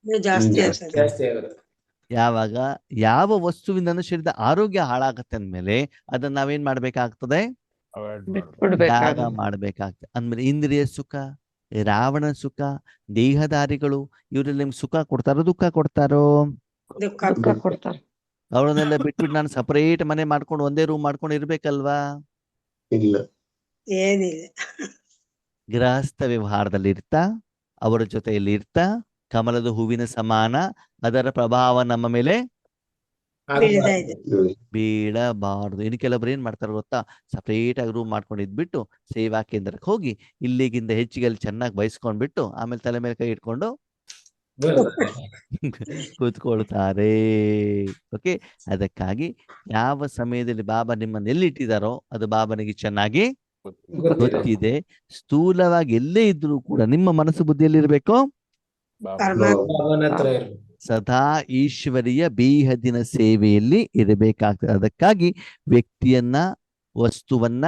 ಇನ್ನೂ ಜಾಸ್ತಿ ಆಗ್ತದೆ. ಜಾಸ್ತಿ ಆಗುತ್ತೆ. ಯಾವಾಗ ಯಾವ ವಸ್ತುವಿನ ಶರೀರದ ಆರೋಗ್ಯ ಹಾಳಾಗತ್ತೆ ಅಂದ್ಮೇಲೆ ಅದನ್ನ ನಾವೇನ್ ಮಾಡ್ಬೇಕಾಗ್ತದೆ? ಅವಾಯ್ಡ್ ತ್ಯಾಗ ಬಿಟ್ಬಿಡ್ಬೇಕಾಗುತ್ತೆ. ಮಾಡ್ಬೇಕಾಗ್ತದೆ. ಅಂದ್ಮೇಲೆ ಇಂದ್ರಿಯ ಸುಖ, ರಾವಣ ಸುಖ, ದೇಹದಾರಿಗಳು ಇವರೆಲ್ಲ ನಿಮ್ಗೆ ಸುಖ ಕೊಡ್ತಾರೋ ದುಃಖ ಕೊಡ್ತಾರೋ? ದುಃಖ ದುಃಖ ಕೊಡ್ತಾರೆ. ಅವಳನ್ನೆಲ್ಲ ಬಿಟ್ಬಿಟ್ಟು ನಾನು ಸಪರೇಟ್ ಮನೆ ಮಾಡ್ಕೊಂಡು ಒಂದೇ ರೂಮ್ ಮಾಡ್ಕೊಂಡು ಇರ್ಬೇಕಲ್ವಾ? ಇಲ್ಲ. ಏನಿಲ್ಲ. ಗೃಹಸ್ಥ ವ್ಯವಹಾರದಲ್ಲಿ ಇರ್ತಾ, ಅವರ ಜೊತೆಯಲ್ಲಿ ಇರ್ತಾ, ಕಮಲದ ಹೂವಿನ ಸಮಾನ ಅದರ ಪ್ರಭಾವ ನಮ್ಮ ಮೇಲೆ ಬೀಳ್ತಾ ಇದೆ. ಬೀಳಬಾರದು. ಇನ್ನು ಕೆಲವರು ಏನ್ ಮಾಡ್ತಾರೆ ಗೊತ್ತಾ? ಸಪರೇಟ್ ಆಗಿ ರೂಮ್ ಮಾಡ್ಕೊಂಡು ಇದ್ಬಿಟ್ಟು ಸೇವಾ ಕೇಂದ್ರಕ್ಕೆ ಹೋಗಿ ಇಲ್ಲಿಗಿಂತ ಹೆಚ್ಚಿಗೆ ಅಲ್ಲಿ ಚೆನ್ನಾಗಿ ಬಯಸ್ಕೊಂಡ್ಬಿಟ್ಟು ಆಮೇಲೆ ತಲೆ ಮೇಲೆ ಕೈ ಇಟ್ಕೊಂಡು ಕೂತ್ಕೊಳ್ತಾರೆ. ಓಕೆ, ಅದಕ್ಕಾಗಿ ಯಾವ ಸಮಯದಲ್ಲಿ ಬಾಬಾ ನಿಮ್ಮನ್ನು ಎಲ್ಲಿಟ್ಟಿದಾರೋ ಅದು ಬಾಬನಿಗೆ ಚೆನ್ನಾಗಿ ಗೊತ್ತಿದೆ. ಸ್ಥೂಲವಾಗಿ ಎಲ್ಲೇ ಇದ್ರೂ ಕೂಡ ನಿಮ್ಮ ಮನಸ್ಸು ಬುದ್ಧಿಯಲ್ಲಿ ಇರ್ಬೇಕು, ಬಾಬನ ಹತ್ರ ಇರ್ಬೇಕು. ಸದಾ ಈಶ್ವರಿಯ ಬೇಹದ್ದಿನ ಸೇವೆಯಲ್ಲಿ ಇರಬೇಕಾಗ್ತದೆ. ಅದಕ್ಕಾಗಿ ವ್ಯಕ್ತಿಯನ್ನ, ವಸ್ತುವನ್ನ,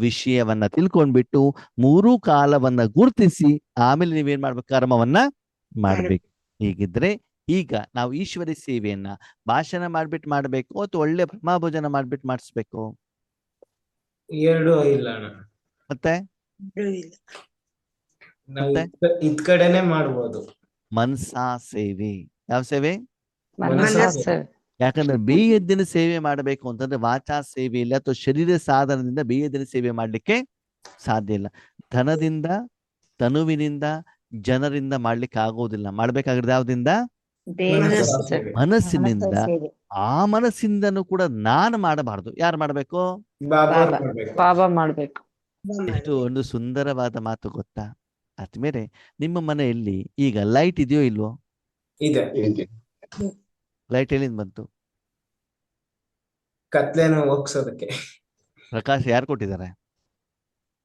ವಿಷಯವನ್ನ ತಿಳ್ಕೊಂಡ್ಬಿಟ್ಟು 3 ಕಾಲವನ್ನ ಗುರುತಿಸಿ ಆಮೇಲೆ ನೀವೇನ್ ಮಾಡ್ಬೇಕು? ಕರ್ಮವನ್ನ ಮಾಡ್ಬೇಕು. ಹೀಗಿದ್ರೆ ಈಗ ನಾವು ಈಶ್ವರಿ ಸೇವೆಯನ್ನ ಭಾಷಣ ಮಾಡ್ಬಿಟ್ಟು ಮಾಡ್ಬೇಕು ಅಥವಾ ಒಳ್ಳೆ ಬ್ರಹ್ಮಭೋಜನ ಮಾಡ್ಬಿಟ್ಟು ಮಾಡಿಸ್ಬೇಕು? ಎರಡೂ ಇಲ್ಲ ಅಣ್ಣ. ಮತ್ತೆ ಇಲ್ಲ. ನಾವು ಇದ್ ಕಡೆನೆ ಮಾಡ್ಬೋದು. ಮನ್ಸಾ ಸೇವೆ. ಯಾವ ಸೇವೆ? ಮನಸ್ಸು. ಯಾಕಂದ್ರೆ ಬೇಯದ್ದಿನ ಸೇವೆ ಮಾಡಬೇಕು ಅಂತಂದ್ರೆ ವಾಚಾ ಸೇವೆ ಇಲ್ಲ ಅಥವಾ ಶರೀರ ಸಾಧನದಿಂದ ಬೇಯದ್ದಿನ ಸೇವೆ ಮಾಡ್ಲಿಕ್ಕೆ ಸಾಧ್ಯ ಇಲ್ಲ. ಧನದಿಂದ, ತನುವಿನಿಂದ, ಜನರಿಂದ ಮಾಡ್ಲಿಕ್ಕೆ ಆಗೋದಿಲ್ಲ. ಮಾಡ್ಬೇಕಾಗಿರೋದು ಯಾವ್ದಿಂದ? ಮನಸ್ಸು. ಮನಸ್ಸಿನಿಂದ. ಆ ಮನಸ್ಸಿಂದನೂ ಕೂಡ ನಾನು ಮಾಡಬಾರ್ದು. ಯಾರು ಮಾಡ್ಬೇಕು? ಬಾಬಾ ಬಾಬಾ. ಮಾಡ್ಬೇಕು. ಬಾಬಾ ಮಾಡ್ಬೇಕು. ಎಷ್ಟು ಒಂದು ಸುಂದರವಾದ ಮಾತು ಗೊತ್ತಾ? ಆದ್ಮೇಲೆ ನಿಮ್ಮ ಮನೆಯಲ್ಲಿ ಈಗ ಲೈಟ್ ಇದೆಯೋ ಇಲ್ವೋ? ಇದೆ. ಲೈಟ್ ಎಲ್ಲಿಂದ ಬಂತು? ಕತ್ಲೆನ ಹೋಗ್ಸೋದಕ್ಕೆ. ಪ್ರಕಾಶ ಯಾರು ಕೊಟ್ಟಿದ್ದಾರೆ?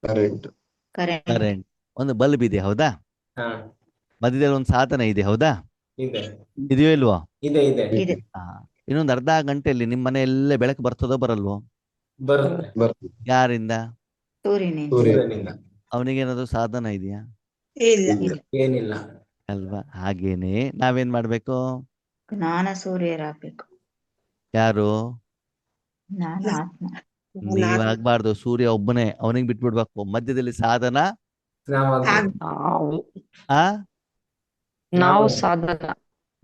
ಕರೆಕ್ಟ್. ಕರೆಕ್ಟ್. ಕರೆಂಟ್. ಒಂದು ಬಲ್ಬ್ ಇದೆ, ಹೌದಾ? ಹಾ. ಮಧ್ಯದಲ್ಲಿ ಒಂದು ಸಾಧನ ಇದೆ, ಹೌದಾ? ಇದೆ ಇದೆಯೋ ಇಲ್ವೋ? ಇದೆ ಇದೆ ಇದೆ. ಹಾ. ಇನ್ನೊಂದು ಅರ್ಧ ಗಂಟೆಯಲ್ಲಿ ನಿಮ್ಮ ಮನೆಯಲ್ಲೇ ಬೆಳಕು ಬರ್ತದೋ ಬರಲ್ವೋ? ಬರುತ್ತೆ ಬರ್ತದೆ. ಯಾರಿಂದ? ಸೂರ್ಯನಿಂದ. ಸೂರ್ಯನಿಂದ. ಅವನಿಗೇನಾದ್ರು ಸಾಧನ ಇದೆಯಾ? ಇಲ್ಲ ಇಲ್ಲ. ಏನಿಲ್ಲ. ಅಲ್ವಾ? ಹಾಗೇನೆ ನಾವೇನ್ ಮಾಡ್ಬೇಕು? ಜ್ಞಾನ ಸೂರ್ಯರಾಗ್ಬೇಕು. ಯಾರು? ನಾನು ಆತ್ಮ. ನೀವಾಗ್ಬಾರ್ದು. ಸೂರ್ಯ ಒಬ್ಬನೇ, ಅವನಿಗೆ ಬಿಟ್ಬಿಡ್ಬೇಕು. ಮಧ್ಯದಲ್ಲಿ ಸಾಧನ ನಾವಾಗ್ಬೇಕು. ನಾವು ಆ ನಾವು ಸಾಧನ.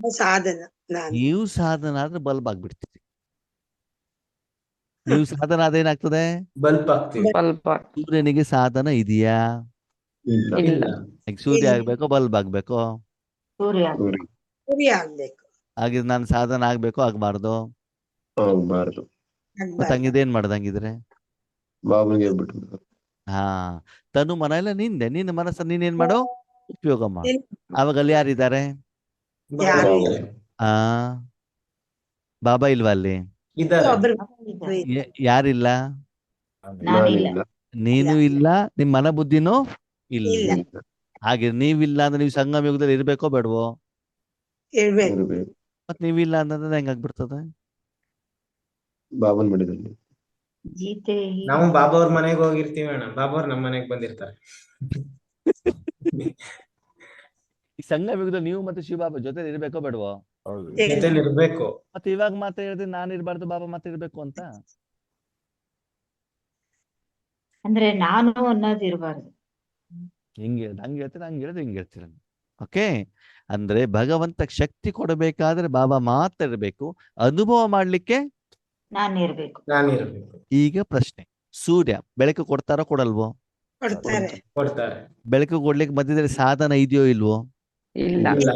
ಸಾಧನ ನಾನು ನೀವು ಸಾಧನ ಆದ್ರೆ ಬಲ್ಬ್ ಆಗ್ಬಿಡ್ತೀರಿ. ನೀವು ಸಾಧನ ಅದೇನಾಗ್ತದೆ? ಬಲ್ಪ್ ಆಗ್ತೀವಿ. ಸ್ವಲ್ಪ ಸೂರ್ಯನಿಗೆ ಸಾಧನ ಇದೆಯಾ? ಇಲ್ಲ. ಇಲ್ಲ. ಇಲ್ಲ. ಈಗ ಸೂರ್ಯ ಇಲ್ಲ. ಆಗ್ಬೇಕೋ ಬಲ್ಬ್ ಆಗ್ಬೇಕು? ಸೂರ್ಯ. ಸೂರ್ಯ ಸೂರ್ಯ ಆಗ್ಬೇಕು. ಹಾಗಿದ್ರೆ ನಾನು ಸಾಧನ ಆಗ್ಬೇಕು ಆಗ್ಬಾರ್ದು? ಆಗ್ಬಾರ್ದು. ಮತ್ತೆ ಆಗ್ಬಾರ್ದು. ಹಂಗಿದೇನ್ ಮಾಡ್ದಂಗಿದ್ರೆ? ಬಾಬುಗೆ ಹೇಳ್ಬಿಟ್ಟು ಹಾ, ತನು ಮನ ಎಲ್ಲ ನಿಂದೆ. ನಿನ್ನ ಮನಸ್ಸನ್ನು ನೀನೇನ್ ಮಾಡು? ಉಪಯೋಗ ಮಾಡು. ಏನ್- ಅವಾಗ ಅಲ್ಲಿ ಯಾರಿದ್ದಾರೆ? ಯಾರು ಬಾಬು. ಇಲ್ಲ. ಆ ಬಾಬಾ ಇಲ್ವಾ ಅಲ್ಲಿ? ಇದ್ದಾರೆ. ಒಬ್ರು ಯಾರಿಲ್ಲ? ನಾನಿಲ್ಲ. ನಾನಿಲ್ಲ. ನೀನು ಇಲ್ಲ, ನಿಮ್ ಮನ ಬುದ್ಧಿನೂ ಇಲ್ಲ. ಇಲ್ಲ. ಹಾಗೆ ನೀವಿಲ್ಲ ಅಂದ್ರೆ ನೀವು ಸಂಗಮ ಯುಗದಲ್ಲಿ ಇರ್ಬೇಕೋ ಬೇಡವೋ? ಇರ್ಬೇಕು. ಇರ್ಬೇಕು. ಮತ್ ನೀವಿಲ್ಲ ಅಂತಂದ್ರೆ ಹೆಂಗಾಗ್ಬಿಡ್ತದೆ? ಬಾಬನ್ ಮಡಿದಲ್ಲಿ. ಗೀತೆ ನಾವು ಬಾಬಾ ಅವ್ರ ಮನೆಗೆ ಹೋಗಿರ್ತೀವಿ ಅಣ್ಣ, ಬಾಬಾ ಅವ್ರು ನಮ್ಮ ಮನೆಗೆ ಬಂದಿರ್ತಾರೆ. ಈ ಸಂಗಮ ಯುಗದಲ್ಲಿ ನೀವು ಮತ್ತೆ ಶಿವಬಾಬಾ ಜೊತೆ ಇರ್ಬೇಕೋ ಬೇಡವೋ? ಹೌದು. ಜೊತೆಲಿ ಇರ್ಬೇಕು. ಮತ್ತೆ ಇವಾಗ ಮಾತ್ರ ಹೇಳಿದ್ರೆ ನಾನು ಇರ್ಬಾರ್ದು, ಬಾಬಾ ಮಾತ್ರ ಇರ್ಬೇಕು ಅಂತ. ಅಂದ್ರೆ ನಾನು ಅನ್ನೋದು ಇರಬಾರ್ದು. ಹಿಂಗೆ ಹಂಗೆ ಹೇಳ್ತೀರ, ಹಂಗೆ ಹೇಳಿದ್ರೆ ಹಿಂಗೆ ಹೇಳ್ತೀರ. ಓಕೆ. ಅಂದ್ರೆ ಭಗವಂತ ಶಕ್ತಿ ಕೊಡಬೇಕಾದ್ರೆ ಬಾಬಾ ಮಾತ್ರ ಇರಬೇಕು. ಅನುಭವ ಮಾಡ್ಲಿಕ್ಕೆ ನಾನು ಇರ್ಬೇಕು. ನಾನಿರ್ಬೇಕು. ಈಗ ಪ್ರಶ್ನೆ, ಸೂರ್ಯ ಬೆಳಕು ಕೊಡ್ತಾರೋ ಕೊಡಲ್ವೋ? ಕೊಡ್ತಾರೆ. ಕೊಡ್ತಾರೆ. ಬೆಳಕು ಕೊಡ್ಲಿಕ್ಕೆ ಮಧ್ಯದಲ್ಲಿ ಸಾಧನ ಇದೆಯೋ ಇಲ್ವೋ? ಇಲ್ಲ. ಇಲ್ಲ.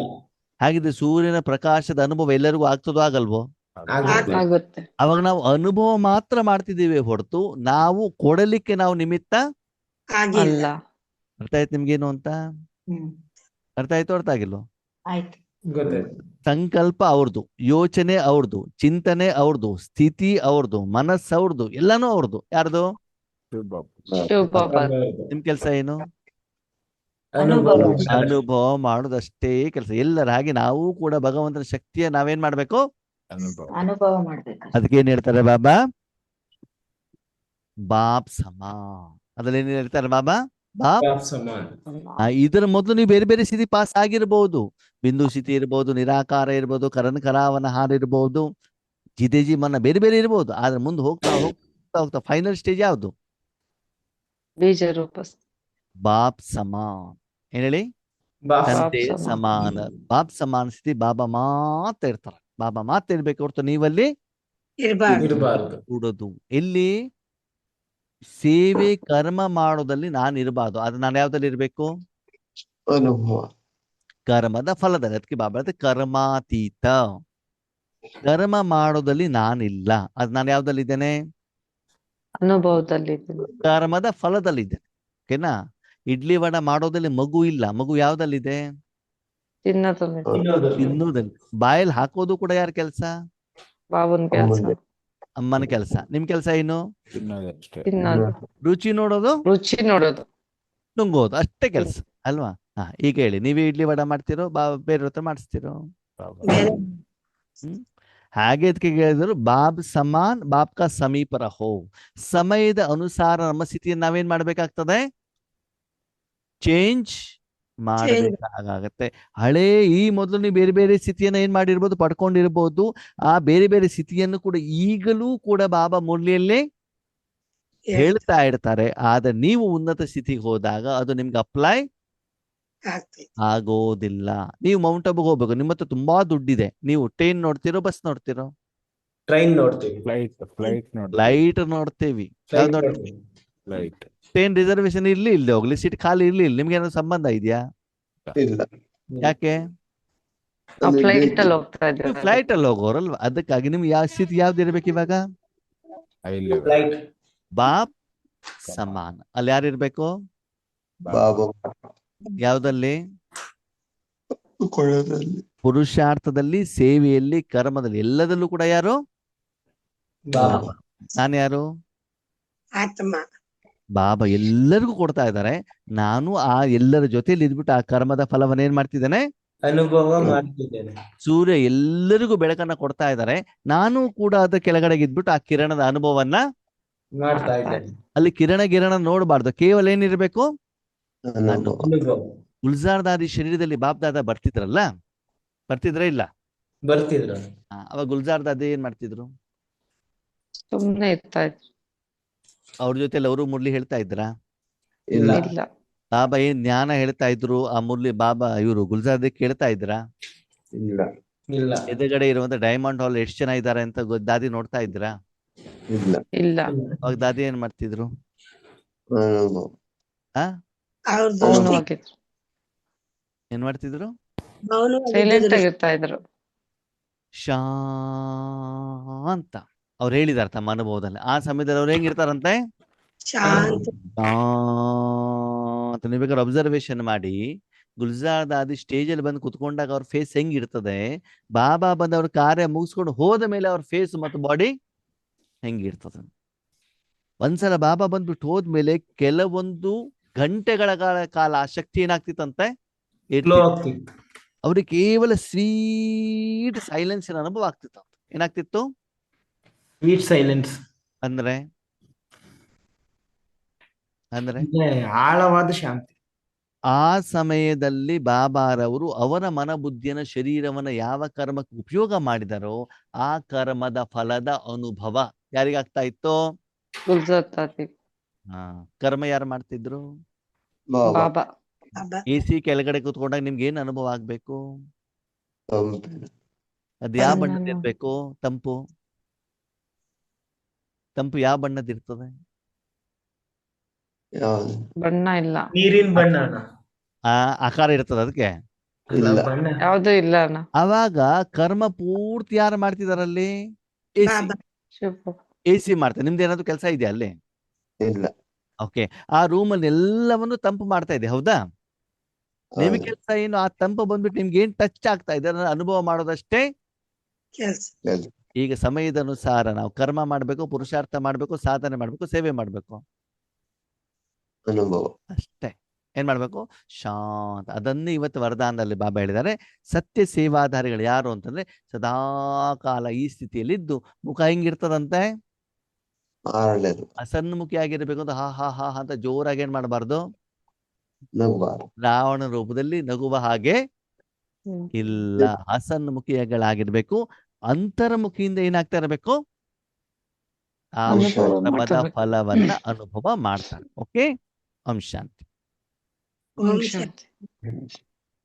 ಹಾಗಿದ್ರೆ ಸೂರ್ಯನ ಪ್ರಕಾಶದ ಅನುಭವ ಎಲ್ಲರಿಗೂ ಆಗ್ತದೋ ಆಗಲ್ವೋ? ಆಗುತ್ತೆ. ಆಗುತ್ತೆ. ಅವಾಗ ನಾವು ಅನುಭವ ಮಾತ್ರ ಮಾಡ್ತಿದ್ದೀವಿ ಹೊರತು ನಾವು ಕೊಡಲಿಕ್ಕೆ ನಾವು ನಿಮಿತ್ತ. ಆಗಿಲ್ಲ. ಅಲ್ಲ. ಅರ್ಥ ಆಯ್ತು ನಿಮ್ಗೇನು ಅಂತ? ಹ್ಮ್. ಅರ್ಥ ಆಯ್ತು ಅರ್ಥ ಆಗಿಲ್ವೋ? ಆಯ್ತು. ಗೊತ್ತಾಯ್ತು. ಸಂಕಲ್ಪ ಅವ್ರದ್ದು, ಯೋಚನೆ ಅವ್ರದ್ದು, ಚಿಂತನೆ ಅವ್ರದ್ದು, ಸ್ಥಿತಿ ಅವ್ರದ್ದು, ಮನಸ್ಸು ಅವ್ರದ್ದು, ಎಲ್ಲಾನು ಅವ್ರದ್ದು. ಯಾರ್ದು? ಶಿವಬಾಬು. ಶಿವ ಬಾಬಾ. ನಿಮ್ ಕೆಲ್ಸ ಏನು? ಅನುಭವ. ಅನುಭವ ಮಾಡೋದಷ್ಟೇ ಕೆಲಸ. ಎಲ್ಲರ ಹಾಗೆ ನಾವು ಕೂಡ ಭಗವಂತನ ಶಕ್ತಿಯ ನಾವೇನ್ ಮಾಡ್ಬೇಕು? ಅನುಭವ. ಅನುಭವ ಮಾಡ್ಬೇಕು. ಅದಕ್ಕೆ ಏನ್ ಹೇಳ್ತಾರೆ ಬಾಬಾ? ಬಾಪ್ ಸಮ. ಅದ್ರಲ್ಲಿ ಏನ್ ಹೇಳ್ತಾರೆ ಬಾಬಾ? ಬಾಪ್. ಬಾಪ್ ಸಮಾನ್. ಇದರ ಮೊದಲು ನೀವು ಬೇರೆ ಬೇರೆ ಸ್ಥಿತಿ ಪಾಸ್ ಆಗಿರ್ಬೋದು. ಬಿಂದು ಸ್ಥಿತಿ ಇರ್ಬೋದು, ನಿರಾಕಾರ ಇರ್ಬೋದು, ಕರನ್ ಕರಾವನ ಹಾರ ಇರ್ಬೋದು, ಜಿದೇಜಿ ಮನ್ನ ಬೇರೆ ಬೇರೆ ಇರ್ಬೋದು. ಆದ್ರೆ ಮುಂದೆ ಹೋಗ್ತಾ ಹೋಗ್ತಾ ಹೋಗ್ತಾ ಫೈನಲ್ ಸ್ಟೇಜ್ ಯಾವ್ದು? ಬೀಜ ರೂಪ. ಬಾಪ್ ಸಮಾನ್. ಏನ್ ಹೇಳಿ? ಬಾಪ್ ತಂದೆ ಬಾಪ್ ಸಮಾನ. ಬಾಪ್ ಸಮಾನ ಸ್ಥಿತಿ ಬಾಬಾ ಮಾತ್ರ ಇರ್ತಾರೆ. ಬಾಬಾ ಮಾತ್ರ ಇರ್ಬೇಕು ಹೊರತು ನೀವಲ್ಲಿ ಇರ್ಬಾರ್ದು. ಇರಬಾರ್ದು. ಕೂಡದು. ಎಲ್ಲಿ? ಸೇವೆ ಕರ್ಮ ಮಾಡೋದಲ್ಲಿ ನಾನು ಇರಬಾರ್ದು. ಅದು ನಾನು ಯಾವ್ದಲ್ಲಿ ಇರ್ಬೇಕು? ಅನುಭವ. ಕರ್ಮದ ಫಲದಲ್ಲಿ. ಅದಕ್ಕೆ ಬಾಬಾ ಹೇಳ್ತಾರೆ ಕರ್ಮಾತೀತ. ಕರ್ಮ ಮಾಡೋದಲ್ಲಿ ನಾನಿಲ್ಲ. ಅದು ನಾನು ಯಾವ್ದಲ್ಲಿದ್ದೇನೆ? ಅನುಭವದಲ್ಲಿ. ಕರ್ಮದ ಫಲದಲ್ಲಿದ್ದೇನೆ. ಓಕೆನಾ? ಇಡ್ಲಿ ವಡ ಮಾಡೋದಲ್ಲಿ ಮಗು ಇಲ್ಲ. ಮಗು ಯಾವ್ದಲ್ಲಿದೆ? ತಿನ್ನೋದಲ್ಲಿ. ತಿನ್ನೋದಲ್ಲಿ. ಬಾಯಲ್ಲಿ ಹಾಕೋದು ಕೂಡ ಯಾರ ಕೆಲಸ? ಬಾಬುನ್ ಕೆಲಸ. ಅಮ್ಮನ ಕೆಲಸ. ನಿಮ್ ಕೆಲಸ ಏನು? ತಿನ್ನೋದಷ್ಟೇ. ತಿನ್ನೋದು. ರುಚಿ ನೋಡೋದು, ರುಚಿ ನೋಡೋದು. ನುಂಗೋದು, ಅಷ್ಟೇ ಕೆಲಸ ಅಲ್ವಾ? ಈಗ ಹೇಳಿ, ನೀವೇ ಇಡ್ಲಿ ವಡ ಮಾಡ್ತಿರೋ ಬೇರೆ ಹತ್ರ ಮಾಡಿಸ್ತಿರೋ? ಬಾಬಾ. ಬೇರೆ ಹಾಗೆ ಅದಕ್ಕೆ ಹೇಳಿದ್ರು ಬಾಬ್ ಸಮಾನ್ ಬಾಬ್ ಕಾ ಸಮೀಪ ರಹೋ. ಸಮಯದ ಅನುಸಾರ ನಮ್ಮ ಸ್ಥಿತಿಯನ್ನು ನಾವೇನ್ ಮಾಡ್ಬೇಕಾಗ್ತದೆ? ಚೇಂಜ್ ಮಾಡಬೇಕಾಗತ್ತೆ. ಹಳೇ ಈ ಮೊದಲು ನೀವು ಬೇರೆ ಬೇರೆ ಸ್ಥಿತಿಯನ್ನ ಏನ್ ಮಾಡಿರ್ಬೋದು, ಪಡ್ಕೊಂಡಿರ್ಬೋದು. ಆ ಬೇರೆ ಬೇರೆ ಸ್ಥಿತಿಯನ್ನು ಕೂಡ ಈಗಲೂ ಕೂಡ ಬಾಬಾ ಮುರಳಿಯಲ್ಲೇ ಹೇಳ್ತಾ ಇರ್ತಾರೆ. ಆದ್ರೆ ನೀವು ಉನ್ನತ ಸ್ಥಿತಿಗೆ ಹೋದಾಗ ಅದು ನಿಮ್ಗೆ ಅಪ್ಲೈ ಆಗ್ತೈತಿ. ಆಗೋದಿಲ್ಲ. ನೀವು ಮೌಂಟ್ ಅಬುಗೆ ಹೋಗ್ಬೇಕು, ನಿಮ್ಮ ಹತ್ರ ತುಂಬಾ ದುಡ್ಡಿದೆ, ನೀವು ಟ್ರೈನ್ ನೋಡ್ತಿರೋ ಬಸ್ ನೋಡ್ತಿರೋ? ಟ್ರೈನ್ ನೋಡ್ತೀವಿ. ಫ್ಲೈಟ್ ನೋಡಿ. ಫ್ಲೈಟ್ ನೋಡ್ತೀವಿ. ಯಾವ್ದು Flight ನೋಡ್ತೀವಿ? ಫ್ಲೈಟ್. ಟ್ರೈನ್ ರಿಸರ್ವೇಶನ್ ಇರ್ಲಿ ಇಲ್ಲದೆ ಹೋಗ್ಲಿ, ಸೀಟ್ ಖಾಲಿ ಇರ್ಲಿ ಇಲ್ಲ, ನಿಮ್ಗೆ ಏನಾದ್ರು ಸಂಬಂಧ ಇದೆಯಾ? ಇಲ್ಲ. ಯಾಕೆ? ಅಲ್ಲಿ ಫ್ಲೈಟ್ ಅಲ್ಲಿ ಹೋಗ್ತಾ ಇದ್ದೀವಿ. ಫ್ಲೈಟ್ ಅಲ್ಲಿ ಹೋಗೋರಲ್ವಾ? ಅದಕ್ಕಾಗಿ ನಿಮ್ಗೆ ಯಾವ ಸ್ಥಿತಿ ಯಾವ್ದು ಇರ್ಬೇಕು ಇವಾಗ? I level. ಫ್ಲೈಟ್. ಬಾಪ್ ಸಮಾನ್. ಅಲ್ಲಿ ಯಾರು ಇರ್ಬೇಕು? ಬಾಬು ಯಾವ್ದಲ್ಲಿ? ಕೊಳದಲ್ಲಿ. ಪುರುಷಾರ್ಥದಲ್ಲಿ, ಸೇವೆಯಲ್ಲಿ, ಕರ್ಮದಲ್ಲಿ, ಎಲ್ಲದಲ್ಲೂ ಕೂಡ ಯಾರು? ಬಾಬಾ. ನಾನು ಯಾರು? ಆತ್ಮ. ಬಾಬಾ ಎಲ್ಲರಿಗೂ ಕೊಡ್ತಾ ಇದ್ದಾರೆ. ನಾನು ಆ ಎಲ್ಲರ ಜೊತೆಲಿ ಇದ್ಬಿಟ್ಟು ಆ ಕರ್ಮದ ಫಲವನ್ನ ಏನ್ ಮಾಡ್ತಿದ್ದೇನೆ? ಅನುಭವ ಮಾಡ್ತಿದ್ದೇನೆ. ಸೂರ್ಯ ಎಲ್ಲರಿಗೂ ಬೆಳಕನ್ನ ಕೊಡ್ತಾ ಇದ್ದಾರೆ, ನಾನು ಕೂಡ ಅದ್ರ ಕೆಳಗಡೆ ಇದ್ಬಿಟ್ಟು ಆ ಕಿರಣದ ಅನುಭವವನ್ನ ಮಾಡ್ತಾ ಇದ್ದೇನೆ. ಅಲ್ಲಿ ಗಿರಣ ನೋಡಬಾರ್ದು, ಕೇವಲ ಏನಿರ್ಬೇಕು ಅನುಭವ ಅನುಭವ ಗುಲ್ಜಾರ್ದಾದಿ ಶರೀರದಲ್ಲಿ ಬಾಬ್ದಾದ ಬರ್ತಿದ್ರ ಇಲ್ಲ? ಬರ್ತಿದ್ರು. ಅವಾಗ ಗುಲ್ಜಾರ್ದಾದಿ ಏನ್ ಮಾಡ್ತಿದ್ರು? ಸುಮ್ನೆ ಇರ್ತಾ ಇದ್ರು. ಅವ್ರ ಜೊತೆಲಿ ಅವರು ಮುರಳಿ ಹೇಳ್ತಾ ಇದ್ರ? ಇಲ್ಲ ಇಲ್ಲ. ಬಾಬಾ ಏನ್ ಜ್ಞಾನ ಹೇಳ್ತಾ ಇದ್ರು, ಆ ಮುರಳಿ ಬಾಬಾ ಇವರು ಗುಲ್ಜಾರ್ದಿ ಕೇಳ್ತಾ ಇದ್ರ? ಇಲ್ಲ ಇಲ್ಲ ಎದುರುಗಡೆ ಇರುವಂತ ಡೈಮಂಡ್ ಹಾಲ್ ಎಷ್ಟು ಜನ ಇದಾರೆ ಅಂತ ದಾದಿ ನೋಡ್ತಾ ಇದ್ರ? ಇಲ್ಲ ಇಲ್ಲ. ಅವಾಗ ದಾದಿ ಏನ್ ಮಾಡ್ತಿದ್ರು? ಅನುಭವ ಅವ್ರ ಮೌನವಾಗಿದ್ರು. ಏನ್ ಮಾಡ್ತಿದ್ರು? ಸೈಲೆಂಟ್ ಆಗಿರ್ತಾ ಇದ್ರು. ಶಾಂತ ಅವ್ರು ಹೇಳಿದಾರೆ ತಮ್ಮ ಅನುಭವದಲ್ಲಿ. ಆ ಸಮಯದಲ್ಲಿ ಅವ್ರು ಹೆಂಗಿರ್ತಾರಂತೆ? ಶಾಂತ ಅಂತ ನೀವು ಬೇಕಾದ್ರೆ ಅಬ್ಸರ್ವೇಷನ್ ಮಾಡಿ. ಗುಲ್ಜಾರ್ದಾದಿ ಸ್ಟೇಜ್ ಅಲ್ಲಿ ಬಂದು ಕುತ್ಕೊಂಡಾಗ ಅವ್ರ ಫೇಸ್ ಹೆಂಗಿರ್ತದೆ, ಬಾಬಾ ಬಂದು ಅವ್ರ ಕಾರ್ಯ ಮುಗಿಸ್ಕೊಂಡು ಹೋದ ಮೇಲೆ ಅವ್ರ ಫೇಸ್ ಮತ್ತು ಬಾಡಿ ಹೆಂಗಿರ್ತದೆ. ಒಂದ್ಸಲ ಬಾಬಾ ಬಂದ್ಬಿಟ್ಟು ಹೋದ್ಮೇಲೆ ಕೆಲವೊಂದು ಗಂಟೆಗಳ ಕಾಲ ಆ ಶಕ್ತಿ ಏನಾಗ್ತಿತ್ತಂತೆ, ಫ್ಲೋ ಆಗ್ತಿತ್ತು. ಅವ್ರಿಗೆ ಕೇವಲ ಸ್ವೀಟ್ ಸೈಲೆನ್ಸ್ ಅನುಭವ ಆಗ್ತಿತ್ತು. ಏನಾಗ್ತಿತ್ತು ಸ್ವೀಟ್ ಸೈಲೆನ್ಸ್ ಅಂದ್ರೆ ಆಳವಾದ ಶಾಂತಿ. ಆ ಸಮಯದಲ್ಲಿ ಬಾಬಾರವರು ಅವರ ಮನಬುದ್ಧಿಯನ್ನ ಶರೀರವನ್ನ ಯಾವ ಕರ್ಮಕ್ಕೆ ಉಪಯೋಗ ಮಾಡಿದಾರೋ ಆ ಕರ್ಮದ ಫಲದ ಅನುಭವ ಯಾರಿಗಾಗ್ತಾ ಇತ್ತು? ಗುಲ್ಜಾರ್ದಾದಿ ಕರ್ಮ ಯಾರು ಮಾಡ್ತಿದ್ರು? ಬಾಬಾ ಬಾಬಾ. ಬಾಬಾ AC ಕೆಳಗಡೆ ಕೂತ್ಕೊಂಡಾಗ ನಿಮ್ಗೆ ಏನ್ ಅನುಭವ ಆಗ್ಬೇಕು? ತಂಪಿನ ಅದ್ ಯಾವ ತಂಪು. ಬಣ್ಣದ ಇರ್ಬೇಕು? ತಂಪು ಯಾವ ಬಣ್ಣದ ಇರ್ತದೆ? ಯಾವ್ದು ಬಣ್ಣ ಇಲ್ಲ. ನೀರಿನ ಬಣ್ಣ ಅಣ್ಣ. ಆಕಾರ ಇರ್ತದ ಅದಕ್ಕೆ. ಅಲ್ಲ, ಇಲ್ಲ. ಬಣ್ಣ ಯಾವ್ದು ಇಲ್ಲ ಅಣ್ಣ. ಅವಾಗ ಕರ್ಮ ಪೂರ್ತಿ ಯಾರು ಮಾಡ್ತಿದಾರಲ್ಲಿ? ಬಾಬಾ ಶಿವ. AC ಮಾಡ್ತಾರೆ. ನಿಮ್ದು ಏನಾದ್ರು ಕೆಲಸ ಇದೆಯಾ ಅಲ್ಲಿ? ಇಲ್ಲ ಓಕೆ, ಆ ರೂಮ್ ಅಲ್ಲಿ ಎಲ್ಲವನ್ನು ತಂಪು ಮಾಡ್ತಾ ಇದೆ, ಹೌದಾ? ನಿಮಗೆ ಹೌದು. ಕೆಲಸ ಏನು? ಆ ತಂಪು ಬಂದ್ಬಿಟ್ಟು ನಿಮ್ಗೆ ಏನ್ ಟಚ್ ಆಗ್ತಾ ಇದೆ ಅದನ್ನ ಅನುಭವ ಮಾಡೋದಷ್ಟೇ ಕೆಲ್ಸ ಕೆಲ್ಸ. ಈಗ ಸಮಯದ ಅನುಸಾರ ನಾವು ಕರ್ಮ ಮಾಡ್ಬೇಕು, ಪುರುಷಾರ್ಥ ಮಾಡ್ಬೇಕು, ಸಾಧನೆ ಮಾಡ್ಬೇಕು, ಸೇವೆ ಮಾಡ್ಬೇಕು, ಅನುಭವ ಅಷ್ಟೇ. ಏನ್ ಮಾಡ್ಬೇಕು? ಶಾಂತ. ಅದನ್ನೇ ಇವತ್ತು ವರದಾನದಲ್ಲಿ ಬಾಬಾ ಹೇಳಿದ್ದಾರೆ. ಸತ್ಯ ಸೇವಾಧಾರಿಗಳು ಯಾರು ಅಂತಂದ್ರೆ ಸದಾ ಕಾಲ ಈ ಸ್ಥಿತಿಯಲ್ಲಿದ್ದು ಮುಖ ಹೆಂಗಿರ್ತದಂತೆ? ಆರಳೆದು ಅಸನ್ಮುಖಿ ಆಗಿರ್ಬೇಕು ಅಂತ ಹಾ ಹಾ ಹಾ ಅಂತ ಜೋರಾಗಿ ಏನ್ ಮಾಡಬಾರ್ದು? ನಗಬಾರದು. ರಾವಣ ರೂಪದಲ್ಲಿ ನಗುವ ಹಾಗೆ ಇಲ್ಲ. ಹಸನ್ಮುಖಿಗಳಾಗಿರ್ಬೇಕು. ಅಂತರ್ಮುಖಿಯಿಂದ ಏನಾಗ್ತಾ ಇರಬೇಕು? ಆ ಅನುಭವ ಶ್ರಮದ ಮಾಡ್ತಿರ್ಬೇಕು. ಫಲವನ್ನ ಅನುಭವ ಮಾಡ್ತಾರೆ. ಓಕೆ, ಓಂ ಶಾಂತಿ. ಓಂ ಶಾಂತಿ. ಶಾಂತಿ.